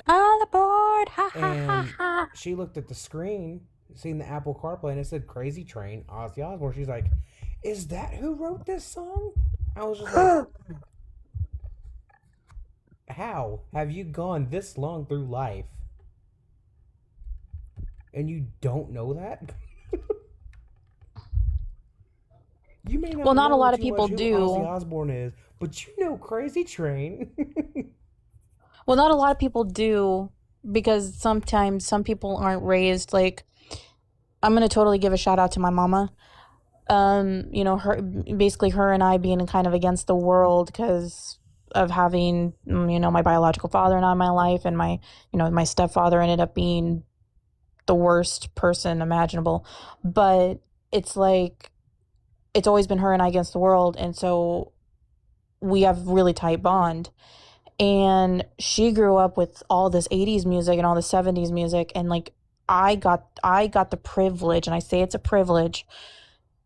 All aboard! And she looked at the screen, seen the Apple CarPlay, and it said Crazy Train, Ozzy Osbourne. She's like, is that who wrote this song? I was just like, how have you gone this long through life and you don't know that? You may not. Well, not know a lot of too people much do. Who Ozzy Osbourne is, but you know Crazy Train. Well, not a lot of people do, because sometimes some people aren't raised like. I'm gonna totally give a shout out to my mama. Her and I being kind of against the world because of having my biological father not in my life, and my stepfather ended up being the worst person imaginable. But it's like it's always been her and I against the world, and so we have really tight bond. And she grew up with all this 80s music and all the 70s music, and like I got the privilege, and I say it's a privilege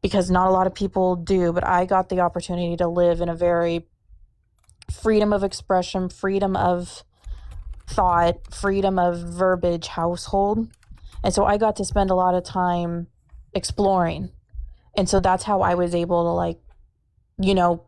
because not a lot of people do, but I got the opportunity to live in a very freedom of expression, freedom of thought, freedom of verbiage household. And so I got to spend a lot of time exploring. And so that's how I was able to, like, you know,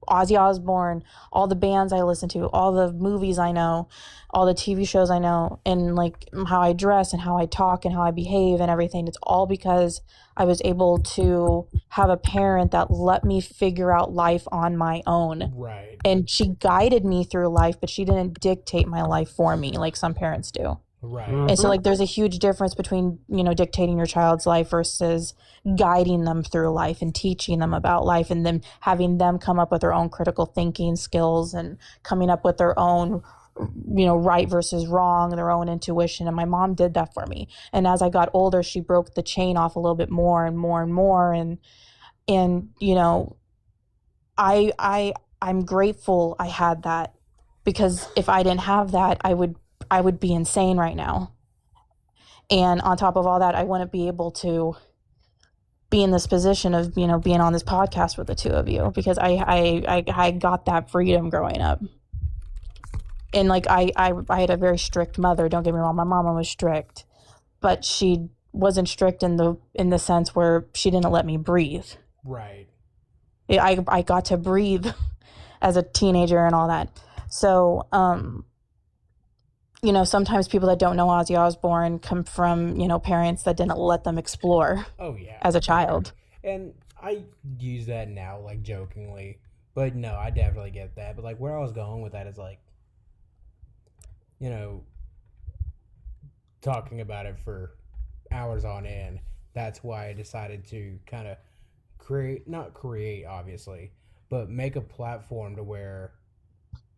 Ozzy Osbourne, all the bands I listen to, all the movies I know, all the TV shows I know, and like how I dress and how I talk and how I behave and everything. It's all because I was able to have a parent that let me figure out life on my own. Right. And she guided me through life, but she didn't dictate my life for me like some parents do. Right. And so, like, there's a huge difference between, dictating your child's life versus guiding them through life and teaching them about life, and then having them come up with their own critical thinking skills and coming up with their own, right versus wrong, their own intuition. And my mom did that for me. And as I got older, she broke the chain off a little bit more and more and more. And I'm grateful I had that, because if I didn't have that, I would be insane right now. And on top of all that, I wouldn't be able to be in this position of, being on this podcast with the two of you, because I got that freedom growing up. And like, I had a very strict mother. Don't get me wrong. My mama was strict, but she wasn't strict in the sense where she didn't let me breathe. Right. I got to breathe as a teenager and all that. So, sometimes people that don't know Ozzy Osbourne come from, parents that didn't let them explore. Oh, yeah. As a child. And I use that now, like, jokingly. But no, I definitely get that. But, like, where I was going with that is, like, talking about it for hours on end. That's why I decided to kind of not create, obviously, but make a platform to where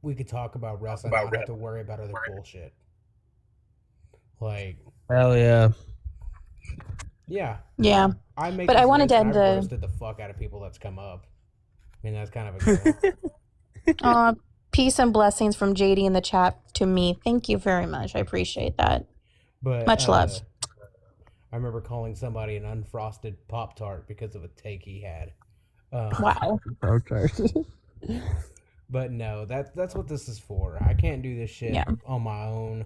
we could talk about wrestling and not have to worry about other bullshit. Like, hell yeah. Yeah. Yeah. But I wanted to end I roasted the fuck out of people that's come up. I mean, that's kind of a goal. Peace and blessings from JD in the chat to me. Thank you very much. I appreciate that. But much love. I remember calling somebody an unfrosted Pop-Tart because of a take he had. Wow. But no, that's what this is for. I can't do this shit on my own,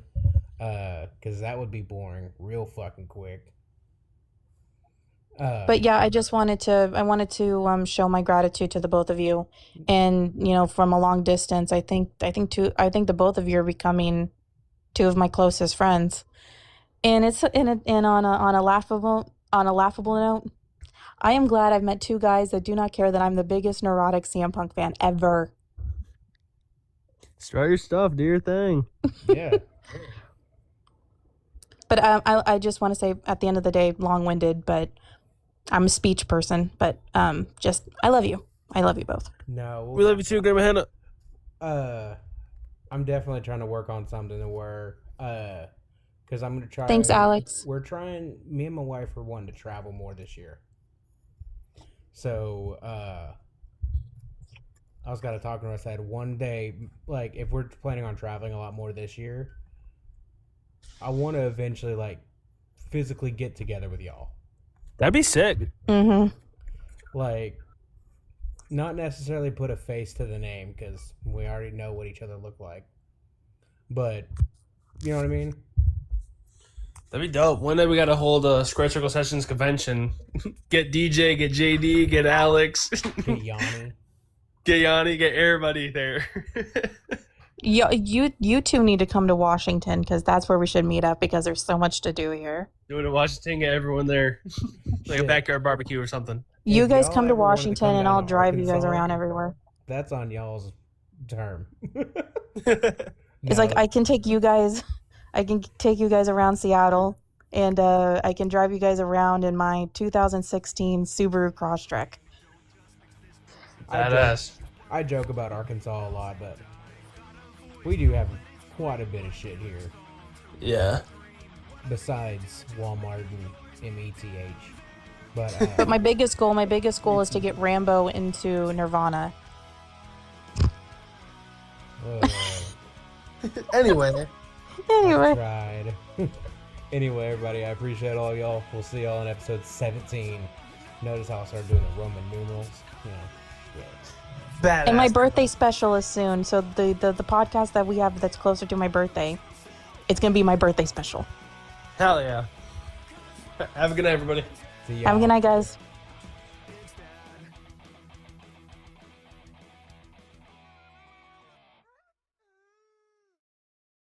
because that would be boring real fucking quick. But yeah, I wanted to show my gratitude to the both of you, and from a long distance, I think the both of you are becoming two of my closest friends, and it's on a laughable note. I am glad I've met two guys that do not care that I'm the biggest neurotic CM Punk fan ever. Start your stuff, do your thing. Yeah. But I just want to say, at the end of the day, long-winded, but I'm a speech person. But I love you. I love you both. No, we love you too, Grandma Hannah. I'm definitely trying to work on something to where, because I'm gonna try. Thanks, Alex. We're trying. Me and my wife are wanting to travel more this year. So, I was kind of talking to her. I said one day, like, if we're planning on traveling a lot more this year, I want to eventually, like, physically get together with y'all. That'd be sick. Mm-hmm. Like, not necessarily put a face to the name, because we already know what each other look like. But, you know what I mean? That'd be dope. One day we gotta hold a Square Circle Sessions convention. Get DJ, get JD, get Alex. Get Yanni. Get Yanni, get everybody there. You two need to come to Washington, because that's where we should meet up, because there's so much to do here. Do it in Washington, get everyone there. Like a backyard barbecue or something. You guys come to Washington, and I'll drive you guys around everywhere. That's on y'all's term. It's like I can take you guys around Seattle, and I can drive you guys around in my 2016 Subaru Crosstrek. I joke about Arkansas a lot, but we do have quite a bit of shit here. Yeah. Besides Walmart and METH. But my biggest goal is to get Rambo into Nirvana. Anyway. I tried. Anyway, everybody, I appreciate all y'all. We'll see y'all in episode 17. Notice how I started doing the Roman numerals. You know, Badass. And my birthday special is soon, so the podcast that we have that's closer to my birthday, it's gonna be my birthday special. Hell yeah. Have a good night, everybody. See y'all. Have a good night, guys.